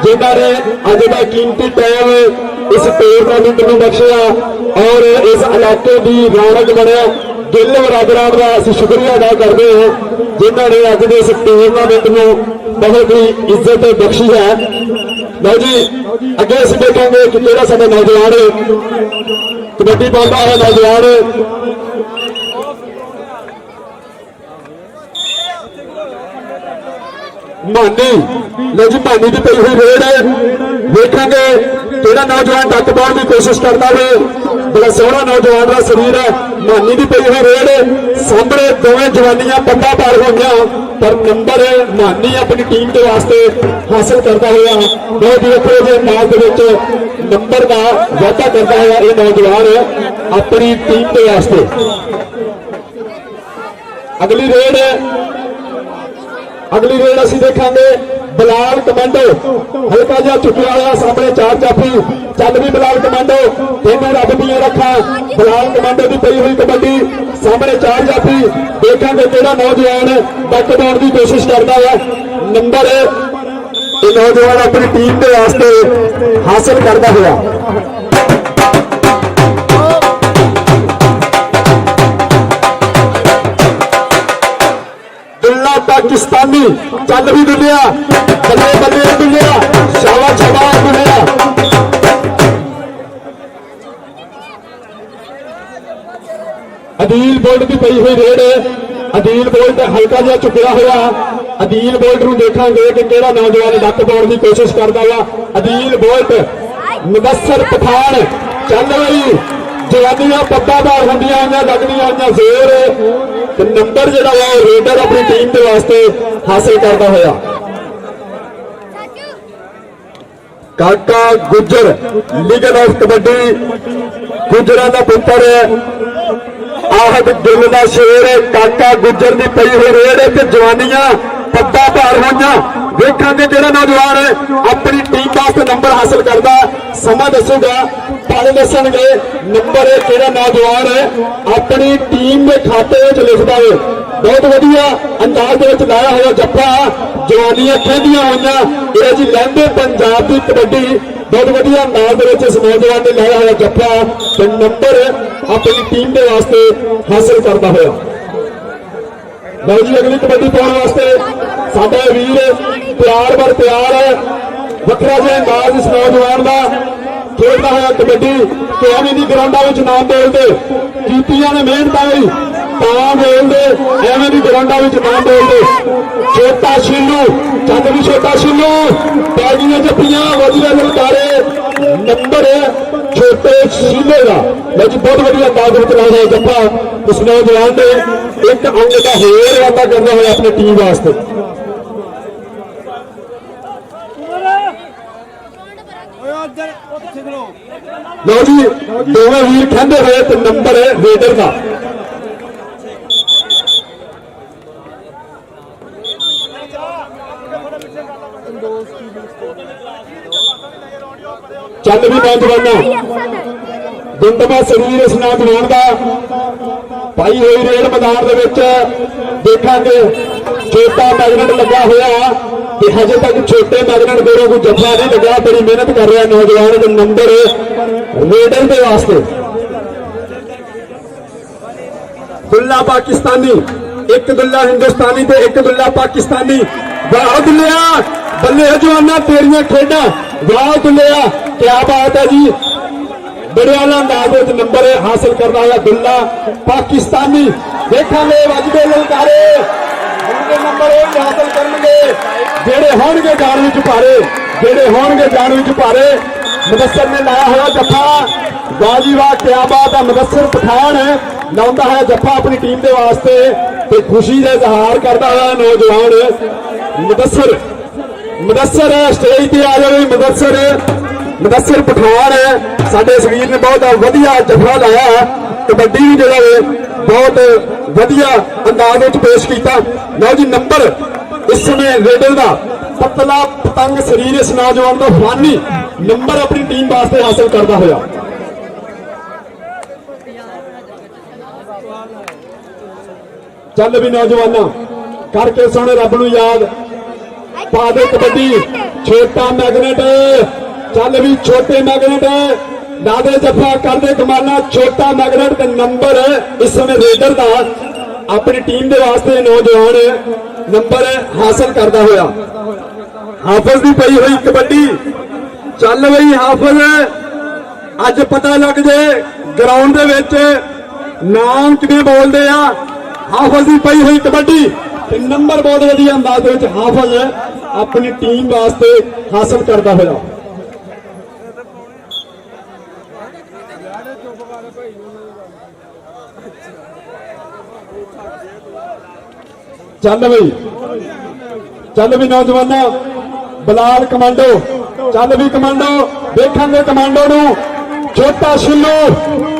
जिन्होंने अज का कीमती टाइम इस टूरनामेंट में बख्शिया और इस इलाके की रौनक बनया। गिल बरादरां का असं शुक्रिया अदा करते हैं जिन्होंने अज के इस टूरनामेंट में बहुत ही इज्जत बख्शी है। लो जी अगे अस देखेंगे कि केड़ा साडा नौजवान कबड्डी पाता है नौजवान मानी। लो जी मानी की पई हुई रेड है देखेंगे केड़ा नौजवान डक पाने की कोशिश करता है। बड़ा सोहना नौजवान का शरीर है। मानी की पई हुई रेड सामने दोवें जवानियां पत्ता पार होइयां पर नंबर मानी अपनी टीम के वास्ते हासिल करता हुआ बहुत ही अच्छे जे मैच के नंबर का वाधा करता हुआ यह नौजवान अपनी टीम के वास्ते। अगली रेड असी देखेंगे बिलाल कमांडो हल्का जहा चुकिया हुआ सामने 4 जाफी चल भी बिलाल कमांडो तेनों रब दियां रखा। बिलाल कमांडो की पई हुई कबड्डी सामने 4 जाफी देखेंगे केड़ा नौजवान डक पाने की कोशिश करता है। नंबर ये नौजवान अपनी टीम के वास्ते हासिल करता हुआ। पाकिस्तानी चल भी दुनिया बल्ले बल्ले दुनिया शाबाश शाबाश दुनिया। अदील बोल्ट की पई हुई रेड अदील बोल्ट हल्का जहा चुकिया हुआ। अदील बोल्ट को देखेंगे कि केड़ा नौजवान डक पाने की कोशिश करता हुआ। अदील बोल्ट मुदस्सर पठान चल रही जवानियां पत्ता बार होंदियां लगदियां जोर नंबर जो रेडर अपनी टीम के वास्ते हासिल करता हुआ। काका गुजर लीगल ऑफ कबड्डी गुजरां दा पुत्र आहद गिल दा शेर काका गुजर की पई हुई रेड ते जवानियां पत्ता भार होइयां वेखांगे जिहड़ा नौजवान अपनी टीम वास्ते नंबर हासिल करता समा दसूगा पढ़ दसणगे नंबर किहड़ा नौजवान अपनी टीम के खाते लिखता है। बहुत वधिया अंदाज लाया हुआ जप्पा जवानियां खेदियां हुई यह जी लहंदे पंजाब की कबड्डी बहुत वधिया अंदाज इस नौजवान ने लाया हुआ जप्पा तो नंबर अपनी टीम के वास्ते हासिल करता हुआ। लो जी अगली कबड्डी पाने वास्ते साडा वीर तैयार बर तैयार है। वखरा जिहा अंदाज इस नौजवान का खेलता हुआ कबड्डी कि एवं की ग्राउंडा नाम बोलते कीतियां ने मेहनत आई बोलते ਐਵੇਂ ਦੀ ਗਰਾਊਂਡਾਂ ਵਿੱਚ ਨਾ ਬੋਲਦੇ। ਛੋਟਾ ਸ਼ੀਲੂ, ਚੱਲ ਵੀ ਛੋਟਾ ਸ਼ੀਲੂ, ਪੈ ਗਈਆਂ ਜੱਫੀਆਂ, ਵਧੀਆ ਲਲਕਾਰੇ, ਨੰਬਰ ਛੋਟੇ ਸ਼ੀਲੇ ਦਾ। ਲਓ ਜੀ ਬਹੁਤ ਵਧੀਆ ਅੰਦਾਜ਼ ਵਿੱਚ ਲਾਇਆ ਜੱਫਾ ਉਸ ਨੌਜਵਾਨ ਨੇ ਇੱਕ ਅੰਗ ਦਾ ਹੋਰ ਵਾਧਾ ਕਰਦਾ ਹੋਇਆ ਆਪਣੀ ਟੀਮ ਵਾਸਤੇ। ਲਓ ਜੀ ਦੋਵੇਂ ਵੀਰ ਕਹਿੰਦੇ ਹੋਏ ਤੇ ਨੰਬਰ ਹੈ ਰੇਡਰ ਦਾ। ਚੱਲ ਵੀ ਨੌਜਵਾਨਾਂ, ਦੁੰਦਮਾ ਸਰੀਰ ਇਸ ਨੌਜਵਾਨ ਦਾ ਪਾਈ ਹੋਈ ਰੇਡ ਮੈਦਾਨ ਦੇ ਵਿੱਚ ਦੇਖਾਂਗੇ। ਛੋਟਾ ਮੈਗਨੇਟ ਲੱਗਾ ਹੋਇਆ ਤੇ ਹਜੇ ਤੱਕ ਛੋਟੇ ਮੈਗਨੇਟ ਕੋਲੋਂ ਕੋਈ ਜੱਫਾ ਨਹੀਂ ਲੱਗਾ। ਬੜੀ ਮਿਹਨਤ ਕਰ ਰਿਹਾ ਨੌਜਵਾਨ ਦੇ ਨੰਬਰ ਰੇਡਰ ਦੇ ਵਾਸਤੇ। ਦੁੱਲਾ ਪਾਕਿਸਤਾਨੀ, ਇੱਕ ਦੁੱਲਾ ਹਿੰਦੁਸਤਾਨੀ ਤੇ ਇੱਕ ਦੁੱਲਾ ਪਾਕਿਸਤਾਨੀ। ਵਾਹ ਦੁੱਲਿਆ, ਬੱਲੇ ਜਵਾਨਾਂ ਤੇਰੀਆਂ ਖੇਡਾਂ, ਵਾਹ ਦੁੱਲਿਆ, ਕਿਆ ਬਾਤ ਹੈ ਜੀ। ਬੜੇ ਆਲਾ ਅੰਦਾਜ਼ ਵਿੱਚ ਨੰਬਰ ਹਾਸਲ ਕਰਨਾ ਹੋਇਆ ਦੁੱਲਾ ਪਾਕਿਸਤਾਨੀ। ਦੇਖਾਂਗੇ ਵੱਜਦੇ ਲਲਕਾਰੇ, ਉਹਦੇ ਨੰਬਰ ਉਹ ਹਾਸਲ ਕਰਨਗੇ ਜਿਹੜੇ ਹੋਣਗੇ ਜਾਨ ਵਿੱਚ ਭਾਰੇ, ਜਿਹੜੇ ਹੋਣਗੇ ਜਾਨ ਵਿੱਚ ਭਾਰੇ। ਮੁਦੱਸਰ ਨੇ ਲਾਇਆ ਹੋਇਆ ਜੱਫਾ, ਵਾਹ ਜੀ ਵਾਹ, ਕਿਆ ਬਾਤ ਹੈ। ਮੁਦੱਸਰ ਪਠਾਨ ਲਾਉਂਦਾ ਹੈ ਜੱਫਾ ਆਪਣੀ ਟੀਮ ਦੇ ਵਾਸਤੇ ਤੇ ਖੁਸ਼ੀ ਦਾ ਇਜ਼ਹਾਰ ਕਰਦਾ ਹੋਇਆ ਨੌਜਵਾਨ ਮੁਦੱਸਰ। ਮੁਦੱਸਰ ਸਟੇਜ ਤੇ ਆ ਜਾਵੇ। ਮੁਦੱਸਰ ਪਠਾਨ ਸਾਡੇ ਸਰੀਰ ਨੇ ਬਹੁਤ ਵਧੀਆ ਜੱਫਾ ਲਾਇਆ। ਕਬੱਡੀ ਵੀ ਜਿਹੜਾ ਵੇ ਬਹੁਤ ਵਧੀਆ ਅੰਦਾਜ਼ ਵਿੱਚ ਪੇਸ਼ ਕੀਤਾ। ਲਓ ਜੀ ਨੰਬਰ ਇਸ ਸਮੇਂ ਰੇਡਰ ਦਾ ਪਤਲਾ ਪਤੰਗ ਸਰੀਰ ਇਸ ਨੌਜਵਾਨ ਦਾ ਫਾਨੀ ਨੰਬਰ ਆਪਣੀ ਟੀਮ ਵਾਸਤੇ ਹਾਸਲ ਕਰਦਾ ਹੋਇਆ। ਚੱਲ ਵੀ ਨੌਜਵਾਨਾਂ, ਕਰਕੇ ਸੁਣ ਰੱਬ ਨੂੰ ਯਾਦ, ਪਾ ਦੇ ਕਬੱਡੀ। ਛੋਟਾ ਮੈਗਨੇਟ, ਚੱਲ ਵੀ ਛੋਟੇ ਮੈਗਨੇਟ, ਲਾਦੇ ਜੱਫਾ ਕਰਦੇ ਕਮਾਨਾ। ਛੋਟਾ ਮੈਗਨੇਟ ਤੇ ਨੰਬਰ ਇਸ ਸਮੇਂ ਰੇਡਰ ਦਾ ਆਪਣੀ ਟੀਮ ਦੇ ਵਾਸਤੇ ਨੌਜਵਾਨ ਨੰਬਰ ਹਾਸਲ ਕਰਦਾ ਹੋਇਆ। ਹਾਫਿਜ਼ ਦੀ ਪਈ ਹੋਈ ਕਬੱਡੀ, ਚੱਲ ਬਈ ਹਾਫਿਜ਼, ਅੱਜ ਪਤਾ ਲੱਗ ਜੇ ਗਰਾਊਂਡ ਦੇ ਵਿੱਚ ਨਾਮ ਕਿਵੇਂ ਬੋਲਦੇ ਆ। ਹਾਫਿਜ਼ ਦੀ ਪਈ ਹੋਈ ਕਬੱਡੀ ਤੇ ਨੰਬਰ ਬਹੁਤ ਵਧੀਆ ਅੰਦਾਜ਼ ਦੇ ਵਿੱਚ ਹਾਫਿਜ਼ ਆਪਣੀ ਟੀਮ ਵਾਸਤੇ ਹਾਸਲ ਕਰਦਾ ਹੋਇਆ। ਚੱਲ ਵੀ ਨੌਜਵਾਨਾਂ, ਬਲਾਲ ਕਮਾਂਡੋ, ਚੱਲ ਵੀ ਕਮਾਂਡੋ, ਦੇਖਾਂਗੇ ਕਮਾਂਡੋ ਨੂੰ। ਛੋਟਾ ਸ਼ਿੱਲੂ,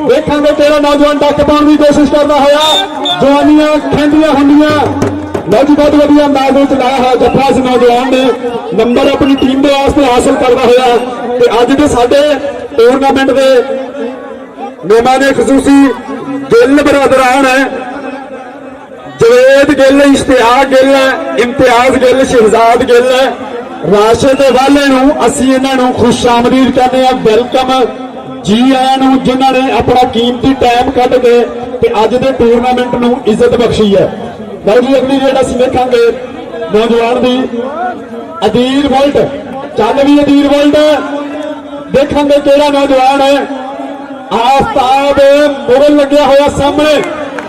ਦੇਖਾਂਗੇ ਕਿਹੜਾ ਨੌਜਵਾਨ ਡੱਕ ਪਾਉਣ ਦੀ ਕੋਸ਼ਿਸ਼ ਕਰਦਾ ਹੋਇਆ। ਜਵਾਨੀਆਂ ਖੇਂਦੀਆਂ ਹੁੰਦੀਆਂ। ਲਓ ਜੀ ਬਹੁਤ ਵਧੀਆ ਅੰਦਾਜ਼ ਵਿੱਚ ਲਾਇਆ ਹੋਇਆ ਜੱਫਾ ਇਸ ਨੌਜਵਾਨ ਨੇ ਨੰਬਰ ਆਪਣੀ ਟੀਮ ਦੇ ਵਾਸਤੇ ਹਾਸਲ ਕਰਦਾ ਹੋਇਆ। ਤੇ ਅੱਜ ਦੇ ਸਾਡੇ ਟੂਰਨਾਮੈਂਟ ਦੇ ਮਹਿਮਾਨ ਖਸੂਸੀ ਗਿੱਲ ਬਰਾਦਰਾਨ ਹੈ, ਜਵੇਦ ਗਿੱਲ, ਇਸ਼ਤਿਆਕ ਗਿੱਲ, ਇਮਤਿਆਜ਼ ਗਿੱਲ, ਸ਼ਹਿਜ਼ਾਦ ਗਿੱਲ, ਰਾਸ਼ਿਦ ਵਾਲੇ ਨੂੰ ਅਸੀਂ ਇਹਨਾਂ ਨੂੰ ਖੁਸ਼ ਆਮਦੀਦ ਕਹਿੰਦੇ ਆ। ਵੈਲਕਮ, ਜੀ ਆਇਆਂ ਨੂੰ ਜਿਨ੍ਹਾਂ ਨੇ ਆਪਣਾ ਕੀਮਤੀ ਟਾਈਮ ਕੱਢ ਕੇ ਤੇ ਅੱਜ ਦੇ ਟੂਰਨਾਮੈਂਟ ਨੂੰ ਇੱਜ਼ਤ ਬਖਸ਼ੀ ਹੈ। ਲਓ ਜੀ ਅਗਲੀ ਰੇਡ ਅਸੀਂ ਵੇਖਾਂਗੇ ਨੌਜਵਾਨ ਦੀ ਅਦੀਲ ਵੋਲਟ। ਚੱਲ ਵੀ ਅਦੀਲ ਵੋਲਟ, ਦੇਖਾਂਗੇ ਕਿਹੜਾ ਨੌਜਵਾਨ ਹੈ। ਆਫਤਾਬ ਮੁਗਲ ਲੱਗਿਆ ਹੋਇਆ ਸਾਹਮਣੇ,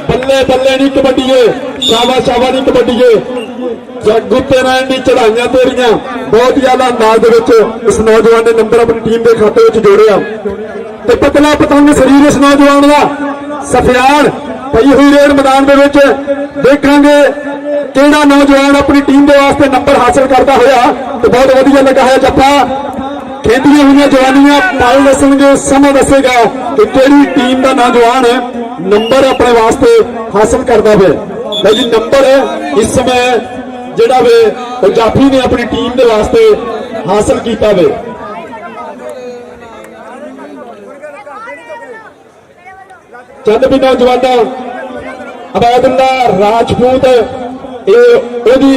ਬੱਲੇ ਬੱਲੇ ਨਹੀਂ ਕਬੱਡੀਏ, ਸ਼ਾਬਾਸ਼ ਸ਼ਾਬਾਸ਼ ਨਹੀਂ ਕਬੱਡੀਏ। ਗੁੱਤੇ ਰਹਿਣ ਦੀ ਚੜਾਈਆਂ ਤੇਰੀਆਂ, ਬਹੁਤ ਹੀ ਆਲਾ ਅੰਦਾਜ਼ ਦੇ ਵਿੱਚ ਇਸ ਨੌਜਵਾਨ ਨੇ ਨੰਬਰ ਆਪਣੀ ਟੀਮ ਦੇ ਖਾਤੇ ਵਿੱਚ ਜੋੜਿਆ। ਤੇ ਪਤਲਾ ਪਤੰਗ ਸਰੀਰ ਇਸ ਨੌਜਵਾਨ ਦਾ ਸਫਿਆਨ ਪਈ ਹੋਈ ਰੇਡ ਮੈਦਾਨ ਦੇ ਵਿੱਚ। ਦੇਖਾਂਗੇ ਕਿਹੜਾ ਨੌਜਵਾਨ ਆਪਣੀ ਟੀਮ ਦੇ ਵਾਸਤੇ ਨੰਬਰ ਹਾਸਲ ਕਰਦਾ ਹੋਇਆ। ਤੇ ਬਹੁਤ ਵਧੀਆ ਲੱਗਾ ਹੈ ਜੱਫਾ, ਖੇਡੀਆਂ ਹੋਈਆਂ ਜਵਾਨੀਆਂ ਪਲ ਦੱਸਣਗੇ, ਸਮਾਂ ਦੱਸੇਗਾ ਕਿ ਕਿਹੜੀ ਟੀਮ ਦਾ ਨੌਜਵਾਨ ਨੰਬਰ ਆਪਣੇ ਵਾਸਤੇ ਹਾਸਲ ਕਰਦਾ ਹੋਇਆ। ਲਓ ਜੀ ਨੰਬਰ ਇਸ ਸਮੇਂ ਜਿਹੜਾ ਵੇ ਉਹ ਜਾਫੀ ਨੇ ਆਪਣੀ ਟੀਮ ਦੇ ਵਾਸਤੇ ਹਾਸਲ ਕੀਤਾ ਵੇ। ਚੱਲ ਵੀ ਨੌਜਵਾਨਾਂ, ਅਬੈਦੁੱਲਾ ਰਾਜਪੂਤ, ਇਹ ਉਹਦੀ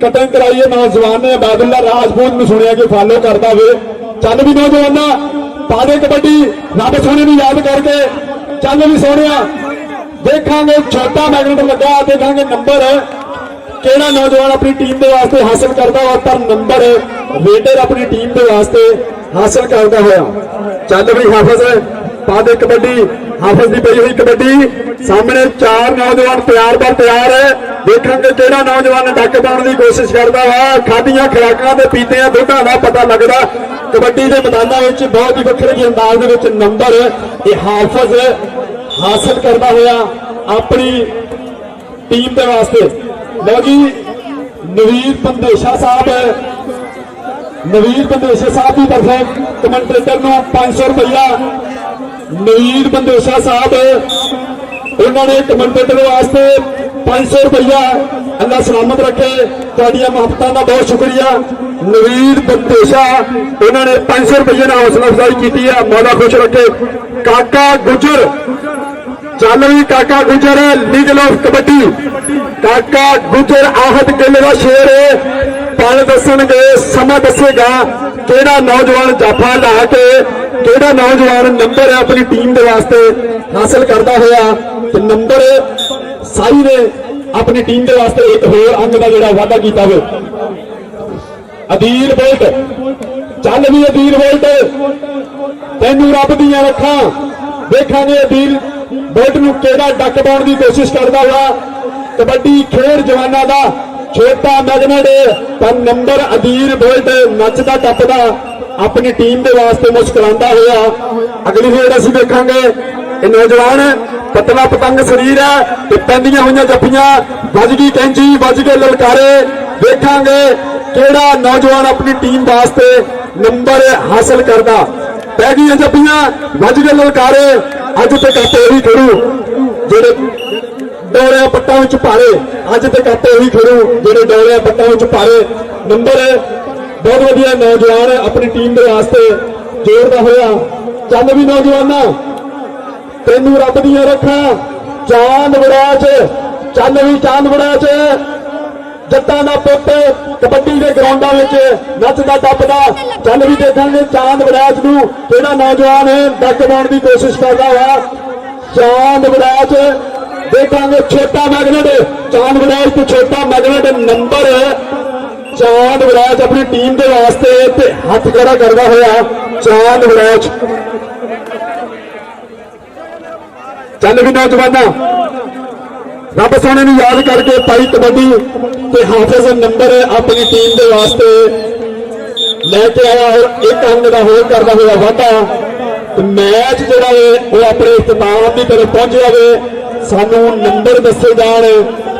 ਕਟਿੰਗ ਕਰਾਈਏ ਨੌਜਵਾਨ ਨੇ। ਅਬੈਦੁੱਲਾ ਰਾਜਪੂਤ ਨੂੰ ਸੁਣਿਆ ਕਿ ਫਾਲੋ ਕਰਦਾ ਵੇ। ਚੱਲ ਵੀ ਨੌਜਵਾਨਾਂ, ਪਾ ਦੇ ਕਬੱਡੀ ਰੱਬ ਸੋਹਣੇ ਨੂੰ ਯਾਦ ਕਰਕੇ। ਚੱਲ ਵੀ ਸੋਹਣਿਆ, ਦੇਖਾਂਗੇ ਛੋਟਾ ਮੈਗਨੇਟ ਲੱਗਾ, ਦੇਖਾਂਗੇ ਨੰਬਰ ਕਿਹੜਾ ਨੌਜਵਾਨ ਆਪਣੀ ਟੀਮ ਦੇ ਵਾਸਤੇ ਹਾਸਲ ਕਰਦਾ ਹੋਇਆ। ਪਰ ਨੰਬਰ ਰੇਡਰ ਆਪਣੀ ਟੀਮ ਦੇ ਵਾਸਤੇ ਹਾਸਲ ਕਰਦਾ ਹੋਇਆ। ਚੱਲ ਵੀ ਹਾਫਿਜ਼, ਪਾ ਦੇ ਕਬੱਡੀ, ਹਾਫਿਜ਼ ਦੀ ਪਈ ਹੋਈ ਕਬੱਡੀ ਸਾਹਮਣੇ 4 ਨੌਜਵਾਨ ਤਿਆਰ ਬਰ ਤਿਆਰ ਹੈ। ਦੇਖਾਂਗੇ ਕਿਹੜਾ ਨੌਜਵਾਨ ਡੱਕ ਪਾਉਣ ਦੀ ਕੋਸ਼ਿਸ਼ ਕਰਦਾ ਵਾ। ਖਾਧੀਆਂ ਖੁਰਾਕਾਂ ਦੇ ਪੀਤਿਆਂ ਦੁੱਧਾਂ ਦਾ ਪਤਾ ਲੱਗਦਾ। ਕਬੱਡੀ ਦੇ ਮੈਦਾਨਾਂ ਵਿੱਚ ਬਹੁਤ ਹੀ ਵੱਖਰੇ ਜਿਹੇ ਅੰਦਾਜ਼ ਦੇ ਵਿੱਚ ਨੰਬਰ ਇਹ ਹਾਫਿਜ਼ ਹਾਸਲ ਕਰਦਾ ਹੋਇਆ ਆਪਣੀ ਟੀਮ ਦੇ ਵਾਸਤੇ। ਲਓ ਜੀ ਨਵੀਰ ਪੰਦੇਸ਼ਾ ਸਾਹਿਬ ਦੀ ਤਰਫੋਂ ਕਮੈਂਟੇਟਰ ਨੂੰ 500 ਰੁਪਇਆ। ਨਵੀਰ ਪੰਦੇਸ਼ਾ ਸਾਹਿਬ ਉਹਨਾਂ ਨੇ ਕਮੈਂਟੇਟਰ ਵਾਸਤੇ 500 ਰੁਪਇਆ। ਅੱਲਾ ਸਲਾਮਤ ਰੱਖੇ, ਤੁਹਾਡੀਆਂ ਮੁਹੱਬਤਾਂ ਦਾ ਬਹੁਤ ਸ਼ੁਕਰੀਆ। ਨਵੀਰ ਪੰਦੇਸ਼ਾ ਉਹਨਾਂ ਨੇ 500 ਰੁਪਏ ਨਾਲ ਹੌਸਲਾ ਅਫਜ਼ਾਈ ਕੀਤੀ ਹੈ। ਮੌਲਾ ਖੁਸ਼ ਰੱਖੇ। ਕਾਕਾ ਗੁੱਜਰ ਚੱਲ ਵੀ ਕਾਕਾ ਗੁੱਜਰ ਲੀਗਲ ਆਫ ਕਬੱਡੀ। ਕਾਕਾ ਗੁੱਜਰ ਆਹਤ ਕਿੱਲੇ ਦਾ ਸ਼ੇਰ ਹੈ। ਪਲ ਦੱਸਣਗੇ, ਸਮਾਂ ਦੱਸੇਗਾ ਕਿਹੜਾ ਨੌਜਵਾਨ ਜਾਫਾ ਲਾ ਕੇ ਕਿਹੜਾ ਨੌਜਵਾਨ ਨੰਬਰ ਆਪਣੀ ਟੀਮ ਦੇ ਵਾਸਤੇ ਹਾਸਲ ਕਰਦਾ ਹੋਇਆ। ਤੇ ਨੰਬਰ ਸਾਈ ਨੇ ਆਪਣੀ ਟੀਮ ਦੇ ਵਾਸਤੇ ਇੱਕ ਹੋਰ ਅੰਗ ਦਾ ਜਿਹੜਾ ਵਾਅਦਾ ਕੀਤਾ ਹੋਵੇ। ਅਦੀਲ ਬੋਲਟ ਚੱਲ ਵੀ ਅਦੀਲ ਬੋਲਟ ਤੈਨੂੰ ਰੱਬ ਦੀਆਂ ਰੱਖਾਂ। ਦੇਖਾਂਗੇ ਅਦੀਲ ਬੋਲਟ ਨੂੰ ਕਿਹੜਾ ਡੱਕ ਪਾਉਣ ਦੀ ਕੋਸ਼ਿਸ਼ ਕਰਦਾ ਹੋਇਆ। ਕਬੱਡੀ ਖੇਡ ਜਵਾਨਾਂ ਦਾ ਛੋਟਾ ਮੈਗਨੇਟ ਪਰ ਨੰਬਰ ਅਦੀਲ ਬੋਲਟ ਨੱਚਦਾ ਟੱਪਦਾ ਆਪਣੀ ਟੀਮ ਦੇ ਵਾਸਤੇ ਮੁਸਕਰਾਉਂਦਾ ਹੋਇਆ। ਅਗਲੀ ਖੇਡ ਅਸੀਂ ਦੇਖਾਂਗੇ। ਇਹ ਨੌਜਵਾਨ ਪਤਲਾ ਪਤੰਗ ਸਰੀਰ ਹੈ ਤੇ ਪੈਂਦੀਆਂ ਹੋਈਆਂ ਜੱਫੀਆਂ, ਵੱਜ ਗਈ ਕੈਂਚੀ, ਵੱਜ ਗਏ ਲਲਕਾਰੇ। ਦੇਖਾਂਗੇ ਕਿਹੜਾ ਨੌਜਵਾਨ ਆਪਣੀ ਟੀਮ ਵਾਸਤੇ ਨੰਬਰ ਹਾਸਲ ਕਰਦਾ। ਪੈ ਗਈਆਂ ਜੱਫੀਆਂ, ਵੱਜ ਗਏ ਲਲਕਾਰੇ। ਅੱਜ ਤੱਕ ਆਪੇ ਹੀ ਖੜੂ ਜਿਹੜੇ ਡੋਲਿਆਂ ਪੱਟਾਂ ਵਿੱਚ ਭਾਰੇ। ਅੱਜ ਤੱਕ ਆਪੇ ਹੀ ਖੜੂ ਜਿਹੜੇ ਡੋਲਿਆਂ ਪੱਟਾਂ ਵਿੱਚ ਭਾਰੇ। ਨੰਬਰ ਬਹੁਤ ਵਧੀਆ ਨੌਜਵਾਨ ਆਪਣੀ ਟੀਮ ਦੇ ਵਾਸਤੇ ਜੋੜਦਾ ਹੋਇਆ। ਚੱਲ ਵੀ ਨੌਜਵਾਨਾਂ ਤੈਨੂੰ ਰੱਬ ਦੀਆਂ ਰੱਖਾਂ। ਚਾਂਦ ਵੜਾਚ ਚੱਲ ਵੀ ਚਾਂਦ ਵੜਾਚ ਜੱਟਾਂ ਦਾ ਪੁੱਤ ਕਬੱਡੀ ਦੇ ਗਰਾਊਂਡਾਂ ਵਿੱਚ ਨੱਚਦਾ ਟੱਪਦਾ। ਚੱਲ ਵੀ ਦੇਖਾਂਗੇ ਚਾਂਦ ਵੜਾਚ ਨੂੰ ਕਿਹੜਾ ਨੌਜਵਾਨ ਡੱਕ ਪਾਉਣ ਦੀ ਕੋਸ਼ਿਸ਼ ਕਰਦਾ ਹੋਇਆ। ਚਾਂਦ ਵੜਾਚ ਦੇਖਾਂਗੇ ਛੋਟਾ ਮੈਗਨੇਟ, ਚਾਂਦ ਵੜਾਚ ਤੇ ਛੋਟਾ ਮੈਗਨੇਟ ਨੰਬਰ। ਚਾਂਦ ਵੜਾਚ ਆਪਣੀ ਟੀਮ ਦੇ ਵਾਸਤੇ ਤੇ ਹੱਥ ਖੜਾ ਕਰਦਾ ਹੋਇਆ। ਚਾਂਦ ਵੜਾਚ ਚੱਲ ਵੀ ਨੌਜਵਾਨਾਂ ਰੱਬ ਸੋਹਣੇ ਨੂੰ ਯਾਦ ਕਰਕੇ ਪਾਈ ਕਬੱਡੀ ਤੇ ਹਾਫਿਜ਼ ਨੰਬਰ ਆਪਣੀ ਟੀਮ ਦੇ ਵਾਸਤੇ ਲੈ ਕੇ ਆਇਆ। ਔਰ ਇੱਕ ਅੰਗ ਦਾ ਹੋਰ ਕਰਦਾ ਹੋਇਆ ਵਾਧਾ। ਤੇ ਮੈਚ ਜਿਹੜਾ ਹੈ ਉਹ ਆਪਣੇ ਇਖਤਤਾਮ ਦੀ ਤਰਫ ਪਹੁੰਚ ਜਾਵੇ। ਸਾਨੂੰ ਨੰਬਰ ਦੱਸੇ ਜਾਣ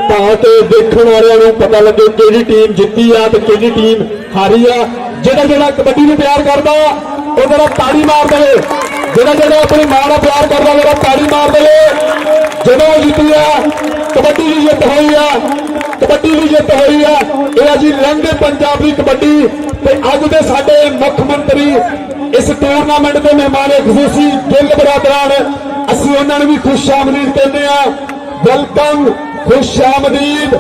ਤਾਂ ਕਿ ਦੇਖਣ ਵਾਲਿਆਂ ਨੂੰ ਪਤਾ ਲੱਗੇ ਕਿਹੜੀ ਟੀਮ ਜਿੱਤੀ ਆ ਤੇ ਕਿਹੜੀ ਟੀਮ ਹਾਰੀ ਆ। ਜਿਹੜਾ ਕਬੱਡੀ ਨੂੰ ਪਿਆਰ ਕਰਦਾ ਉਹ ਜਰਾ ਤਾੜੀ ਮਾਰ ਦੇਵੇ। ਜਿਹੜਾ ਆਪਣੀ ਮਾਂ ਨਾਲ ਪਿਆਰ ਕਰਦਾ ਜਰਾ ਤਾੜੀ ਮਾਰ ਦੇਵੇ। ਜਦੋਂ ਜਿੱਤੀ ਆ ਕਬੱਡੀ ਦੀ ਜਿੱਤ ਹੋਈ ਆ, ਕਬੱਡੀ ਦੀ ਜਿੱਤ ਹੋਈ ਆ। ਇਹ ਅਸੀਂ ਲੰਘੇ ਪੰਜਾਬੀ ਕਬੱਡੀ ਤੇ ਅੱਜ ਦੇ ਸਾਡੇ ਮੁੱਖ ਮੰਤਰੀ ਇਸ ਟੂਰਨਾਮੈਂਟ ਦੇ ਮਹਿਮਾਨ ਖੁਸੂਸੀ ਗਿੱਲ ਬਰਾਦਰਾਨ, ਅਸੀਂ ਉਹਨਾਂ ਨੂੰ ਵੀ ਖੁਸ਼ ਆਮਦੀਦ ਕਹਿੰਦੇ ਆ। ਵੈਲਕਮ, ਖੁਸ਼ ਆਮਦੀਦ।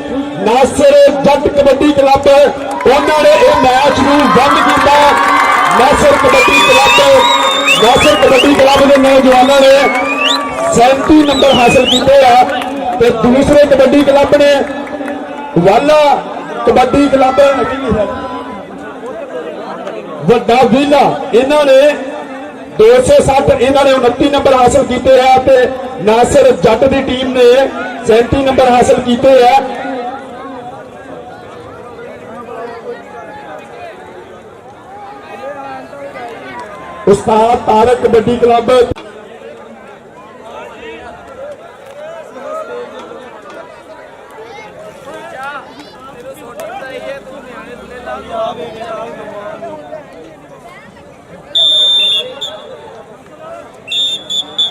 ਨਾਸਰ ਜੱਟ ਕਬੱਡੀ ਕਲੱਬ ਉਹਨਾਂ ਨੇ ਇਹ ਮੈਚ ਨੂੰ ਬੰਦ ਕੀਤਾ। ਨਾਸਰ ਕਬੱਡੀ ਕਲੱਬ ਦੇ ਨੌਜਵਾਨਾਂ ਨੇ 37 ਨੰਬਰ ਹਾਸਲ ਕੀਤੇ ਆ ਤੇ ਦੂਸਰੇ ਕਬੱਡੀ ਕਲੱਬ ਨੇ ਵਾਲਾ ਕਬੱਡੀ ਕਲੱਬ ਵੱਡਾ ਵੀਲਾ ਇਹਨਾਂ ਨੇ 260 ਇਹਨਾਂ ਨੇ 29 ਨੰਬਰ ਹਾਸਲ ਕੀਤੇ ਆ ਤੇ ਨਾਸਰ ਜੱਟ ਦੀ ਟੀਮ ਨੇ 37 ਨੰਬਰ ਹਾਸਲ ਕੀਤੇ ਆ। ਉਸਤਾਦ ਤਾਰਕ ਕਬੱਡੀ ਕਲੱਬ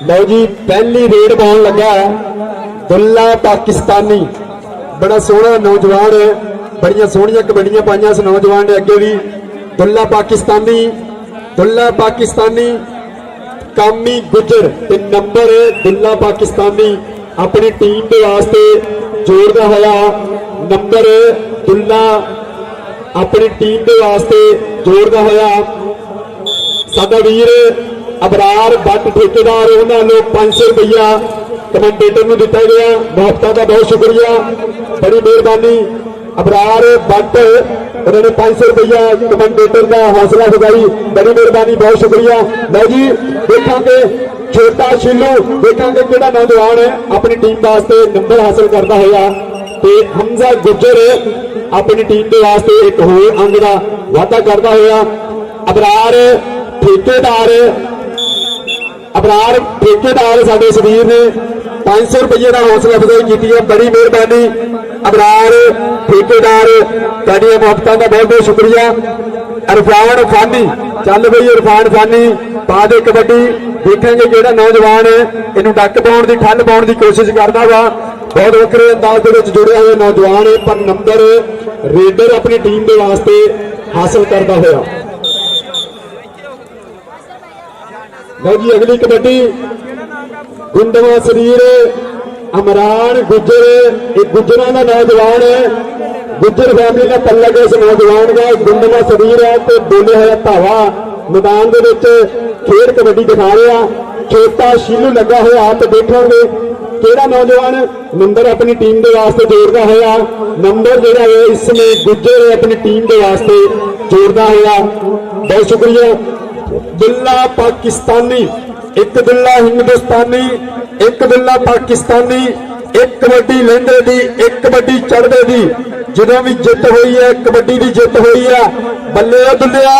ਲਓ ਜੀ ਪਹਿਲੀ ਰੇਡ ਪਾਉਣ ਲੱਗਾ ਦੁੱਲਾ ਪਾਕਿਸਤਾਨੀ। ਬੜਾ ਸੋਹਣਾ ਨੌਜਵਾਨ, ਬੜੀਆਂ ਸੋਹਣੀਆਂ ਕਬੱਡੀਆਂ ਪਾਈਆਂ ਇਸ ਨੌਜਵਾਨ ਨੇ ਅੱਗੇ ਵੀ। ਦੁੱਲਾ ਪਾਕਿਸਤਾਨੀ ਕਾਮੀ ਗੁੱਜਰ ਤੇ ਨੰਬਰ ਦੁੱਲਾ ਪਾਕਿਸਤਾਨੀ ਆਪਣੀ ਟੀਮ ਦੇ ਵਾਸਤੇ ਜੋੜਦਾ ਹੋਇਆ। ਨੰਬਰ ਦੁੱਲਾ ਆਪਣੀ ਟੀਮ ਦੇ ਵਾਸਤੇ ਜੋੜਦਾ ਹੋਇਆ। ਸਾਡਾ ਵੀਰ ਅਬਰਾਰ ਬੱਟ ਠੇਕੇਦਾਰ ਉਹਨਾਂ ਨੂੰ 500 ਰੁਪਇਆ ਕਮੈਂਟੇਟਰ ਨੂੰ ਦਿੱਤਾ ਗਿਆ। ਮੁਹੱਬਤਾਂ ਦਾ ਬਹੁਤ ਸ਼ੁਕਰੀਆ, ਬੜੀ ਮਿਹਰਬਾਨੀ। ਅਬਰਾਰ ਬੱਟ ਉਹਨਾਂ ਨੇ 500 ਰੁਪਇਆ ਕਮੈਂਟੇਟਰ ਦਾ ਹੌਸਲਾ ਅਫਜ਼ਾਈ, ਬੜੀ ਮਿਹਰਬਾਨੀ, ਬਹੁਤ ਸ਼ੁਕਰੀਆ। ਲਓ ਜੀ ਦੇਖਾਂਗੇ ਛੋਟਾ ਸ਼ੀਲੂ, ਦੇਖਾਂਗੇ ਕਿਹੜਾ ਨੌਜਵਾਨ ਆਪਣੀ ਟੀਮ ਵਾਸਤੇ ਨੰਬਰ ਹਾਸਲ ਕਰਦਾ ਹੋਇਆ। ਤੇ ਹਮਜ਼ਾ ਗੁੱਜਰ ਆਪਣੀ ਟੀਮ ਦੇ ਵਾਸਤੇ ਇੱਕ ਹੋਰ ਅੰਗ ਦਾ ਵਾਅਦਾ ਕਰਦਾ ਹੋਇਆ। ਅਬਰਾਰ ਠੇਕੇਦਾਰ ਸਾਡੇ ਸਰੀਰ ਨੇ 500 ਰੁਪਏ ਦਾ ਹੌਸਲਾ ਅਫਜ਼ਾਈ ਕੀਤੀ ਹੈ, ਬੜੀ ਮਿਹਰਬਾਨੀ। ਅਬਰਾਰ ਠੇਕੇਦਾਰ ਤੁਹਾਡੀਆਂ ਮੁਹੱਬਤਾਂ ਦਾ ਬਹੁਤ ਬਹੁਤ ਸ਼ੁਕਰੀਆ। ਇਰਫਾਨ ਫਾਨੀ, ਚੱਲ ਬਈ ਇਰਫਾਨ ਫਾਨੀ ਪਾ ਦੇ ਕਬੱਡੀ, ਦੇਖਾਂਗੇ ਜਿਹੜਾ ਨੌਜਵਾਨ ਇਹਨੂੰ ਡੱਕ ਪਾਉਣ ਦੀ ਠੱਲ ਪਾਉਣ ਦੀ ਕੋਸ਼ਿਸ਼ ਕਰਦਾ ਵਾ। ਬਹੁਤ ਵੱਖਰੇ ਅੰਦਾਜ਼ ਦੇ ਵਿੱਚ ਜੁੜਿਆ ਹੋਇਆ ਨੌਜਵਾਨ ਹੈ, ਪਰ ਨੰਬਰ ਰੇਡਰ ਆਪਣੀ ਟੀਮ ਦੇ ਵਾਸਤੇ ਹਾਸਲ ਕਰਦਾ ਹੋਇਆ। ਲਓ ਜੀ ਅਗਲੀ ਕਬੱਡੀ ਗੁੰਦਵਾ ਸਰੀਰ ਅਮਰਾਨ ਗੁੱਜਰ, ਇਹ ਗੁੱਜਰਾਂ ਦਾ ਨੌਜਵਾਨ ਹੈ, ਗੁੱਜਰ ਫੈਮਿਲੀ ਦਾ ਤਲਕ ਇਸ ਨੌਜਵਾਨ ਦਾ। ਗੁੰਦਵਾ ਸਰੀਰ ਹੈ ਤੇ ਬੋਲਿਆ ਹੋਇਆ ਧਾਵਾ ਮੈਦਾਨ ਦੇ ਵਿੱਚ ਖੇਡ ਕਬੱਡੀ ਦਿਖਾ ਰਿਹਾ। ਛੋਟਾ ਸ਼ੀਲੂ ਲੱਗਾ ਹੋਇਆ, ਤੇ ਦੇਖਾਂਗੇ ਕਿਹੜਾ ਨੌਜਵਾਨ ਨੰਬਰ ਆਪਣੀ ਟੀਮ ਦੇ ਵਾਸਤੇ ਜੋੜਦਾ ਹੋਇਆ। ਨੰਬਰ ਜਿਹੜਾ ਹੈ ਇਸਨੇ ਗੁੱਜਰ ਆਪਣੀ ਟੀਮ ਦੇ ਵਾਸਤੇ ਜੋੜਦਾ ਹੋਇਆ। ਬਹੁਤ ਸ਼ੁਕਰੀਆ। ਦੁੱਲਾ ਪਾਕਿਸਤਾਨੀ, ਇੱਕ ਦੁੱਲਾ ਹਿੰਦੁਸਤਾਨੀ, ਇੱਕ ਦੁੱਲਾ ਪਾਕਿਸਤਾਨੀ, ਇੱਕ ਕਬੱਡੀ ਲਹਿੰਦੇ ਦੀ, ਇੱਕ ਕਬੱਡੀ ਚੜ੍ਹਦੇ ਦੀ। ਜਦੋਂ ਵੀ ਜਿੱਤ ਹੋਈ ਹੈ, ਕਬੱਡੀ ਦੀ ਜਿੱਤ ਹੋਈ ਹੈ, ਬੱਲੇ ਉਹ ਦੁੱਲਿਆ,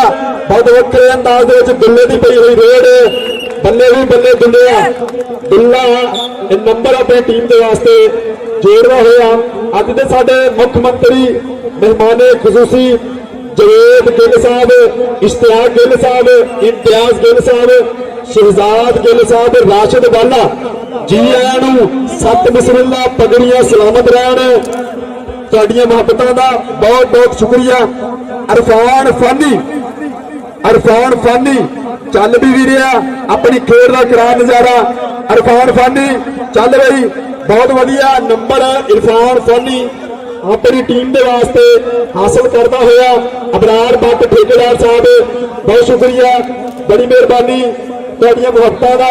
ਬਹੁਤ ਵੱਖਰੇ ਅੰਦਾਜ਼ ਦੇ ਵਿੱਚ ਦੁੱਲੇ ਦੀ ਪਈ ਹੋਈ ਰੇਡ, ਬੱਲੇ ਵੀ ਬੱਲੇ ਦੁੱਲਿਆ। ਦੁੱਲਾ ਇਹ ਨੰਬਰ ਆਪਣੀ ਟੀਮ ਦੇ ਵਾਸਤੇ ਜੋੜਦਾ ਹੋਇਆ। ਅੱਜ ਦੇ ਸਾਡੇ ਮੁੱਖ ਮੰਤਰੀ ਮਹਿਮਾਨੇ ਖੁਸੂਸੀ ਜਵੇਦ ਗਿੱਲ ਸਾਹਿਬ, ਇਸ਼ਤਿਆਕ ਗਿੱਲ ਸਾਹਿਬ, ਇਮਤਿਆਜ਼ ਗਿੱਲ ਸਾਹਿਬ, ਸ਼ਹਿਜ਼ਾਦ ਗਿੱਲ ਸਾਹਿਬ, ਰਾਸ਼ਿਦ ਵਾਲਾ, ਜੀ ਆਇਆਂ ਨੂੰ ਸਤ ਬਿਸਮਿਲ੍ਲਾ, ਪਗੜੀਆਂ ਸਲਾਮਤ ਰਹਿਣ। ਤੁਹਾਡੀਆਂ ਮੁਹੱਬਤਾਂ ਦਾ ਬਹੁਤ ਬਹੁਤ ਸ਼ੁਕਰੀਆ। ਇਰਫਾਨ ਫਾਨੀ ਚੱਲ ਵੀ ਵੀਰਿਆ, ਆਪਣੀ ਖੇਡ ਦਾ ਕਰਾ ਨਜ਼ਾਰਾ। ਇਰਫਾਨ ਫਾਨੀ ਚੱਲ ਬਈ, ਬਹੁਤ ਵਧੀਆ ਨੰਬਰ ਇਰਫਾਨ ਫਾਨੀ ਆਪਣੀ ਟੀਮ ਦੇ ਵਾਸਤੇ ਹਾਸਲ ਕਰਦਾ ਹੋਇਆ। ਅਬਰਾਰ ਬੱਟ ਠੇਕੇਦਾਰ ਸਾਹਿਬ ਬਹੁਤ ਸ਼ੁਕਰੀਆ, ਬੜੀ ਮਿਹਰਬਾਨੀ ਤੁਹਾਡੀਆਂ ਮੁਹੱਬਤਾਂ ਦਾ।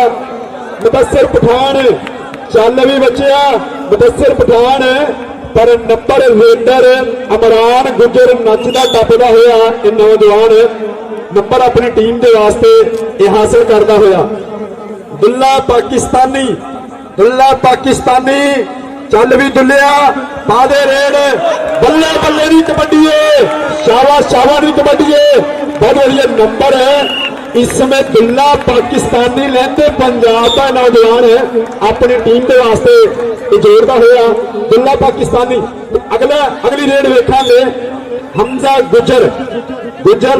ਮੁਦੱਸਰ ਪਠਾਨ ਚੱਲ ਵੀ ਬੱਚਿਆ, ਮੁਦੱਸਰ ਪਠਾਨ, ਪਰ ਨੰਬਰ ਰੇਡਰ ਅਮਰਾਨ ਗੁੱਜਰ ਨੱਚਦਾ ਟੱਪਦਾ ਹੋਇਆ ਇਹ ਨੌਜਵਾਨ ਨੰਬਰ ਆਪਣੀ ਟੀਮ ਦੇ ਵਾਸਤੇ ਇਹ ਹਾਸਲ ਕਰਦਾ ਹੋਇਆ। ਦੁੱਲਾ ਪਾਕਿਸਤਾਨੀ ਚੱਲ ਵੀ ਦੁੱਲਿਆ, ਪਾ ਦੇ ਰੇਡ, ਬੱਲੇ ਬੱਲੇ ਦੀ ਕਬੱਡੀ ਏ, ਸ਼ਾਬਾਸ਼ ਦੀ ਕਬੱਡੀ ਏ, ਬਹੁਤ ਵਧੀਆ ਨੰਬਰ ਹੈ। इस समय दुल्ला पाकिस्तानी लहंदे पंजाब का नौजवान है अपनी टीम के वास्ते जोड़ता हुआ। दुल्ला पाकिस्तानी अगली रेड वेखांगे हमजा गुजर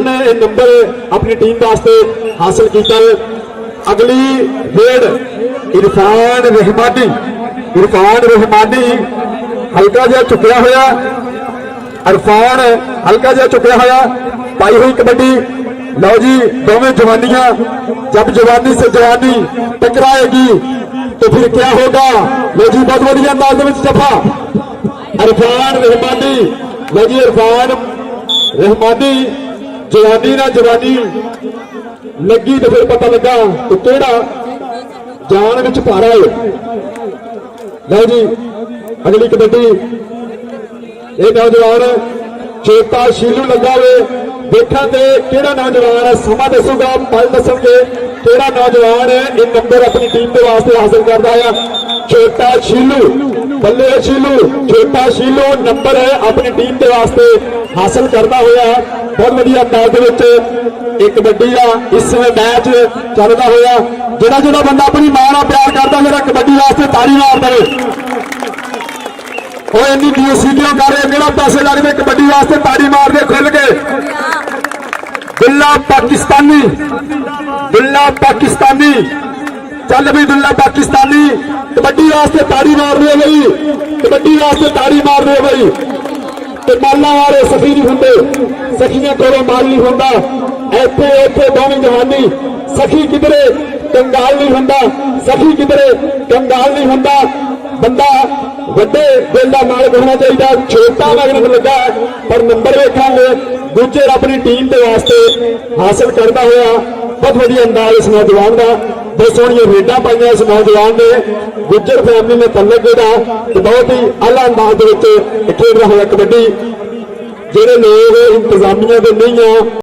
ने नंबर अपनी टीम वास्ते हासिल किया। अगली रेड इरफान रहमानी हल्का जिहा चुकया होया, इरफान हल्का जिहा चुकया होया, पाई हुई कबड्डी। लो जी दोवें जवानियां, जब जवानी से जवानी टकराएगी तो फिर क्या होगा। लो जी बहुत बढ़िया अंदाज में जफा इरफान रहमानी। लो जी इरफान रहमानी जवानी ना जवानी लगी तो फिर पता लगा तो केड़ा जान विच भारा है। लो जी अगली कबड्डी ये नौजवान छोटा शीलू लगा हुए देखेंगे केड़ा नौजवान है, समा दसूगा पल दसणगे केड़ा नौजवान है इन नंबर अपनी टीम के वास्ते हासिल करता है। छोटा शीलू बल्ले शीलू, छोटा शीलू नंबर है अपनी टीम के वास्ते हासिल करता हुआ बहुत बढ़िया अंदाज एक कबड्डी का इस समय मैच चलता हुआ। जोड़ा जोड़ा बंदा अपनी मां नाल प्यार करता मेरा कबड्डी वास्ते ताड़ी मार दे, इन्नी सीटियों कर रहे मेरा पैसे लगते कबड्डी वास्ते ताड़ी मार दे खुल के। दुल्ला पाकिस्तानी चल भी दुल्ला पाकिस्तानी कबड्डी वास्ते ताड़ी मार रहे भाई, कबड्डी वास्ते ताड़ी मार रहे भाई। तो माला वाले सखी नहीं होंगे, सखियां कोलों माल नहीं होंदा। इत्थे इत्थे दोवें जवानी सखी किधरे कंगाल नहीं होंदा, सखी किधरे कंगाल नहीं होंदा। बंदा वड्डे दिल का मालिक होना चाहिए। छोटा मैगनेट लगा पर नंबर वेखांगे गुजर अपनी टीम के वास्ते हासिल करता हुआ बहुत बढ़िया अंदाज इस नौजवान का। बहुत सोहनिया रेडा पाइया इस नौजवान ने, गुजर फैमिली ने तलक तो बहुत ही आला अंदाज खेल रहा है कबड्डी। ਜਿਹੜੇ ਲੋਕ ਇੰਤਜ਼ਾਮੀਆਂ ਦੇ ਨਹੀਂ ਆ